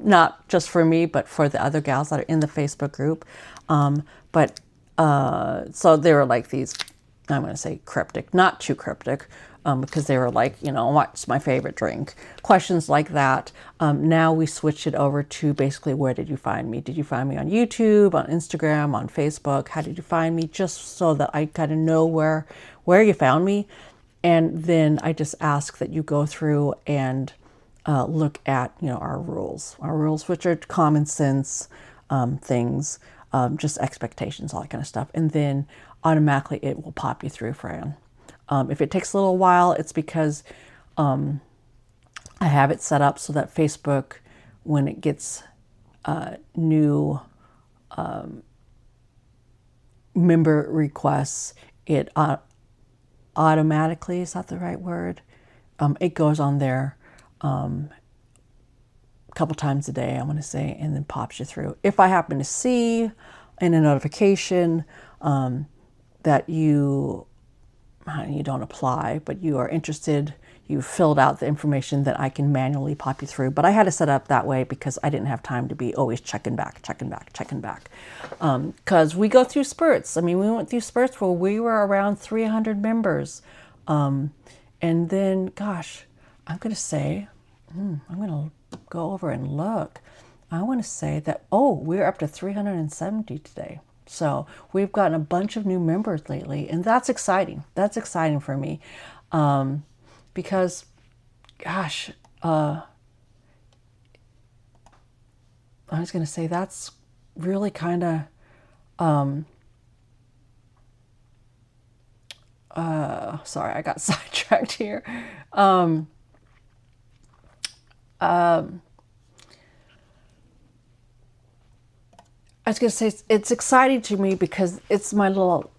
Not just for me, but for the other gals that are in the Facebook group. So they were like these, I'm going to say cryptic, not too cryptic, because they were like, you know, what's my favorite drink? Questions like that. Now we switched it over to basically, where did you find me? Did you find me on YouTube, on Instagram, on Facebook? How did you find me? Just so that I kind of know where you found me. And then I just ask that you go through and look at, our rules, which are common sense things, just expectations, all that kind of stuff. And then automatically it will pop you through, Fran. If it takes a little while, it's because I have it set up so that Facebook, when it gets new member requests, it automatically, is that the right word? It goes on there a couple times a day, I want to say, and then pops you through. If I happen to see in a notification that you don't apply, but you are interested, you filled out the information, that I can manually pop you through. But I had to set up that way because I didn't have time to be always checking back. Because we go through spurts. I mean, we went through spurts where we were around 300 members. And then, gosh, I'm going to say, I'm going to go over and look. I want to say that, we're up to 370 today. So we've gotten a bunch of new members lately, and that's exciting. That's exciting for me. Because, gosh, I was going to say that's really kind of, sorry, I got sidetracked here. I was going to say it's exciting to me because it's my little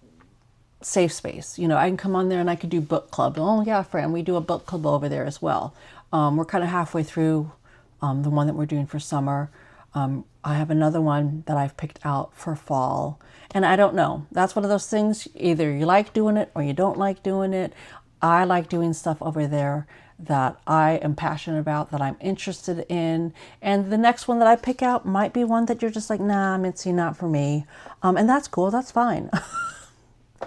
safe space. I can come on there and I could do book club. Oh yeah, Fran, we do a book club over there as well. We're kind of halfway through the one that we're doing for summer. I have another one that I've picked out for fall. And I don't know. That's one of those things. Either you like doing it or you don't like doing it. I like doing stuff over there that I am passionate about, that I'm interested in. And the next one that I pick out might be one that you're just like, nah, Mitzi, not for me. And that's cool. That's fine.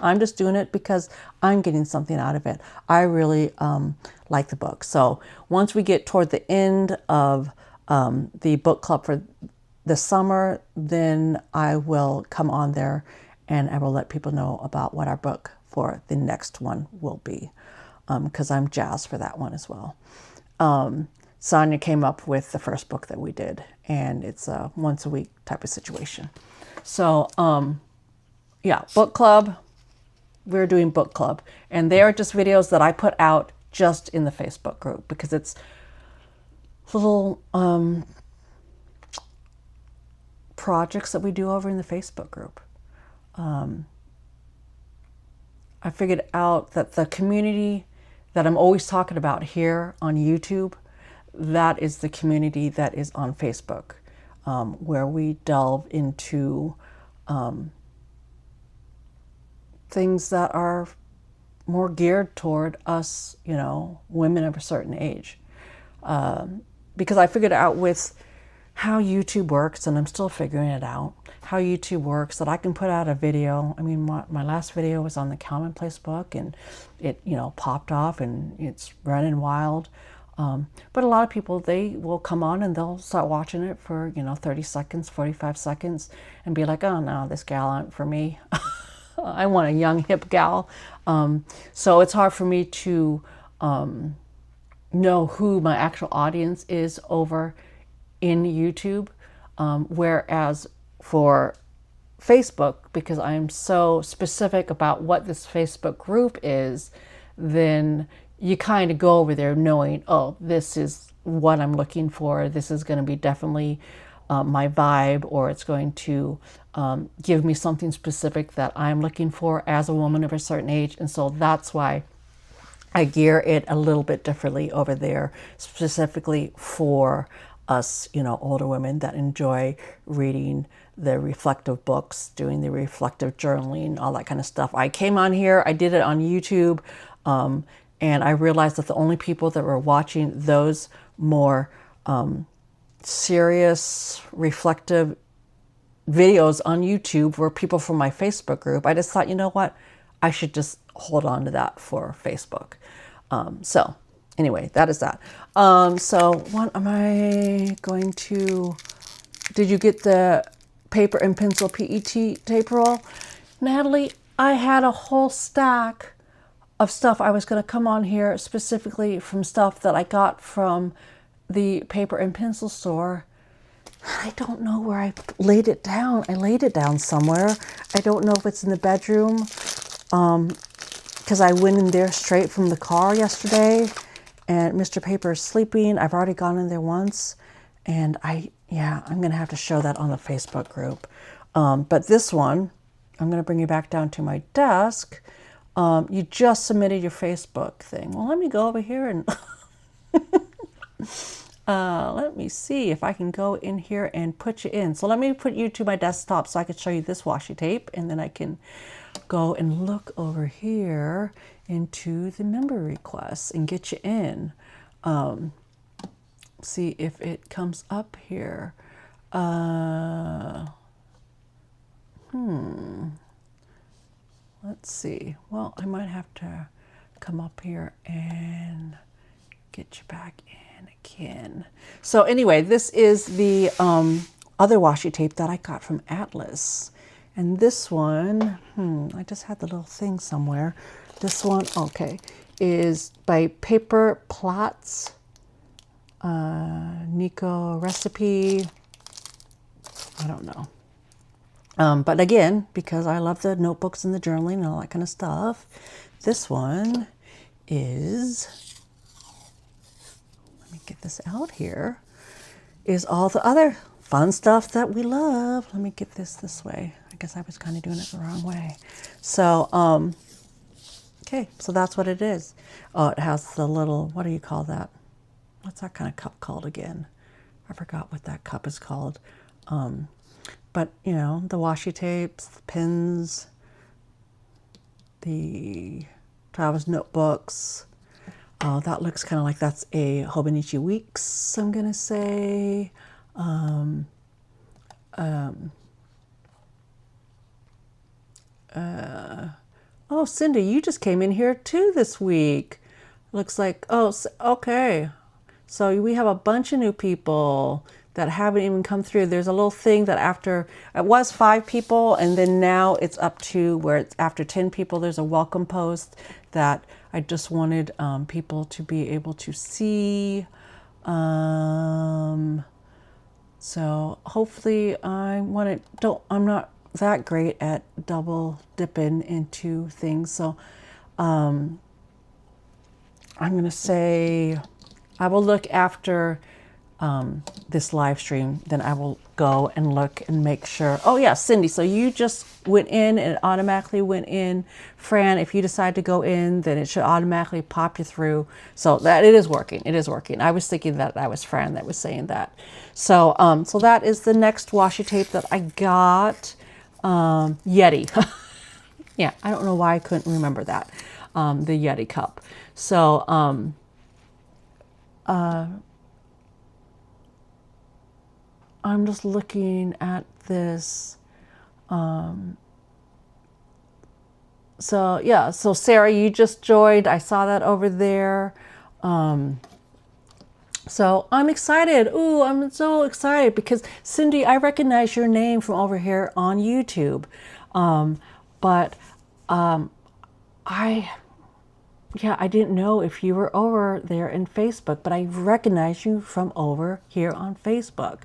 I'm just doing it because I'm getting something out of it. I really like the book. So once we get toward the end of the book club for the summer, then I will come on there and I will let people know about what our book for the next one will be, because I'm jazzed for that one as well. Sonia came up with the first book that we did, and it's a once a week type of situation. So yeah, book club. We're doing book club, and they are just videos that I put out just in the Facebook group because it's little projects that we do over in the Facebook group. I figured out that the community that I'm always talking about here on YouTube, that is the community that is on Facebook, where we delve into things that are more geared toward us, women of a certain age. Because I figured out with how YouTube works, and I'm still figuring it out, how YouTube works, that I can put out a video. I mean, my last video was on the Commonplace book, and it, popped off, and it's running wild. But a lot of people, they will come on and they'll start watching it for, 30 seconds, 45 seconds, and be like, oh no, this gal ain't for me. I want a young, hip gal. So it's hard for me to know who my actual audience is over in YouTube. Whereas for Facebook, because I'm so specific about what this Facebook group is, then you kind of go over there knowing, oh, this is what I'm looking for. This is going to be definitely my vibe, or it's going to give me something specific that I'm looking for as a woman of a certain age. And so that's why I gear it a little bit differently over there, specifically for us, older women that enjoy reading the reflective books, doing the reflective journaling, all that kind of stuff. I came on here, I did it on YouTube, and I realized that the only people that were watching those more serious, reflective videos on YouTube were people from my Facebook group. I just thought, you know what? I should just hold on to that for Facebook. So anyway, that is that. So what am I going to... Did you get the paper and pencil PET tape roll? Natalie, I had a whole stack of stuff. I was going to come on here specifically from stuff that I got from the paper and pencil store. I don't know where I laid it down. I laid it down somewhere. I don't know if it's in the bedroom, because I went in there straight from the car yesterday, and Mr. Paper is sleeping. I've already gone in there once, and I'm going to have to show that on the Facebook group. But this one, I'm going to bring you back down to my desk. You just submitted your Facebook thing. Well, let me go over here and let me see if I can go in here and put you in. So let me put you to my desktop so I can show you this washi tape, and then I can go and look over here into the member requests and get you in. See if it comes up here. Let's see. Well, I might have to come up here and get you back in again. So anyway, this is the other washi tape that I got from Atlas. And this one, I just had the little thing somewhere. This one, okay, is by Paper Plots, Nico recipe. I don't know. But again, because I love the notebooks and the journaling and all that kind of stuff, this one is, let me get this out here, is all the other fun stuff that we love. Let me get this way. I guess I was kind of doing it the wrong way. So, okay, so that's what it is. Oh, it has the little, what do you call that? What's that kind of cup called again? I forgot what that cup is called. But, you know, the washi tapes, the pins, the Travis notebooks. That looks kind of like that's a Hobonichi Weeks, I'm going to say. Oh, Cindy, you just came in here too this week. Looks like, oh, okay. So we have a bunch of new people that haven't even come through. There's a little thing that after, it was 5 people, and then now it's up to where it's after 10 people, there's a welcome post that I just wanted people to be able to see. So hopefully I'm not that great at double dipping into things. So I'm gonna say I will look after this live stream, then I will go and look and make sure. Oh yeah, Cindy, so you just went in and it automatically went in. Fran, if you decide to go in, then it should automatically pop you through. So that it is working. It is working. I was thinking that was Fran that was saying that. So so that is the next washi tape that I got. Yeti. Yeah, I don't know why I couldn't remember that. The Yeti cup. So I'm just looking at this. So yeah, so Sarah, you just joined. I saw that over there. So I'm excited. Ooh, I'm so excited because Cindy, I recognize your name from over here on YouTube. But I didn't know if you were over there in Facebook, but I recognize you from over here on Facebook,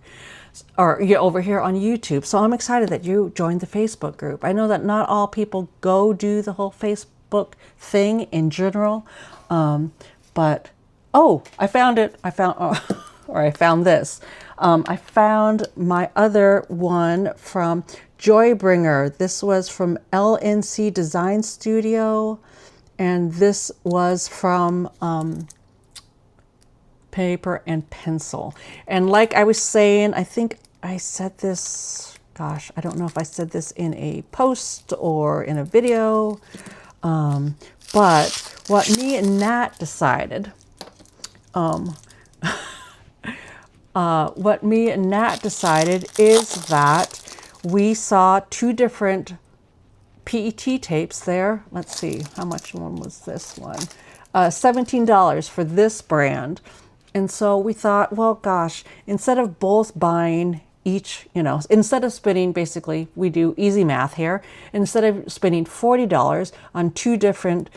or you're over here on YouTube. So I'm excited that you joined the Facebook group. I know that not all people go do the whole Facebook thing in general, but oh, I found it. I found this. I found my other one from Joybringer. This was from LNC Design Studio. And this was from Paper and Pencil. And like I was saying, I think I said this, gosh, I don't know if I said this in a post or in a video. But what me and Nat decided, is that we saw 2 different PET tapes there. Let's see, how much one was this one? $17 for this brand. And so we thought, well, gosh, instead of both buying each, instead of spending, basically, we do easy math here. Instead of spending $40 on 2 different,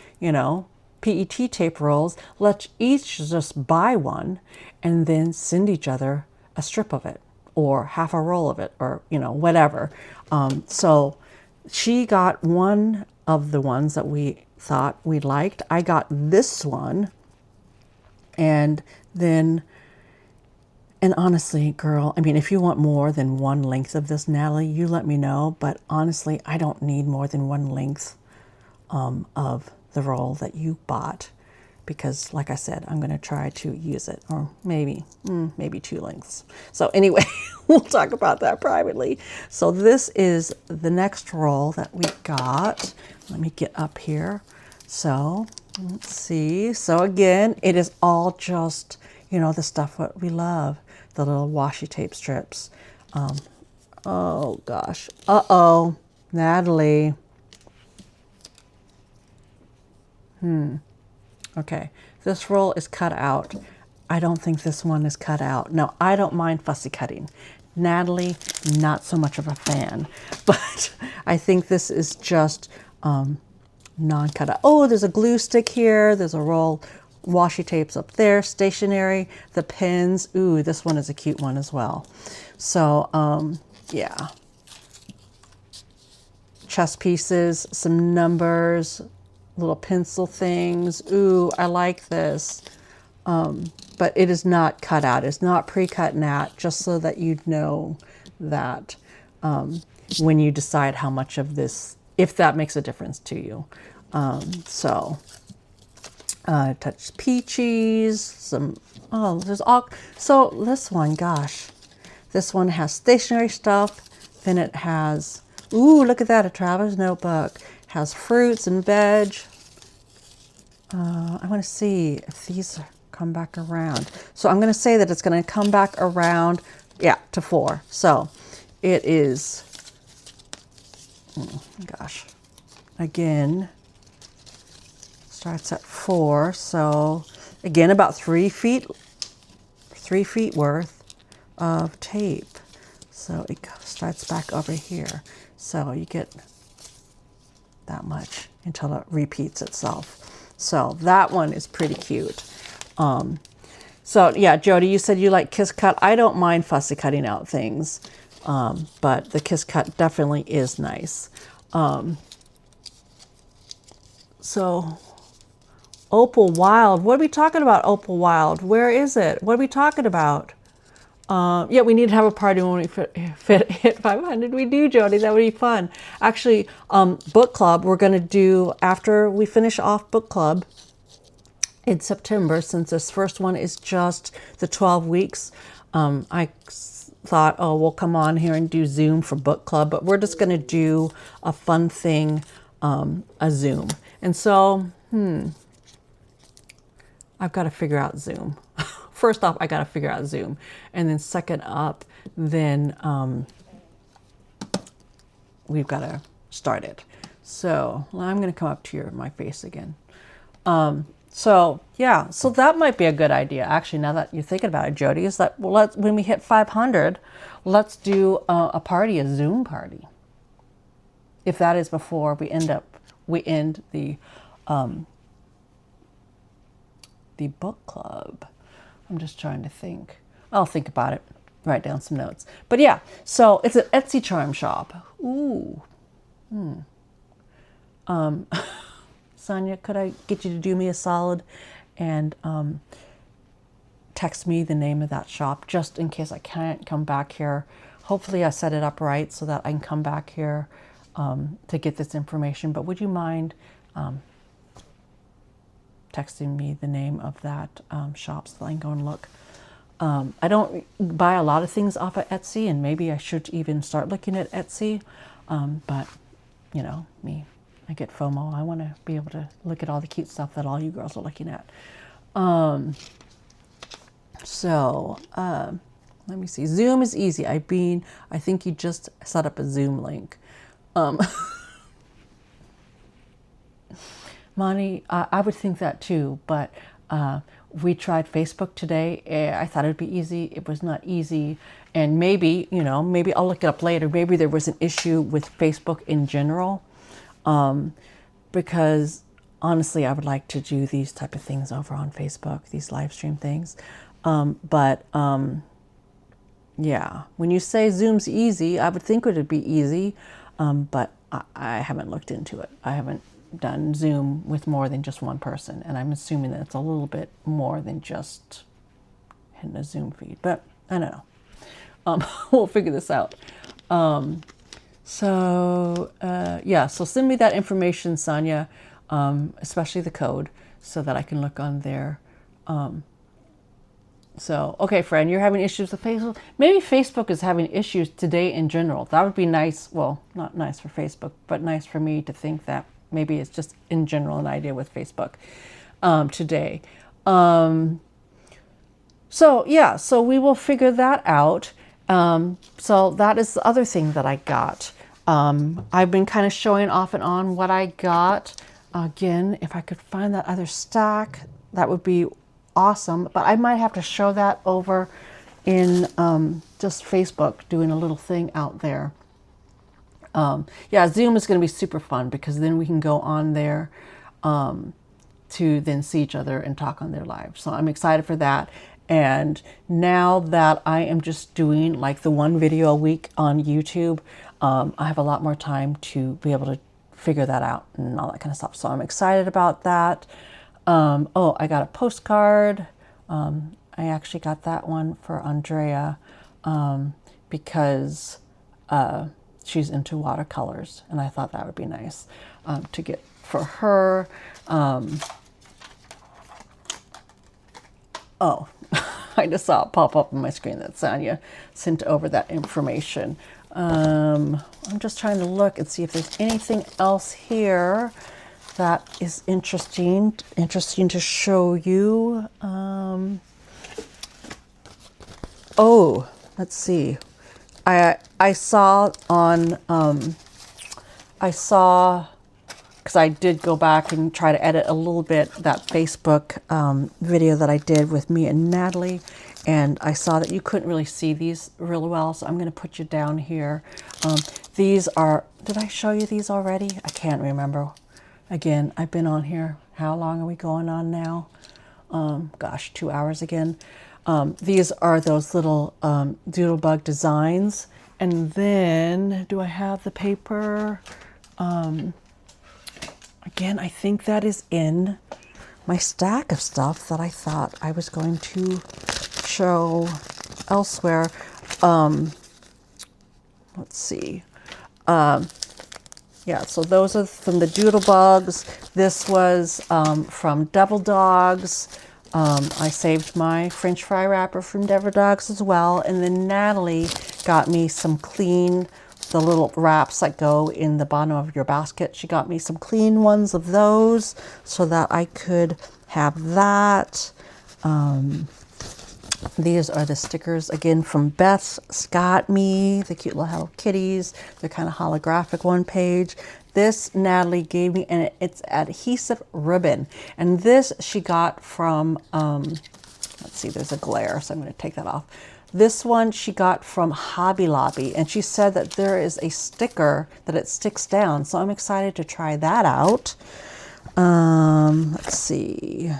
PET tape rolls, let's each just buy one and then send each other a strip of it or half a roll of it, or, you know, whatever. So she got one of the ones that we thought we liked. I got this one. And then, and honestly, girl, I mean, if you want more than one length of this, Natalie, you let me know. But honestly, I don't need more than one length of the roll that you bought, because like I said, I'm going to try to use it, or maybe 2 lengths. So anyway, we'll talk about that privately. So this is the next roll that we got. Let me get up here. So let's see. So again, it is all just, you know, the stuff what we love, the little washi tape strips. Oh gosh. Uh-oh, Natalie. Okay, this roll is cut out. I don't think this one is cut out. Now, I don't mind fussy cutting. Natalie, not so much of a fan, but I think this is just non-cut out. Oh, there's a glue stick here. There's a roll, washi tapes up there, stationery, the pens. Ooh, this one is a cute one as well. So, yeah. Chess pieces, some numbers, little pencil things. Ooh, I like this. But it is not cut out. It's not pre-cut, Nat, just so that you know that when you decide how much of this, if that makes a difference to you. Touch peaches, some, oh, there's all, so this one, gosh, this one has stationery stuff. Then it has, ooh, look at that, a traveler's notebook. Has fruits and veg. I want to see if these come back around. So I'm going to say that it's going to come back around, yeah, to 4. So it is, gosh, again, starts at 4. So again, about 3 feet worth of tape. So it starts back over here. So you get that much until it repeats itself. So that one is pretty cute. So yeah, Jody, you said you like kiss cut. I don't mind fussy cutting out things, but the kiss cut definitely is nice. So Opal Wild, what are we talking about, Opal Wild? Where is it? What are we talking about? Yeah, we need to have a party when we hit 500. We do, Jody. That would be fun. Actually, book club, we're going to do, after we finish off book club in September, since this first one is just the 12 weeks, I thought, oh, we'll come on here and do Zoom for book club, but we're just going to do a fun thing, a Zoom. And so, I've got to figure out Zoom. First off, I got to figure out Zoom. And then second up, then we've got to start it. So I'm going to come up to my face again. So yeah, so that might be a good idea. Actually, now that you're thinking about it, Jody, is that, well, when we hit 500, let's do a party, a Zoom party. If that is before we end the book club. I'm just trying to think. I'll think about it, write down some notes. But yeah, so it's an Etsy charm shop. Ooh. Sonia, could I get you to do me a solid and text me the name of that shop, just in case I can't come back here. Hopefully I set it up right so that I can come back here to get this information. But would you mind texting me the name of that shop so that I can go and look? I don't buy a lot of things off of Etsy, and maybe I should even start looking at Etsy. But, you know, me, I get FOMO. I want to be able to look at all the cute stuff that all you girls are looking at. Let me see. Zoom is easy. I think you just set up a Zoom link. Monty, I would think that too, but we tried Facebook today. I thought it'd be easy. It was not easy. And maybe, you know, maybe I'll look it up later. Maybe there was an issue with Facebook in general, because honestly, I would like to do these type of things over on Facebook, these live stream things. Yeah, when you say Zoom's easy, I would think it would be easy, but I haven't looked into it. I haven't done Zoom with more than just one person, and I'm assuming that it's a little bit more than just hitting a Zoom feed, but I don't know. We'll figure this out. Yeah, so send me that information, Sonia, especially the code, so that I can look on there. Okay, friend, you're having issues with Facebook. Maybe Facebook is having issues today in general. That would be nice. Well, not nice for Facebook, but nice for me to think that maybe it's just in general an idea with Facebook today. So we will figure that out. So that is the other thing that I got. I've been kind of showing off and on what I got. Again, if I could find that other stack, that would be awesome. But I might have to show that over in just Facebook, doing a little thing out there. Yeah, Zoom is going to be super fun because then we can go on there to then see each other and talk on their live. So I'm excited for that. And now that I am just doing like the one video a week on YouTube, I have a lot more time to be able to figure that out and all that kind of stuff. So I'm excited about that. Oh, I got a postcard. I actually got that one for Andrea because she's into watercolors, and I thought that would be nice to get for her. Oh, I just saw it pop up on my screen that Sonia sent over that information. I'm just trying to look and see if there's anything else here that is interesting to show you. Oh, let's see. I saw on, because I did go back and try to edit a little bit that Facebook video that I did with me and Natalie, and I saw that you couldn't really see these really well, so I'm going to put you down here. These are, did I show you these already? I can't remember. Again, I've been on here. How long are we going on now? Gosh, 2 hours again. These are those little doodlebug designs. And then, do I have the paper? Again, I think that is in my stack of stuff that I thought I was going to show elsewhere. Let's see. Yeah, so those are from the Doodlebugs. This was from Devil Dogs. I saved my French fry wrapper from Devil Dogs as well. And then Natalie got me some clean, the little wraps that go in the bottom of your basket. She got me some clean ones of those so that I could have that. These are the stickers, again, from Beth's got me, the cute little Hello Kitties. They're kind of holographic one page. This Natalie gave me, and it's adhesive ribbon. And this she got from, let's see, there's a glare, so I'm going to take that off. This one she got from Hobby Lobby, and she said that there is a sticker that it sticks down. So I'm excited to try that out. Let's see.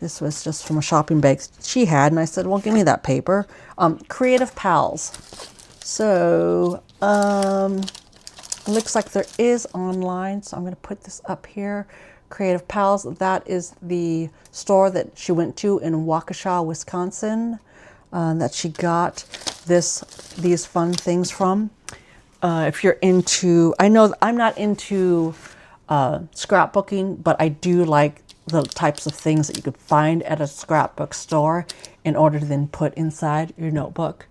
This was just from a shopping bag she had, and I said, well, give me that paper. Creative Pals. So, it looks like there is online, so I'm going to put this up here. Creative Pals, that is the store that she went to in Waukesha, Wisconsin, that she got these fun things from. If you're into, I know I'm not into scrapbooking, but I do like the types of things that you could find at a scrapbook store in order to then put inside your notebook.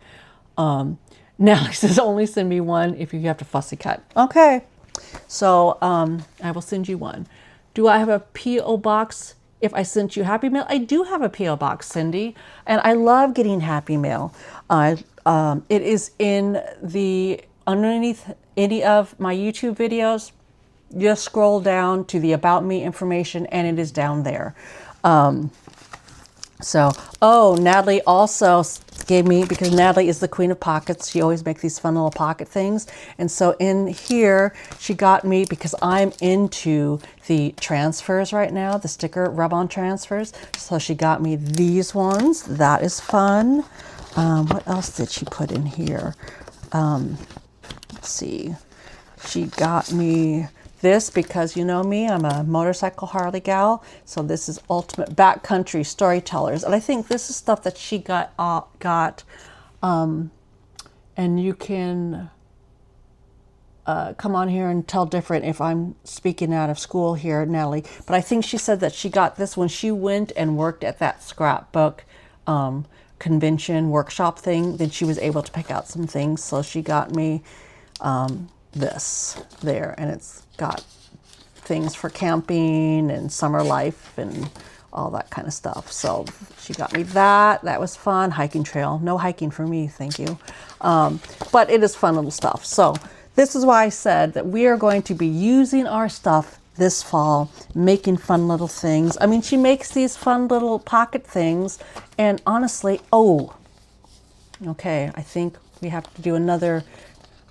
Natalie says, only send me one if you have to fussy cut. Okay, so I will send you one. Do I have a P.O. box if I sent you Happy Mail? I do have a P.O. box, Cindy, and I love getting Happy Mail. It is in the, underneath any of my YouTube videos. Just scroll down to the About Me information, and it is down there. Oh, Natalie also gave me, because Natalie is the queen of pockets. She always makes these fun little pocket things. And so in here, she got me, because I'm into the transfers right now, the sticker rub-on transfers. So she got me these ones. That is fun. What else did she put in here? Let's see. She got me this, because you know me, I'm a motorcycle Harley gal. So this is Ultimate Backcountry Storytellers. And I think this is stuff that she got, and you can come on here and tell different if I'm speaking out of school here, Natalie. But I think she said that she got this when she went and worked at that scrapbook convention workshop thing. Then she was able to pick out some things. So she got me this there, and it's got things for camping and summer life and all that kind of stuff. So she got me that. That was fun. Hiking trail. No hiking for me, thank you. But it is fun little stuff. So this is why I said that we are going to be using our stuff this fall, making fun little things. I mean, she makes these fun little pocket things, and honestly, oh, okay, I think we have to do another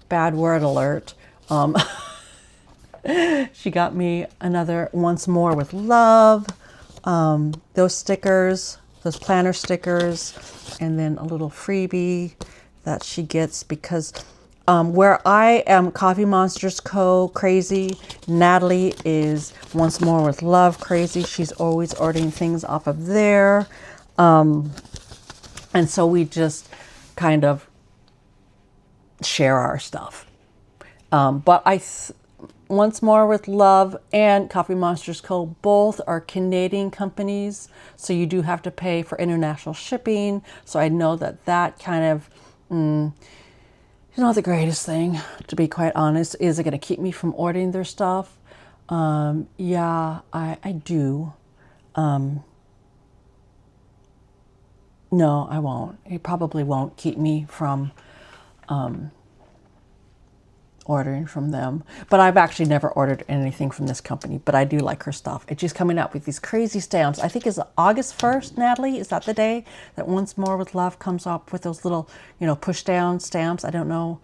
bad word alert. She got me another Once More with Love, those stickers, those planner stickers, and then a little freebie that she gets, because where I am Coffee Monsters Co. crazy, Natalie is Once More with Love crazy. She's always ordering things off of there. And so we just kind of share our stuff. But Once More with Love and Coffee Monsters Co. both are Canadian companies, so you do have to pay for international shipping. So I know that that kind of is not the greatest thing, to be quite honest. Is it going to keep me from ordering their stuff? Yeah, I do. No, I won't. It probably won't keep me from ordering from them. But I've actually never ordered anything from this company, but I do like her stuff. And she's coming out with these crazy stamps. I think it's August 1st, Natalie. Is that the day that Once More with Love comes up with those little, push down stamps? I don't know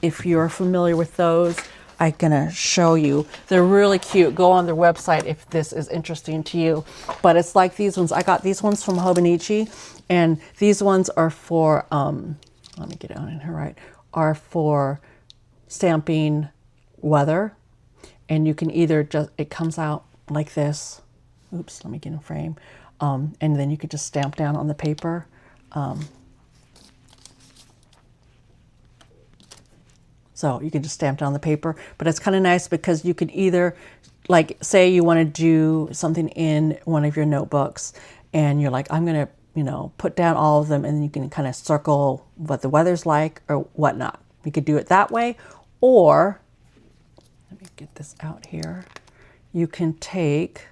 if you're familiar with those. I'm gonna show you. They're really cute. Go on their website if this is interesting to you. But it's like these ones. I got these ones from Hobonichi, and these ones are for, let me get on in here right, are for stamping weather. And you can either just, it comes out like this. Oops, let me get in frame. And then you could just stamp down on the paper. So you can just stamp down the paper, but it's kind of nice because you could either, like, say you want to do something in one of your notebooks and you're like, I'm going to, put down all of them, and then you can kind of circle what the weather's like or whatnot. You could do it that way, or let me get this out here. You can take,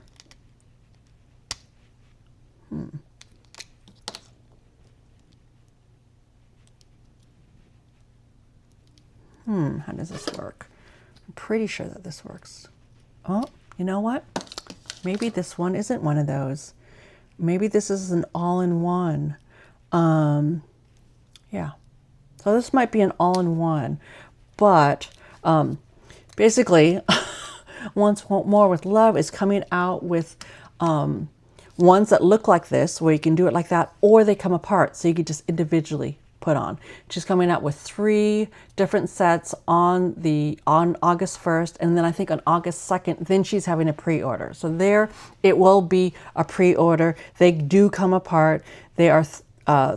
how does this work? I'm pretty sure that this works. Oh, you know what? Maybe this one isn't one of those. Maybe this is an all-in-one. Yeah. So this might be an all-in-one. But basically, Once More with Love is coming out with ones that look like this, where you can do it like that, or they come apart, so you can just individually put on. She's coming out with 3 different sets on August 1st, and then I think on August 2nd, then she's having a pre-order. So there, it will be a pre-order. They do come apart. They are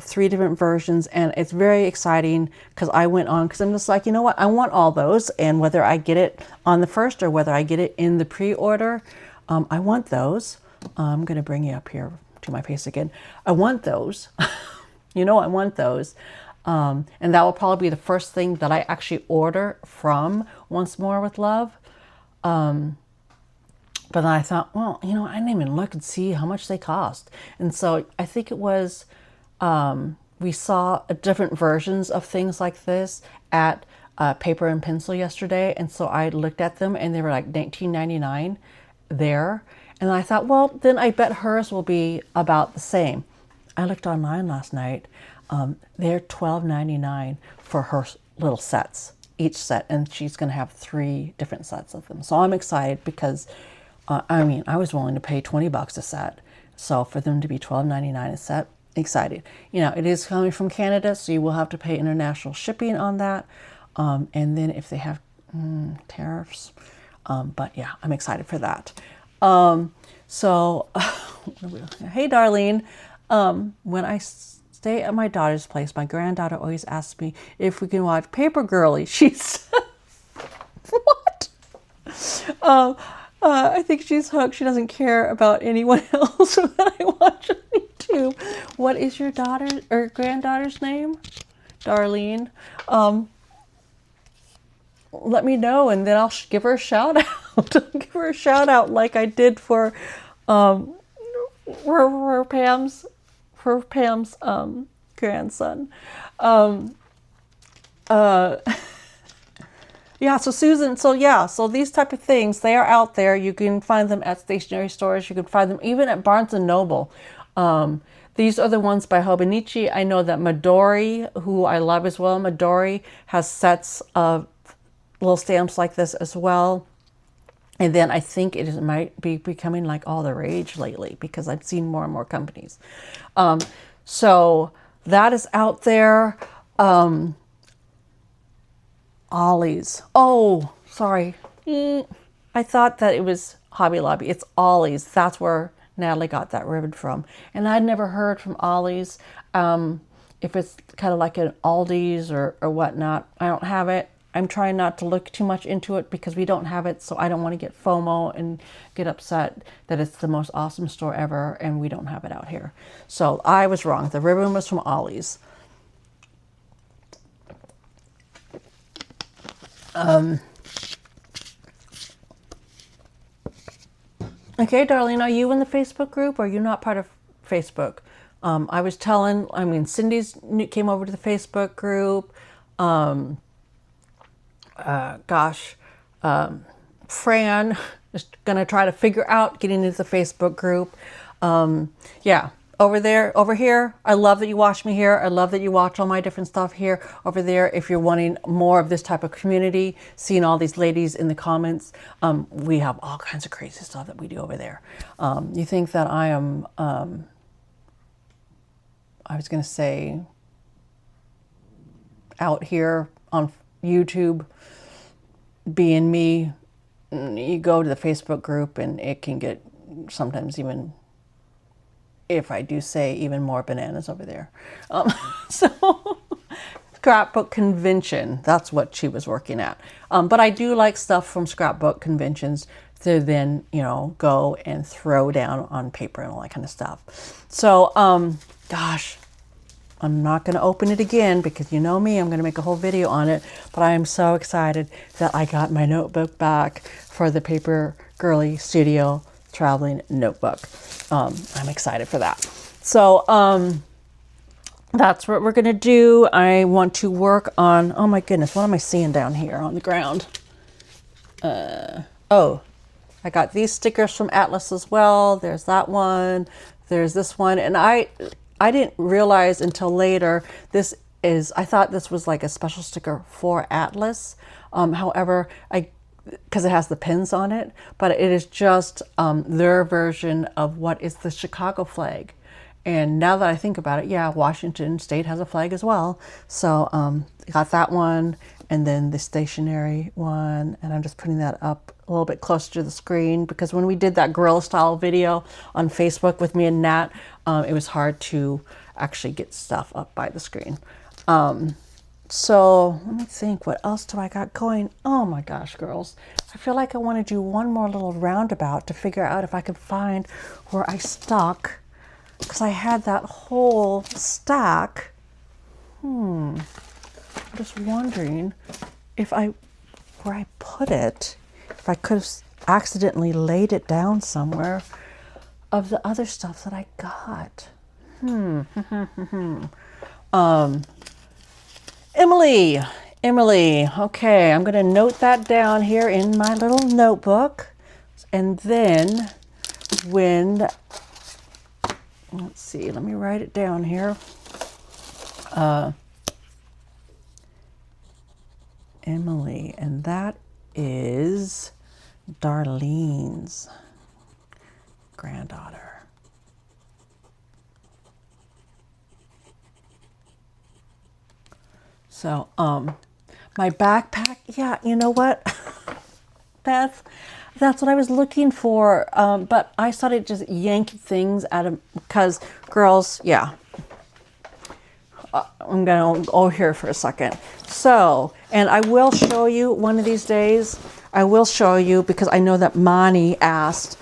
3 different versions, and it's very exciting because I went on, because I'm just like, you know what, I want all those, and whether I get it on the 1st or whether I get it in the pre-order, I want those. I'm going to bring you up here to my face again. I want those. I want those. And that will probably be the first thing that I actually order from Once More with Love. But then I thought, well, I didn't even look and see how much they cost. And so I think it was, we saw different versions of things like this at Paper and Pencil yesterday. And so I looked at them and they were like $19.99 there. And I thought, well, then I bet hers will be about the same. I looked online last night. They're $12.99 for her little sets, each set, and she's going to have 3 different sets of them. So I'm excited because, I mean, I was willing to pay $20 a set. So for them to be $12.99 a set, excited. You know, it is coming from Canada, so you will have to pay international shipping on that. And then if they have tariffs, but yeah, I'm excited for that. So, hey, Darlene, when I stay at my daughter's place, my granddaughter always asks me if we can watch Paper Girlie. She's, what? I think she's hooked. She doesn't care about anyone else that I watch on YouTube. What is your daughter or granddaughter's name? Darlene. Let me know, and then I'll give her a shout out. I'll give her a shout out like I did for Pam's grandson. Yeah, so Susan, so these type of things, they are out there. You can find them at stationery stores. You can find them even at Barnes & Noble. These are the ones by Hobonichi. I know that Midori, who I love as well, Midori has sets of little stamps like this as well. And then I think it might be becoming like all the rage lately because I've seen more and more companies. So that is out there. Ollie's. Oh, sorry. I thought that it was Hobby Lobby. It's Ollie's. That's where Natalie got that ribbon from. And I'd never heard from Ollie's. If it's kind of like an Aldi's or whatnot, I don't have it. I'm trying not to look too much into it because we don't have it, so I don't want to get FOMO and get upset that it's the most awesome store ever and we don't have it out here. So I was wrong. The ribbon was from Ollie's. Okay, Darlene, are you in the Facebook group or are you not part of Facebook? I was telling, Cindy's came over to the Facebook group. Fran is going to try to figure out getting into the Facebook group. Yeah, over here, I love that you watch me here. I love that you watch all my different stuff here. Over there, if you're wanting more of this type of community, seeing all these ladies in the comments, we have all kinds of crazy stuff that we do over there. You think that I am, I was going to say, out here on YouTube being me, you go to the Facebook group and it can get sometimes even, if I do say, even more bananas over there. So scrapbook convention, that's what she was working at. But I do like stuff from scrapbook conventions to then, you know, go and throw down on paper and all that kind of stuff. So, gosh, I'm not going to open it again because you know me, I'm going to make a whole video on it. But I am so excited that I got my notebook back for the Paper Girlie Studio traveling notebook. I'm excited for that. So that's what we're going to do. I want to work on, oh my goodness, what am I seeing down here on the ground? Oh, I got these stickers from Atlas as well. There's that one. There's this one. And I didn't realize until later, I thought this was like a special sticker for Atlas. However, because it has the pins on it, but it is just their version of what is the Chicago flag. And now that I think about it, yeah, Washington State has a flag as well. So got that one, and then the stationery one, and I'm just putting that up a little bit closer to the screen because when we did that guerrilla style video on Facebook with me and Nat, it was hard to actually get stuff up by the screen. So let me think, what else do I got going? Oh my gosh, girls. I feel like I want to do one more little roundabout to figure out if I could find where I stuck, because I had that whole stack. I'm just wondering where I put it, if I could have accidentally laid it down somewhere of the other stuff that I got. Emily, okay, I'm going to note that down here in my little notebook. And then let's see, let me write it down here. Emily, and that is Darlene's granddaughter. So, my backpack, yeah, you know what? that's that's what I was looking for. But I started just yanking things out of, because girls, yeah. I'm gonna go here for a second. So, and I will show you one of these days. I will show you, because I know that Mani asked.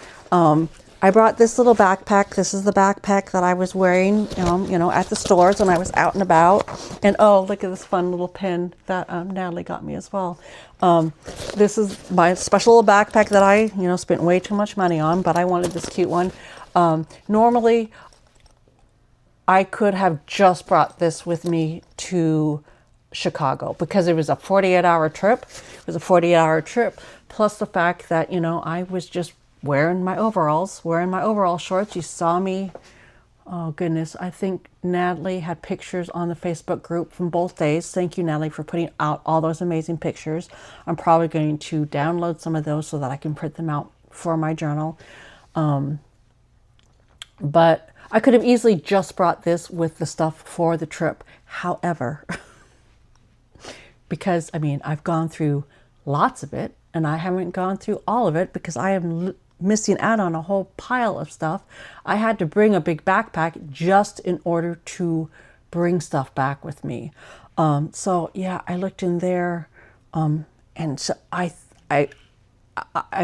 I brought this little backpack. This is the backpack that I was wearing, at the stores when I was out and about. And oh, look at this fun little pin that Natalie got me as well. This is my special little backpack that I, spent way too much money on, but I wanted this cute one. Normally, I could have just brought this with me to Chicago, because it was a 48-hour trip. It was a 48-hour trip, plus the fact that, I was just wearing my overalls shorts. You saw me. Oh, goodness. I think Natalie had pictures on the Facebook group from both days. Thank you, Natalie, for putting out all those amazing pictures. I'm probably going to download some of those so that I can print them out for my journal. But I could have easily just brought this with the stuff for the trip. However, because, I've gone through lots of it, and I haven't gone through all of it because I am missing out on a whole pile of stuff. I had to bring a big backpack just in order to bring stuff back with me. So yeah, I looked in there, and so I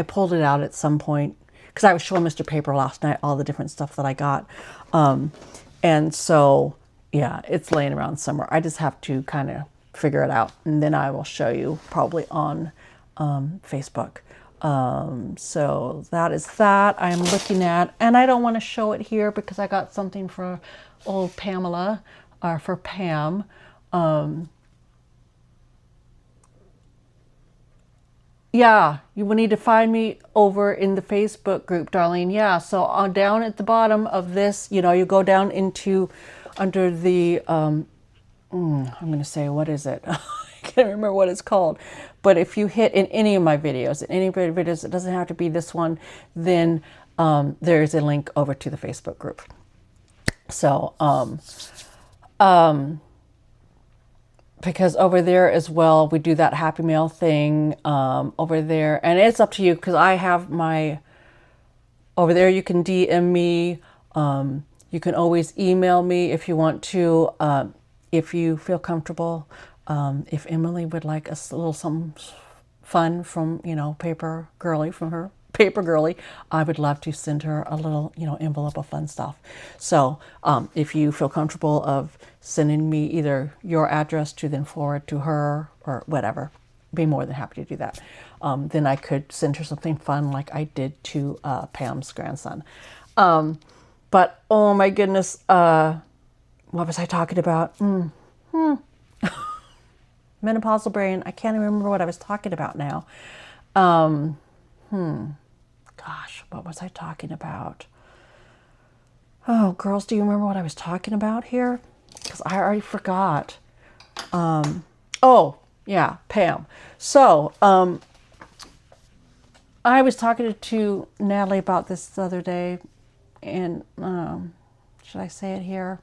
pulled it out at some point, because I was showing Mr. Paper last night all the different stuff that I got. And so, yeah, it's laying around somewhere. I just have to kind of figure it out, and then I will show you probably on Facebook. So that is that I'm looking at, and I don't want to show it here because I got something for old Pamela, or for Pam. Yeah, you will need to find me over in the Facebook group, Darlene. Yeah, so down at the bottom of this, you go down into, under the, I'm going to say, what is it? I can't remember what it's called. But if you hit in any of my videos, it doesn't have to be this one, then there's a link over to the Facebook group. So, because over there as well, we do that Happy Mail thing over there. And it's up to you, because I have my, over there you can DM me. You can always email me if you want to, if you feel comfortable. If Emily would like a little something fun from, Paper Girlie, from her Paper Girlie, I would love to send her a little, envelope of fun stuff. So if you feel comfortable of sending me either your address to then forward to her or whatever, be more than happy to do that. Then I could send her something fun like I did to Pam's grandson. But oh my goodness, what was I talking about? Menopausal brain. I can't even remember what I was talking about now. Gosh, what was I talking about? Oh, girls, do you remember what I was talking about here? Because I already forgot. Oh, yeah, Pam. So, I was talking to Natalie about this the other day, and should I say it here?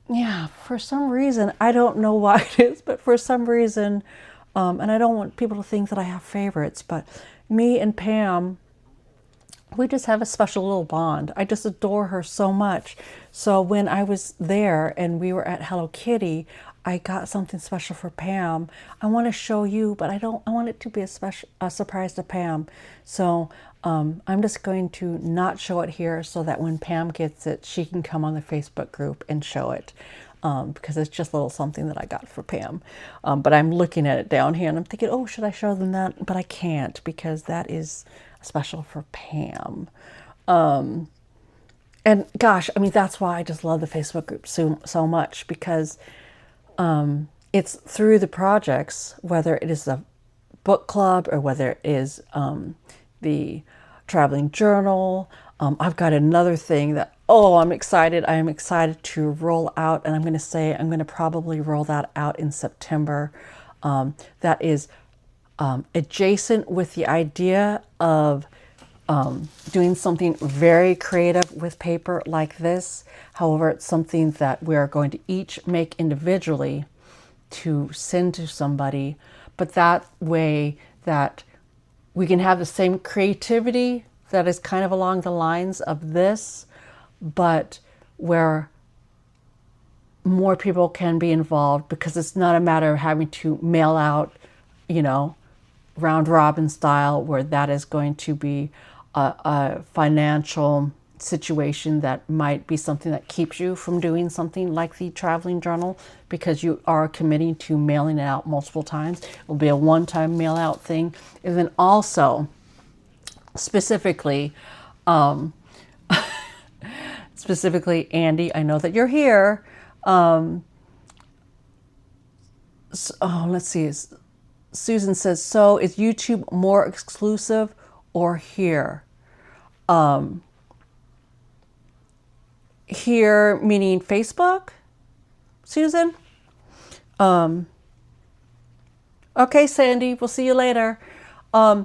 Yeah, for some reason, I don't know why it is, but for some reason, and I don't want people to think that I have favorites, but me and Pam, we just have a special little bond. I just adore her so much. So when I was there and we were at Hello Kitty, I got something special for Pam. I want to show you, but I want it to be a surprise to Pam. So I'm just going to not show it here so that when Pam gets it, she can come on the Facebook group and show it. Because it's just a little something that I got for Pam. But I'm looking at it down here and I'm thinking, oh, should I show them that? But I can't, because that is special for Pam. And gosh, that's why I just love the Facebook group so much, because it's through the projects, whether it is the book club or whether it is the traveling journal. I've got another thing that, oh, I'm excited. I am excited to roll out, and I'm going to probably roll that out in September. That is adjacent with the idea of doing something very creative with paper like this. However, it's something that we're going to each make individually to send to somebody, but that way that we can have the same creativity that is kind of along the lines of this, but where more people can be involved, because it's not a matter of having to mail out, round robin style, where that is going to be a financial situation that might be something that keeps you from doing something like the traveling journal, because you are committing to mailing it out multiple times. It will be a one-time mail out thing. And then also specifically Andy, I know that you're here. Let's see. Susan says, so is YouTube more exclusive or here? Here meaning Facebook, Susan? Okay, Sandy, we'll see you later. I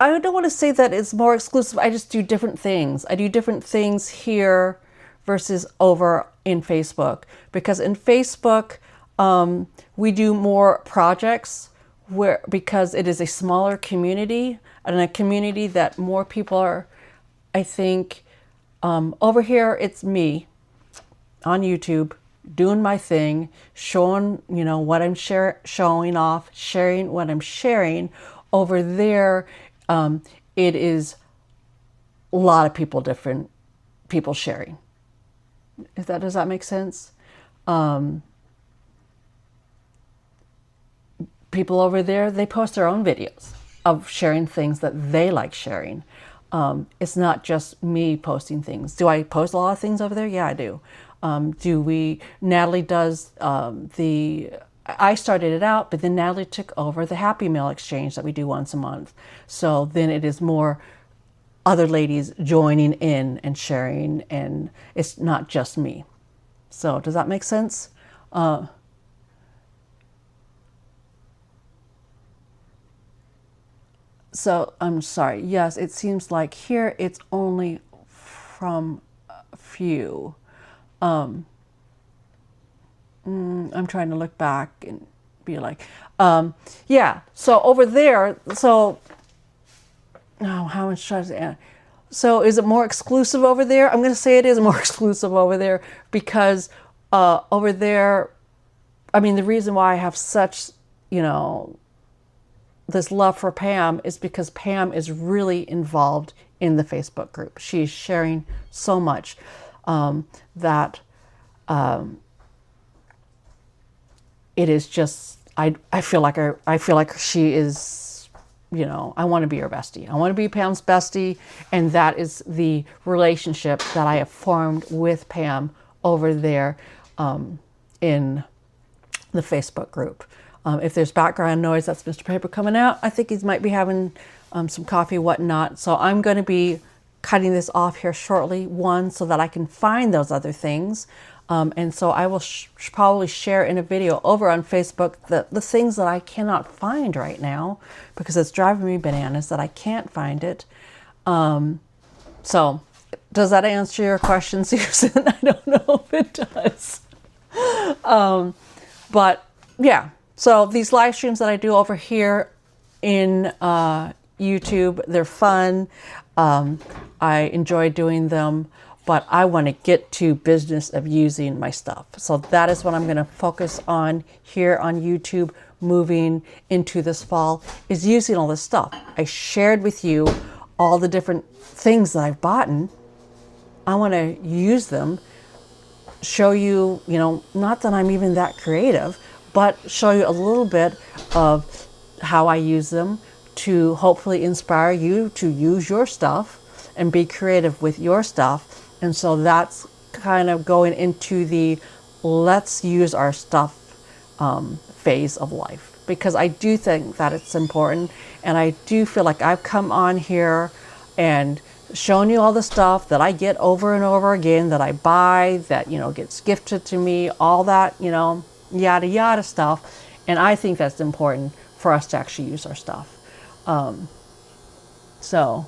don't want to say that it's more exclusive. I just do different things. I do different things here versus over in Facebook, because in Facebook, we do more projects because it is a smaller community, and a community that more people are, I think. Over here, it's me on YouTube doing my thing, showing, what I'm showing off, sharing what I'm sharing. Over there, it is a lot of different people sharing. Does that make sense? People over there, they post their own videos of sharing things that they like sharing. It's not just me posting things. Do I post a lot of things over there? Yeah, I do. Natalie does I started it out, but then Natalie took over the Happy Mail exchange that we do once a month. So then it is more other ladies joining in and sharing, and it's not just me. So does that make sense? So I'm sorry. Yes, it seems like here it's only from a few. I'm trying to look back and be like, yeah. So over there, how much should I say? So is it more exclusive over there? I'm going to say it is more exclusive over there, because over there, the reason why I have such, this love for Pam is because Pam is really involved in the Facebook group. She's sharing so much that it is just, I feel like she is, I want to be her bestie. I want to be Pam's bestie, and that is the relationship that I have formed with Pam over there in the Facebook group. If there's background noise, that's Mr. Paper coming out. I think he might be having some coffee, whatnot. So I'm going to be cutting this off here shortly, so that I can find those other things. And so I will probably share in a video over on Facebook the things that I cannot find right now, because it's driving me bananas that I can't find it. So does that answer your question, Susan? I don't know if it does. But yeah. So these live streams that I do over here in YouTube, they're fun. I enjoy doing them, but I want to get to business of using my stuff. So that is what I'm going to focus on here on YouTube moving into this fall, is using all this stuff. I shared with you all the different things that I've bought. I want to use them, show you, not that I'm even that creative, but show you a little bit of how I use them to hopefully inspire you to use your stuff and be creative with your stuff. And so that's kind of going into the let's use our stuff phase of life, because I do think that it's important. And I do feel like I've come on here and shown you all the stuff that I get over and over again, that I buy, that, you know, gets gifted to me, all that, you know, yada yada stuff. And I think that's important for us to actually use our stuff. So,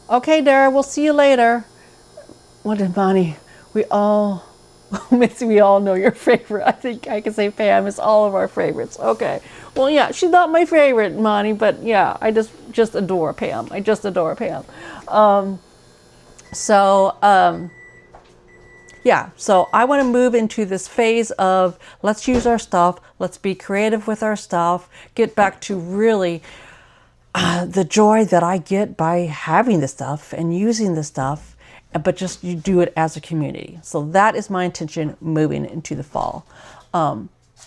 okay, Dara, we'll see you later. What did Bonnie? We all, Mitzi, we all know your favorite. I think I can say Pam is all of our favorites. Okay. Well, yeah, she's not my favorite, Bonnie, but yeah, I just adore Pam. I just adore Pam. Yeah, so I want to move into this phase of let's use our stuff, let's be creative with our stuff, get back to really the joy that I get by having the stuff and using the stuff, but just you do it as a community. So that is my intention moving into the fall.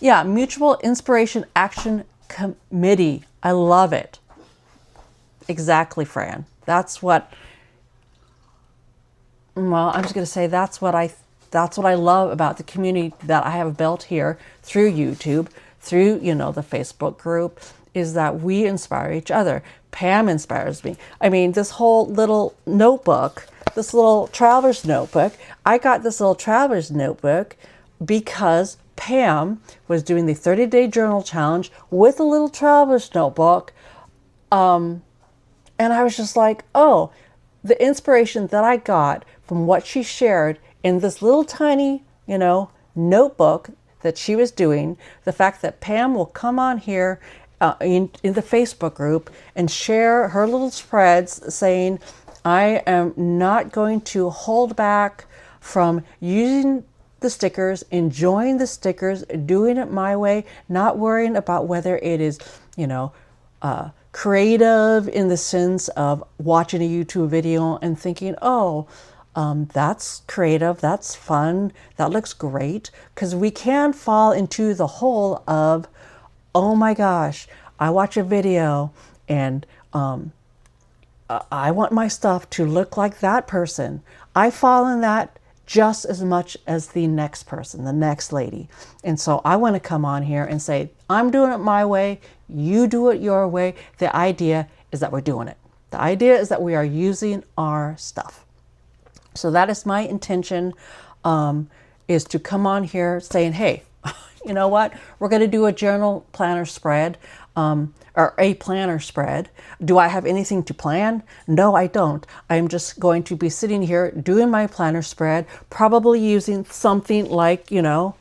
Yeah, Mutual Inspiration Action Committee. I love it. Exactly, Fran. That's what, well, I'm just going to say that's what I love about the community that I have built here through YouTube, through, you know, the Facebook group, is that we inspire each other. Pam inspires me. I mean, this whole little notebook, this little traveler's notebook, I got this little traveler's notebook because Pam was doing the 30-day journal challenge with a little traveler's notebook. And I was just like, oh, the inspiration that I got from what she shared in this little tiny, you know, notebook that she was doing, the fact that Pam will come on here in the Facebook group and share her little spreads saying, I am not going to hold back from using the stickers, enjoying the stickers, doing it my way, not worrying about whether it is, you know, creative in the sense of watching a YouTube video and thinking, oh, that's creative, that's fun, that looks great. Because we can fall into the hole of, oh my gosh, I watch a video and I want my stuff to look like that person. I fall in that just as much as the next person, the next lady. And so I want to come on here and say, I'm doing it my way, you do it your way. The idea is that we're doing it. The idea is that we are using our stuff. So that is my intention, is to come on here saying, hey, you know what? We're going to do a journal planner spread, or a planner spread. Do I have anything to plan? No, I don't. I'm just going to be sitting here doing my planner spread, probably using something like, you know,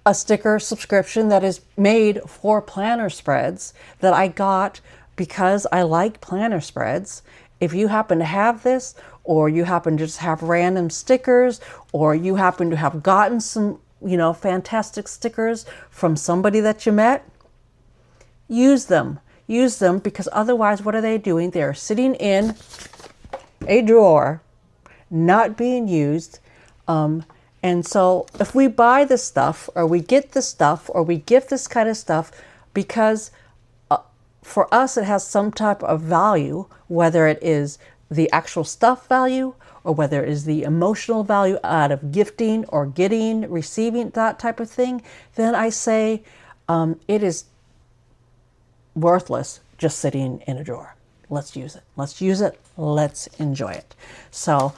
a sticker subscription that is made for planner spreads that I got because I like planner spreads. If you happen to have this, or you happen to just have random stickers, or you happen to have gotten some, you know, fantastic stickers from somebody that you met, use them. Use them, because otherwise what are they doing? They're sitting in a drawer, not being used. And so if we buy this stuff, or we get this stuff, or we give this kind of stuff, because for us it has some type of value, whether it is the actual stuff value, or whether it is the emotional value out of gifting or getting, receiving, that type of thing, then I say it is worthless just sitting in a drawer. Let's use it. Let's use it. Let's enjoy it. So,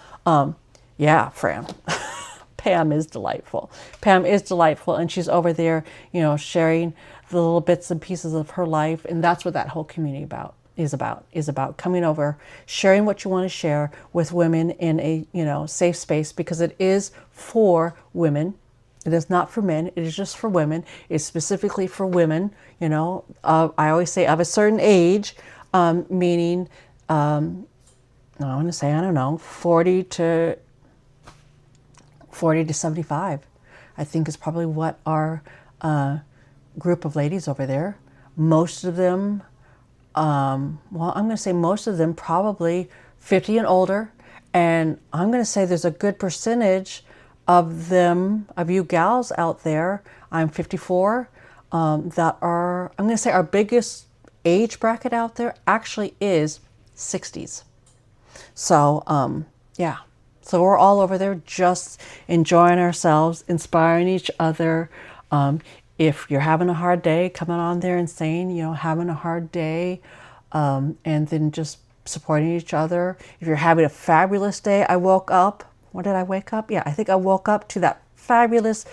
yeah, Fran. Pam is delightful. Pam is delightful, and she's over there, you know, sharing the little bits and pieces of her life, and that's what that whole community is about coming over, sharing what you want to share with women in a, you know, safe space, because it is for women. It is not for men. It is just for women. It's specifically for women. You know, I always say of a certain age, meaning, I want to say, I don't know, 40 to 75, I think is probably what our group of ladies over there, most of them, well, I'm going to say most of them probably 50 and older. And I'm going to say there's a good percentage of them, of you gals out there, I'm 54, that are, I'm going to say our biggest age bracket out there actually is 60s. So, yeah. So we're all over there just enjoying ourselves, inspiring each other, if you're having a hard day, coming on there and saying, you know, having a hard day, and then just supporting each other. If you're having a fabulous day, I woke up. When did I wake up? Yeah, I think I woke up to that fabulous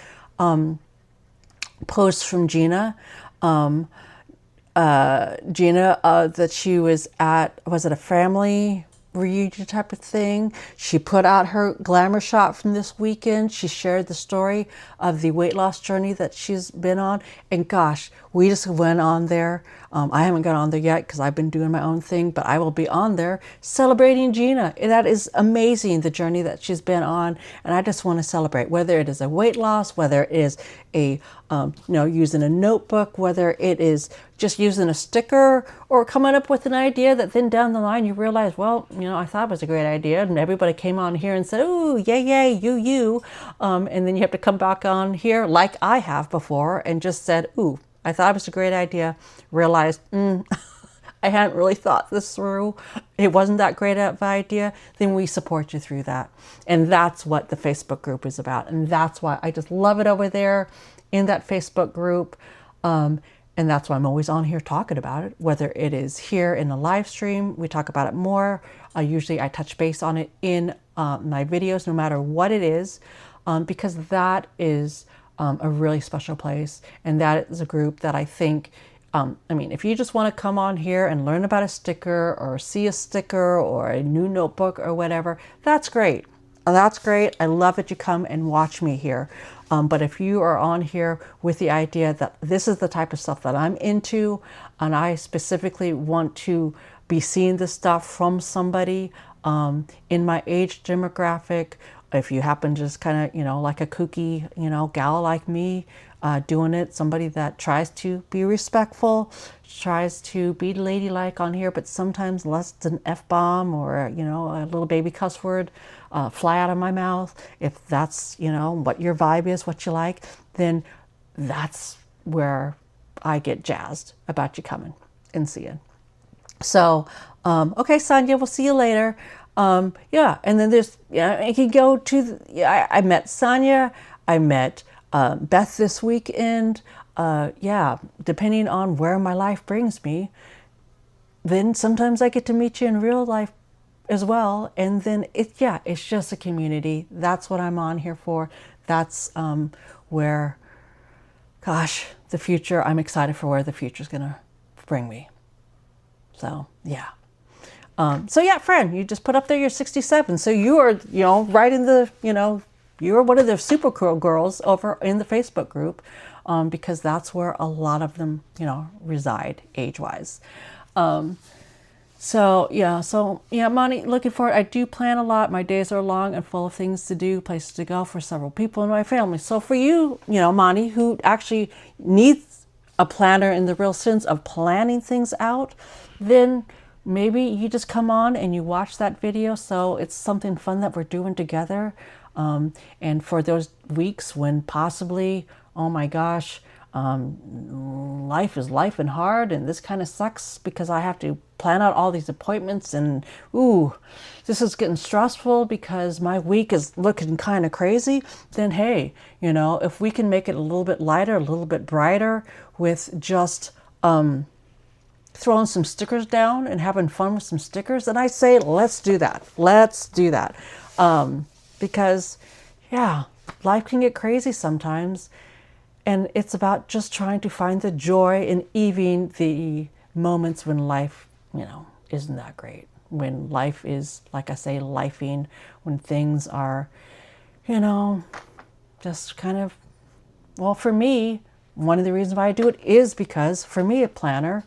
post from Gina. Gina, that she was it a family reunion type of thing? She put out her glamour shot from this weekend. She shared the story of the weight loss journey that she's been on. And gosh, we just went on there. I haven't got on there yet because I've been doing my own thing, but I will be on there celebrating Gina. That is amazing, the journey that she's been on. And I just want to celebrate, whether it is a weight loss, whether it is a, using a notebook, whether it is just using a sticker or coming up with an idea that then down the line you realize, well, I thought it was a great idea and everybody came on here and said, ooh, yay, yay, you. And then you have to come back on here like I have before and just said, ooh, I thought it was a great idea, realized, I hadn't really thought this through. It wasn't that great of an idea. Then we support you through that. And that's what the Facebook group is about. And that's why I just love it over there in that Facebook group. And that's why I'm always on here talking about it, whether it is here in the live stream, we talk about it more. Usually I touch base on it in my videos, no matter what it is, because that is a really special place. And that is a group that I think, if you just want to come on here and learn about a sticker or see a sticker or a new notebook or whatever, that's great. That's great. I love that you come and watch me here. But if you are on here with the idea that this is the type of stuff that I'm into, and I specifically want to be seeing this stuff from somebody in my age demographic, if you happen to just kind of, like a kooky, gal like me, doing it, somebody that tries to be respectful, tries to be ladylike on here, but sometimes less than F-bomb or, a little baby cuss word fly out of my mouth. If that's, what your vibe is, what you like, then that's where I get jazzed about you coming and seeing. So, okay, Sonia, we'll see you later. Yeah, and then there's, I can go to, I met Sonia, I met Beth this weekend. Yeah, depending on where my life brings me, then sometimes I get to meet you in real life as well. And then it's just a community. That's what I'm on here for. That's where, gosh, the future, I'm excited for where the future's gonna bring me. So yeah. So yeah, friend, you just put up there you're 67. So you are, right in the, you're one of the super cool girls over in the Facebook group, because that's where a lot of them, reside age-wise. So yeah, Monty, looking forward. I do plan a lot. My days are long and full of things to do, places to go for several people in my family. So for you, Monty, who actually needs a planner in the real sense of planning things out, then maybe you just come on and you watch that video. So it's something fun that we're doing together. And for those weeks when possibly, oh my gosh, life is life and hard and this kind of sucks because I have to plan out all these appointments and ooh, this is getting stressful because my week is looking kind of crazy, then hey, if we can make it a little bit lighter, a little bit brighter with just throwing some stickers down and having fun with some stickers, then I say let's do that. Let's do that. Because yeah, life can get crazy sometimes. And it's about just trying to find the joy in even the moments when life, isn't that great. When life is, like I say, lifing, when things are, just kind of, well, for me, one of the reasons why I do it is because for me, a planner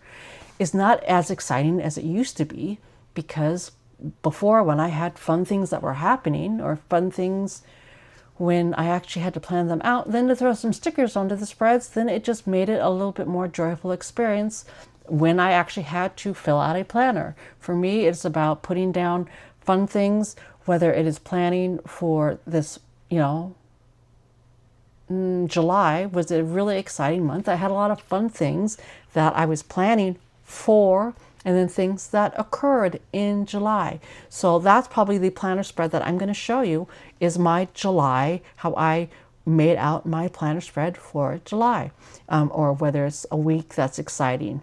is not as exciting as it used to be, because before, when I had fun things that were happening or fun things when I actually had to plan them out, then to throw some stickers onto the spreads, then it just made it a little bit more joyful experience when I actually had to fill out a planner. For me, it's about putting down fun things, whether it is planning for this, July was a really exciting month. I had a lot of fun things that I was planning for, and then things that occurred in July. So that's probably the planner spread that I'm going to show you is my July, how I made out my planner spread for July, or whether it's a week that's exciting.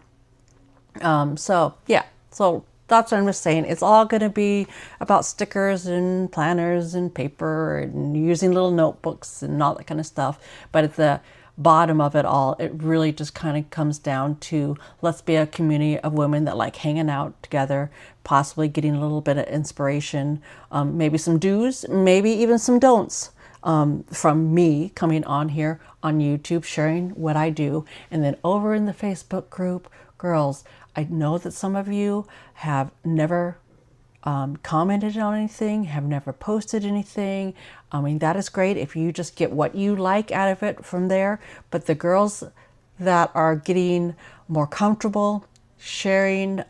So yeah, so that's what I'm just saying. It's all going to be about stickers and planners and paper and using little notebooks and all that kind of stuff. But at the bottom of it all, it really just kind of comes down to, let's be a community of women that like hanging out together, possibly getting a little bit of inspiration, maybe some do's, maybe even some don'ts. From me coming on here on YouTube, sharing what I do. And then over in the Facebook group, girls, I know that some of you have never commented on anything, have never posted anything. I mean, that is great if you just get what you like out of it from there. But the girls that are getting more comfortable sharing,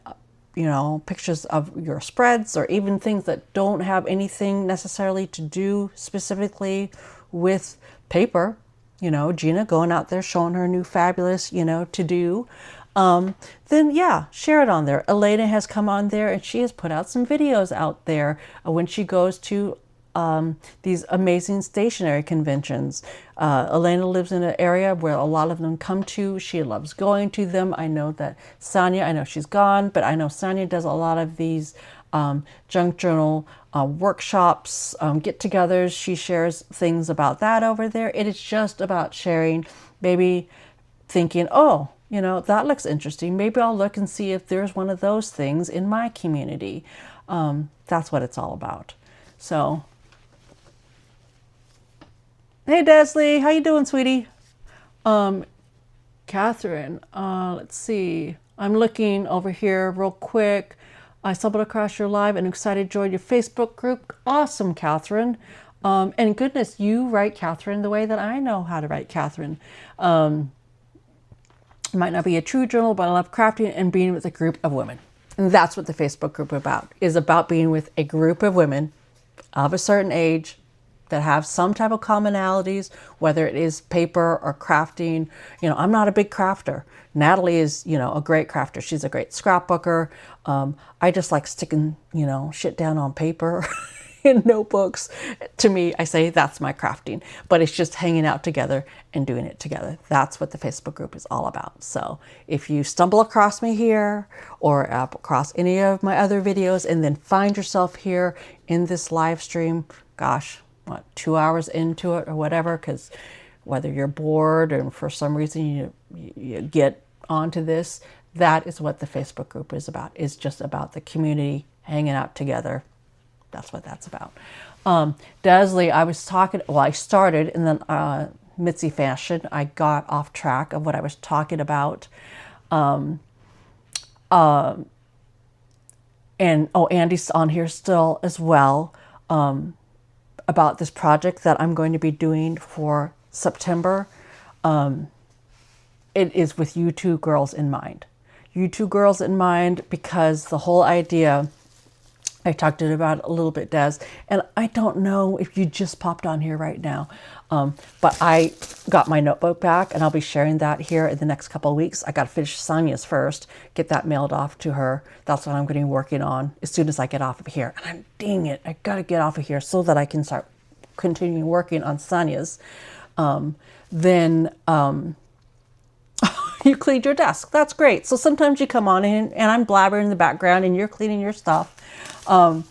you know, pictures of your spreads, or even things that don't have anything necessarily to do specifically with paper, you know, Gina going out there showing her new fabulous, you know, to do, then yeah, share it on there. Elena has come on there and she has put out some videos out there when she goes to these amazing stationery conventions. Elena lives in an area where a lot of them come to. She loves going to them. I know that Sonia, I know she's gone, but I know Sonia does a lot of these junk journal workshops, get-togethers. She shares things about that over there. It is just about sharing, maybe thinking, oh, you know, that looks interesting. Maybe I'll look and see if there's one of those things in my community. That's what it's all about. So, hey, Desley, how you doing, sweetie? Catherine, let's see. I'm looking over here real quick. I stumbled across your live and excited to join your Facebook group. Awesome, Catherine. And goodness, you write Catherine the way that I know how to write Catherine. It might not be a true journal, but I love crafting and being with a group of women. And that's what the Facebook group is about being with a group of women of a certain age that have some type of commonalities, whether it is paper or crafting. You know, I'm not a big crafter. Natalie is, you know, a great crafter. She's a great scrapbooker. I just like sticking, you know, shit down on paper in notebooks. To me, I say that's my crafting, but it's just hanging out together and doing it together. That's what the Facebook group is all about. So if you stumble across me here or across any of my other videos and then find yourself here in this live stream, gosh, what, 2 hours into it or whatever, because whether you're bored and for some reason you get onto this, that is what the Facebook group is about. It's just about the community hanging out together. That's what that's about. Desley, I was talking, well, I started and then Mitzi fashion, I got off track of what I was talking about. And oh, Andy's on here still as well, about this project that I'm going to be doing for September. It is with you two girls in mind. You two girls in mind, because the whole idea, I talked about it a little bit, Des, and I don't know if you just popped on here right now, but I got my notebook back and I'll be sharing that here in the next couple of weeks. I got to finish Sonia's first, get that mailed off to her. That's what I'm going to be working on as soon as I get off of here. And I'm, dang it, I got to get off of here so that I can start continuing working on Sonia's. You cleaned your desk. That's great. So sometimes you come on in and I'm blabbering in the background and you're cleaning your stuff. Yeah,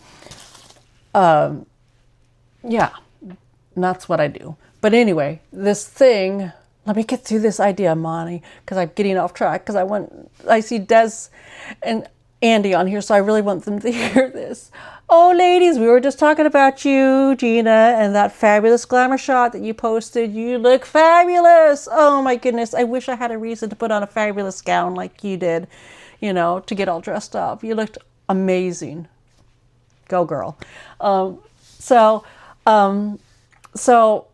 that's what I do. But anyway, this thing, let me get through this idea, Monty, because I'm getting off track, because I see Des and Andy on here, so I really want them to hear this. Oh, ladies, we were just talking about you, Gina, and that fabulous glamour shot that you posted. You look fabulous. Oh my goodness. I wish I had a reason to put on a fabulous gown like you did, you know, to get all dressed up. You looked amazing. Go girl. So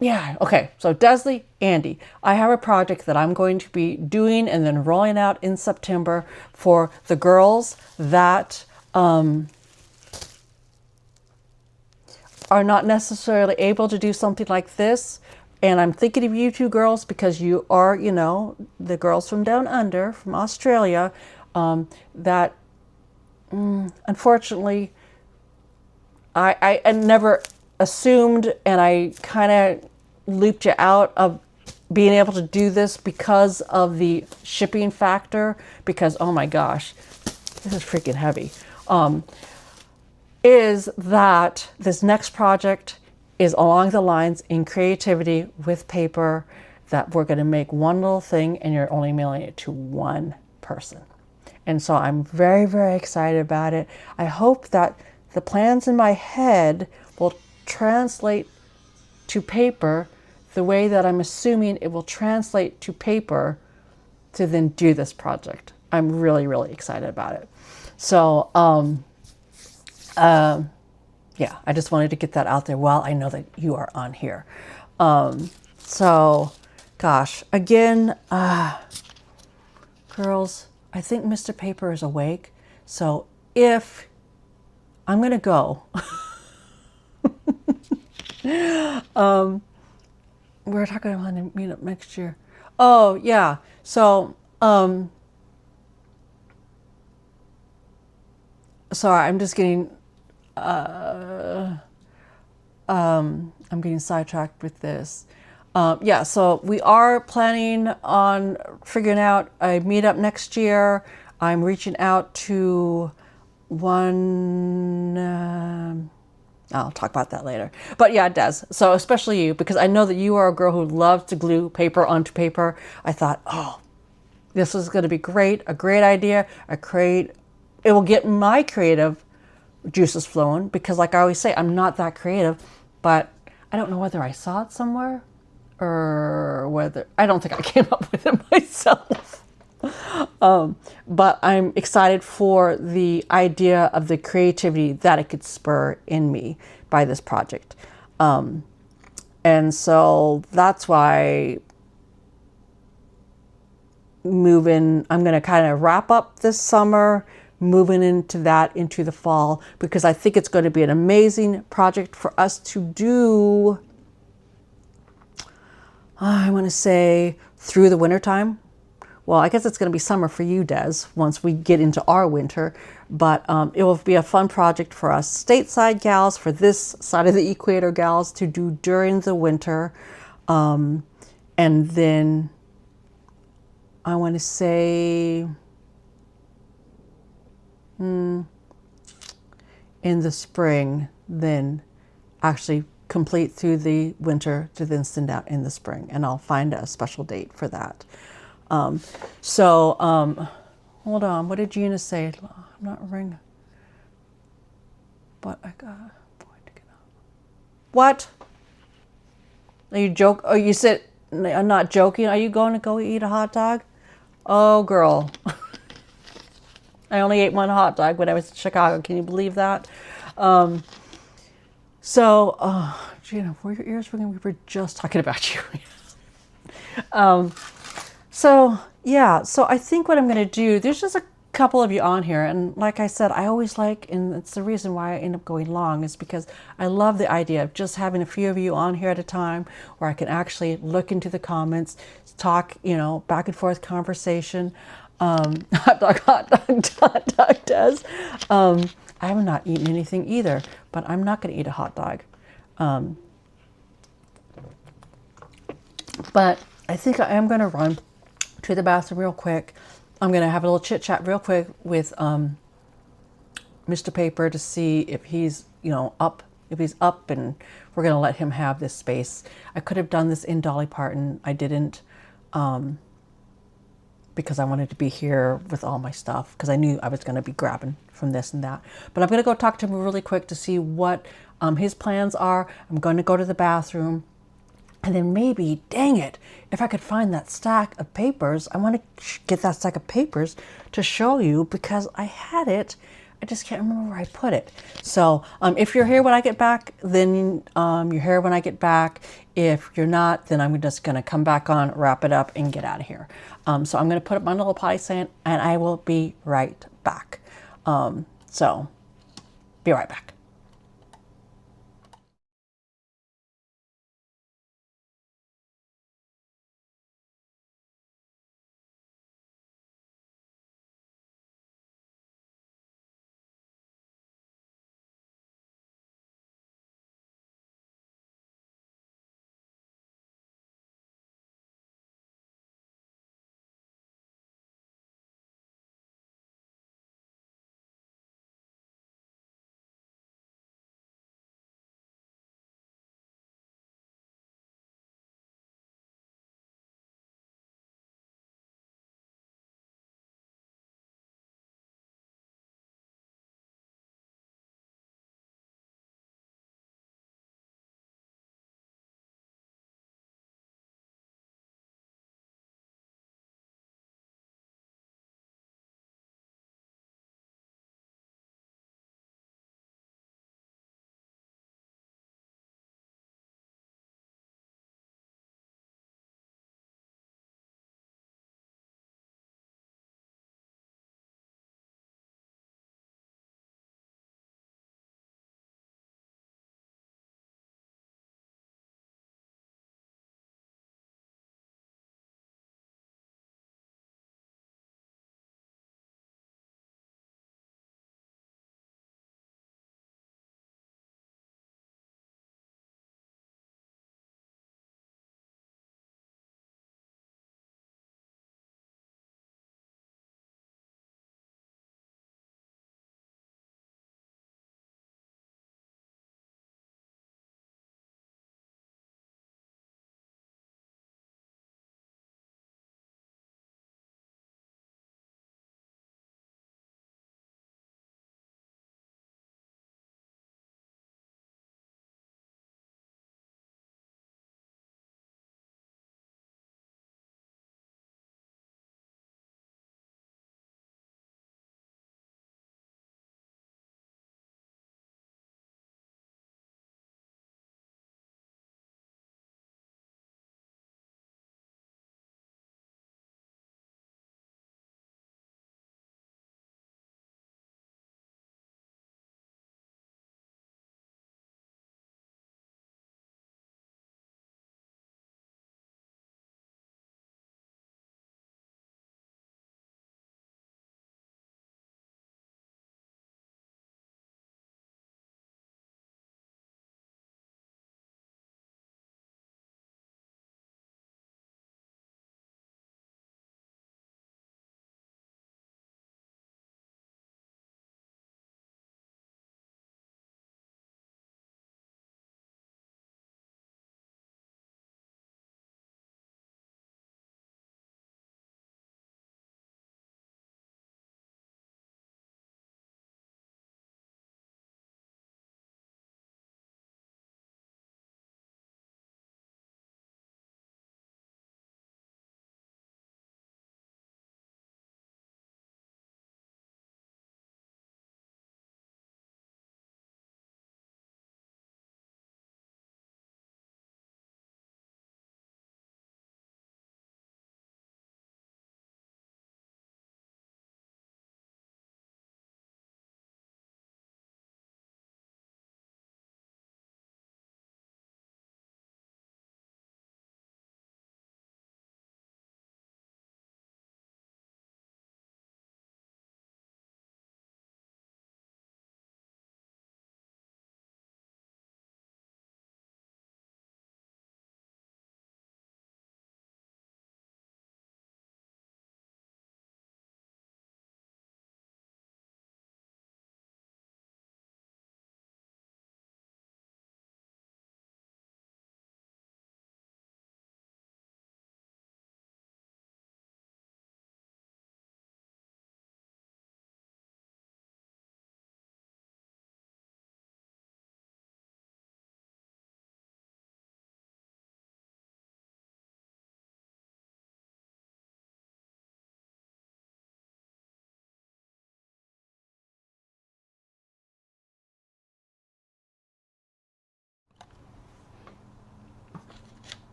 yeah, okay. So Desley, Andy, I have a project that I'm going to be doing and then rolling out in September for the girls that are not necessarily able to do something like this. And I'm thinking of you two girls because you are, you know, the girls from down under, from Australia, that unfortunately I never assumed, and I kind of looped you out of being able to do this because of the shipping factor, because oh my gosh, this is freaking heavy, is that this next project is along the lines in creativity with paper, that we're going to make one little thing and you're only mailing it to one person. And so I'm very, very excited about it. I hope that the plans in my head will translate to paper the way that I'm assuming it will translate to paper to then do this project. I'm really, really excited about it. So, yeah, I just wanted to get that out there while I know that you are on here. So, gosh, again, girls, I think Mr. Paper is awake. So if I'm going to go, we're talking about a meetup next year. Oh, yeah. So, sorry, I'm just getting, I'm getting sidetracked with this. Yeah, so we are planning on figuring out a meetup next year. I'm reaching out to one, I'll talk about that later. But yeah, it does. So especially you, because I know that you are a girl who loves to glue paper onto paper. I thought, oh, this is going to be great, a great idea, it will get my creative juices flowing, because like I always say, I'm not that creative, but I don't know whether I saw it somewhere or whether, I don't think I came up with it myself. But I'm excited for the idea of the creativity that it could spur in me by this project. And so that's why I'm going to kind of wrap up this summer, moving into the fall, because I think it's going to be an amazing project for us to do, I want to say, through the wintertime. Well, I guess it's going to be summer for you, Des, once we get into our winter. But it will be a fun project for us stateside gals, for this side of the equator gals, to do during the winter. And then I want to say in the spring, then actually complete through the winter to then send out in the spring. And I'll find a special date for that. Hold on. What did Gina say? I'm not ring. But I got. What? Are you joke? Oh, you said I'm not joking. Are you going to go eat a hot dog? Oh, girl. I only ate one hot dog when I was in Chicago. Can you believe that? Gina, were your ears ringing? We were just talking about you. Yeah, so I think what I'm going to do, there's just a couple of you on here. And like I said, I always like, and it's the reason why I end up going long, is because I love the idea of just having a few of you on here at a time where I can actually look into the comments, talk, back and forth conversation. Hot dog does. I have not eaten anything either, but I'm not going to eat a hot dog. But I think I am going to run to the bathroom real quick. I'm going to have a little chit chat real quick with Mr. Paper to see if he's, up. If he's up, and we're going to let him have this space. I could have done this in Dolly Parton. I didn't, because I wanted to be here with all my stuff, because I knew I was going to be grabbing from this and that. But I'm going to go talk to him really quick to see what his plans are. I'm going to go to the bathroom. And then maybe, dang it, if I could find that stack of papers, I want to get that stack of papers to show you, because I had it. I just can't remember where I put it. So if you're here when I get back, then you're here when I get back. If you're not, then I'm just going to come back on, wrap it up, and get out of here. So I'm going to put up my little potty stand, and I will be right back. So be right back.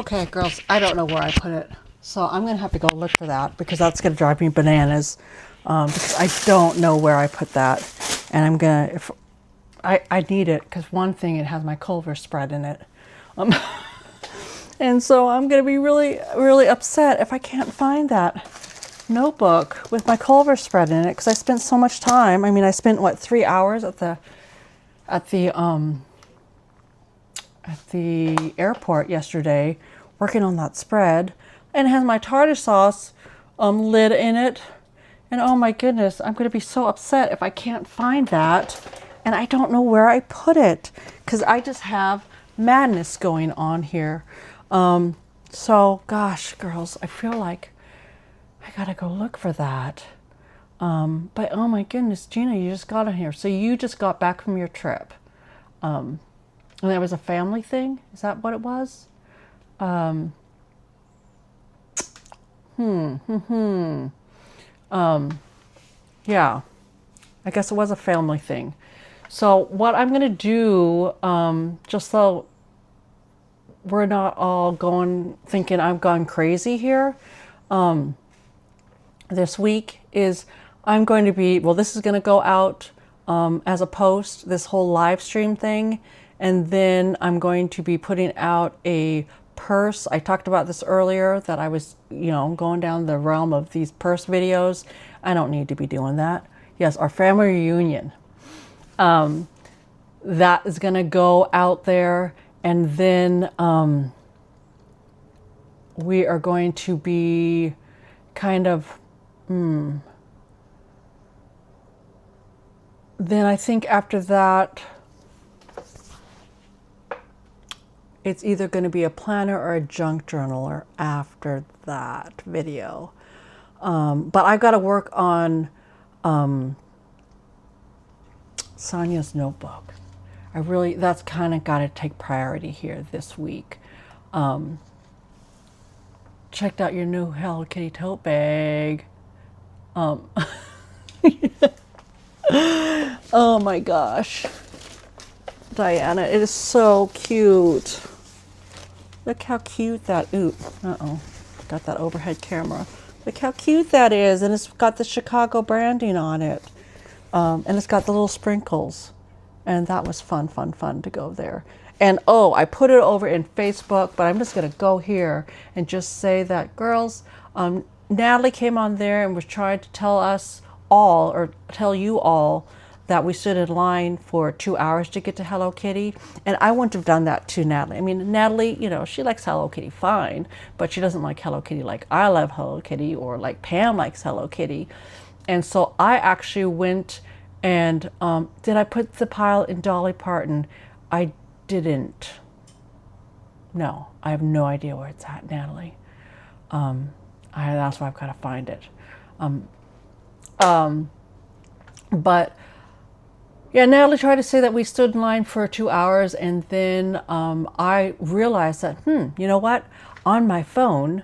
Okay, girls, I don't know where I put it. So I'm going to have to go look for that because that's going to drive me bananas. Because I don't know where I put that. And I'm going to, if I need it because one thing, it has my Culver spread in it. And so I'm going to be really, really upset if I can't find that notebook with my Culver spread in it because I spent so much time. I mean, I spent what, 3 hours at the airport yesterday working on that spread, and it has my tartar sauce lid in it. And oh my goodness, I'm going to be so upset if I can't find that and I don't know where I put it because I just have madness going on here. So gosh, girls, I feel like I gotta go look for that. But oh my goodness, Gina, you just got in here. So you just got back from your trip. And that was a family thing? Is that what it was? Yeah, I guess it was a family thing. So what I'm going to do, just so we're not all thinking I've gone crazy here, this week is I'm going to be, well, this is going to go out as a post, this whole live stream thing. And then I'm going to be putting out a purse. I talked about this earlier, that I was, going down the realm of these purse videos. I don't need to be doing that. Yes, our family reunion. That is going to go out there. And then we are going to be kind of, then I think after that, it's either going to be a planner or a junk journaler after that video. But I've got to work on Sonia's notebook. That's kind of got to take priority here this week. Checked out your new Hello Kitty tote bag. Oh my gosh. Diana, it is so cute. Look how cute that, got that overhead camera. Look how cute that is. And it's got the Chicago branding on it. And it's got the little sprinkles. And that was fun to go there. And I put it over in Facebook, but I'm just going to go here and just say that, girls, Natalie came on there and was trying to tell us all, or tell you all, that we stood in line for 2 hours to get to Hello Kitty. And I wouldn't have done that to Natalie. I mean, Natalie, she likes Hello Kitty fine, but she doesn't like Hello Kitty like I love Hello Kitty, or like Pam likes Hello Kitty. And so I actually went and, did I put the pile in Dolly Parton? I didn't. No, I have no idea where it's at, Natalie. That's why I've got to find it. But yeah, Natalie tried to say that we stood in line for 2 hours, and then I realized that, you know what? On my phone,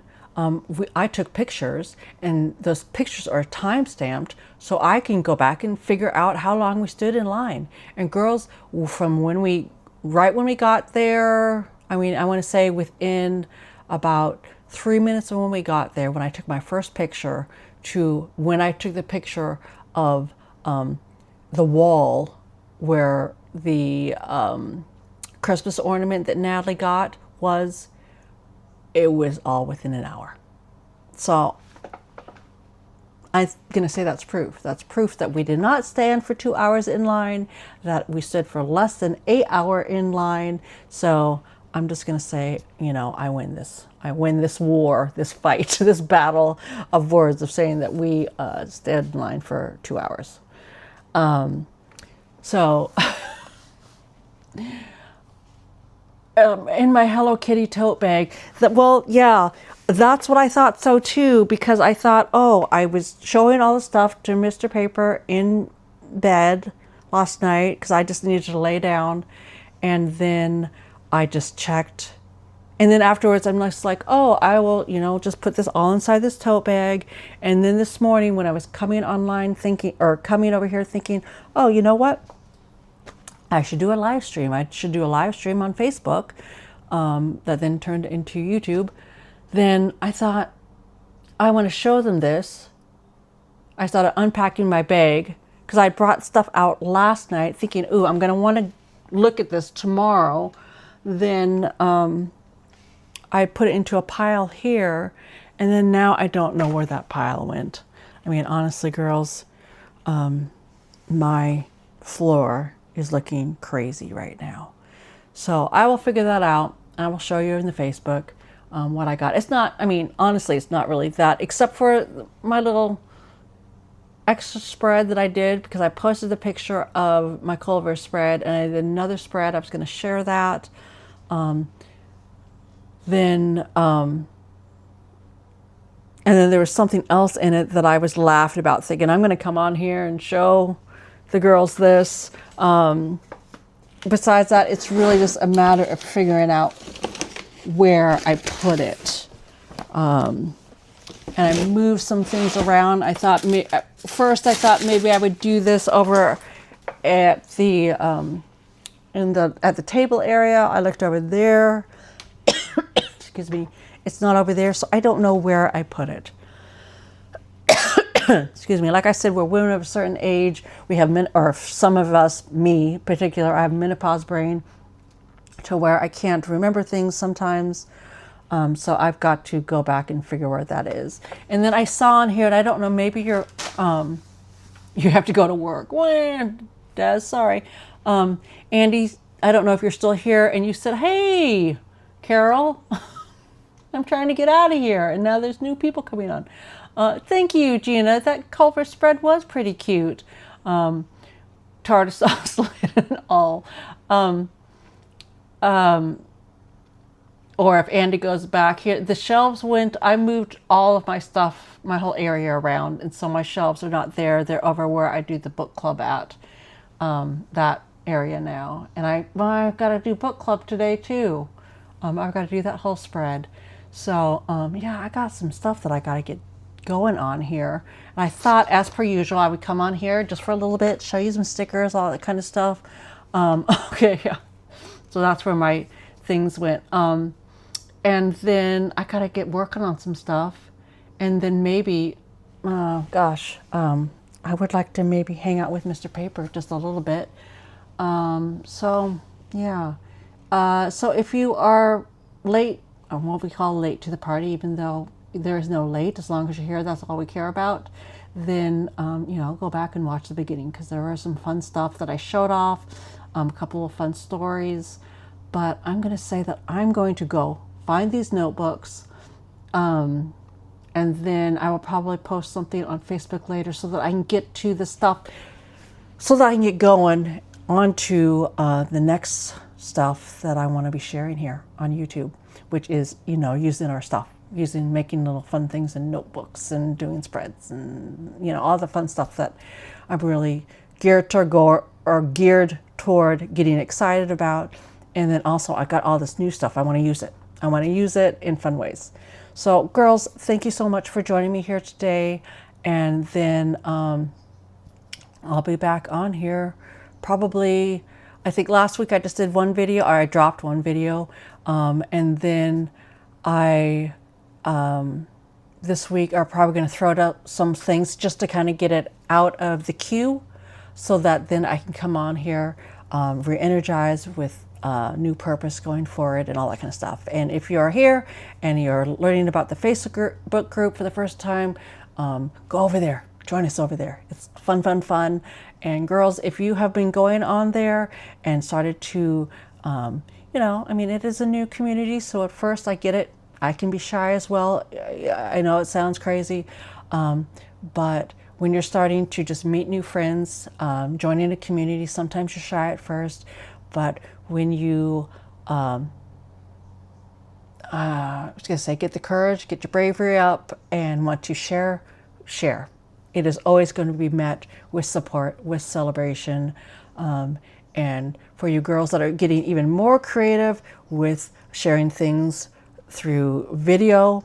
I took pictures, and those pictures are time-stamped, so I can go back and figure out how long we stood in line. And girls, from right when we got there, I want to say within about 3 minutes of when we got there, when I took my first picture, to when I took the picture of the wall where the Christmas ornament that Natalie got was, it was all within an hour. So I'm going to say that's proof. That's proof that we did not stand for 2 hours in line, that we stood for less than 8 hours in line. So I'm just going to say, I win this. I win this war, this fight, this battle of words of saying that we stood in line for 2 hours. So in my Hello Kitty tote bag, that's what I thought so too, because I thought, I was showing all the stuff to Mr. Paper in bed last night because I just needed to lay down, and then I just checked. And then afterwards, I'm just like, I will, just put this all inside this tote bag. And then this morning when I was coming online coming over here thinking, you know what? I should do a live stream. I should do a live stream on Facebook that then turned into YouTube. Then I thought, I want to show them this. I started unpacking my bag because I brought stuff out last night thinking, ooh, I'm going to want to look at this tomorrow. Then I put it into a pile here, and then now I don't know where that pile went. I mean, honestly, girls, my floor is looking crazy right now. So I will figure that out. I will show you in the Facebook what I got. It's not, I mean, honestly, it's not really that, except for my little extra spread that I did, because I posted the picture of my Culver spread, and I did another spread. I was going to share that. And then there was something else in it that I was laughing about, thinking I'm going to come on here and show the girls this. Besides that, it's really just a matter of figuring out where I put it. And I moved some things around. I thought, first I thought maybe I would do this over at the at the table area. I looked over there. Excuse me. It's not over there, so I don't know where I put it. Excuse me. Like I said, we're women of a certain age. We have or some of us, me in particular, I have menopause brain to where I can't remember things sometimes. So I've got to go back and figure where that is. And then I saw on here, and I don't know, maybe you're, you have to go to work. Well, Daz, sorry. Andy, I don't know if you're still here, and you said, hey, Carol, I'm trying to get out of here. And now there's new people coming on. Thank you, Gina. That Culver spread was pretty cute. Tartar sauce and all. Or if Andy goes back here, the shelves I moved all of my stuff, my whole area around. And so my shelves are not there. They're over where I do the book club at, that area now. And I've got to do book club today too. I've got to do that whole spread. So, yeah, I got some stuff that I got to get going on here. And I thought, as per usual, I would come on here just for a little bit, show you some stickers, all that kind of stuff. Okay, yeah. So that's where my things went. And then I got to get working on some stuff. And then maybe, gosh, I would like to maybe hang out with Mr. Paper just a little bit. So, yeah. So if you are late, or what we call late to the party, even though there is no late, as long as you're here, that's all we care about, then, you know, go back and watch the beginning, because there was some fun stuff that I showed off, a couple of fun stories. But I'm going to say that I'm going to go find these notebooks, and then I will probably post something on Facebook later so that I can get to the stuff, so that I can get going onto the next stuff that I want to be sharing here on YouTube, which is, you know, using our stuff, making little fun things in notebooks and doing spreads and, you know, all the fun stuff that I'm really geared toward getting excited about. And then also I got all this new stuff. I want to use it. I want to use it in fun ways. So girls, thank you so much for joining me here today. And then I'll be back on here probably, I think last week I just did one video, or I dropped one video. And then this week are probably going to throw out some things just to kind of get it out of the queue, so that then I can come on here, re-energized with new purpose going forward and all that kind of stuff. And if you are here and you're learning about the Facebook group for the first time, go over there, join us over there. It's fun, fun, fun. And girls, if you have been going on there and started to, you know, I mean, it is a new community. So at first I get it. I can be shy as well. I know it sounds crazy, but when you're starting to just meet new friends, joining a community, sometimes you're shy at first, but when you, I was going to say, get the courage, get your bravery up, and want to share. It is always going to be met with support, with celebration. And for you girls that are getting even more creative with sharing things through video,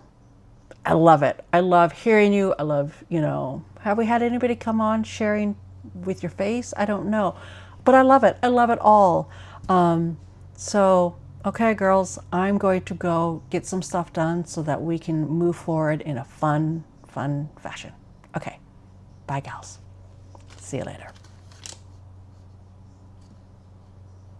I love it. I love hearing you. I love, you know, have we had anybody come on sharing with your face? I don't know, but I love it. I love it all. So Okay, girls, I'm going to go get some stuff done so that we can move forward in a fun fashion. Okay, bye, gals. See you later.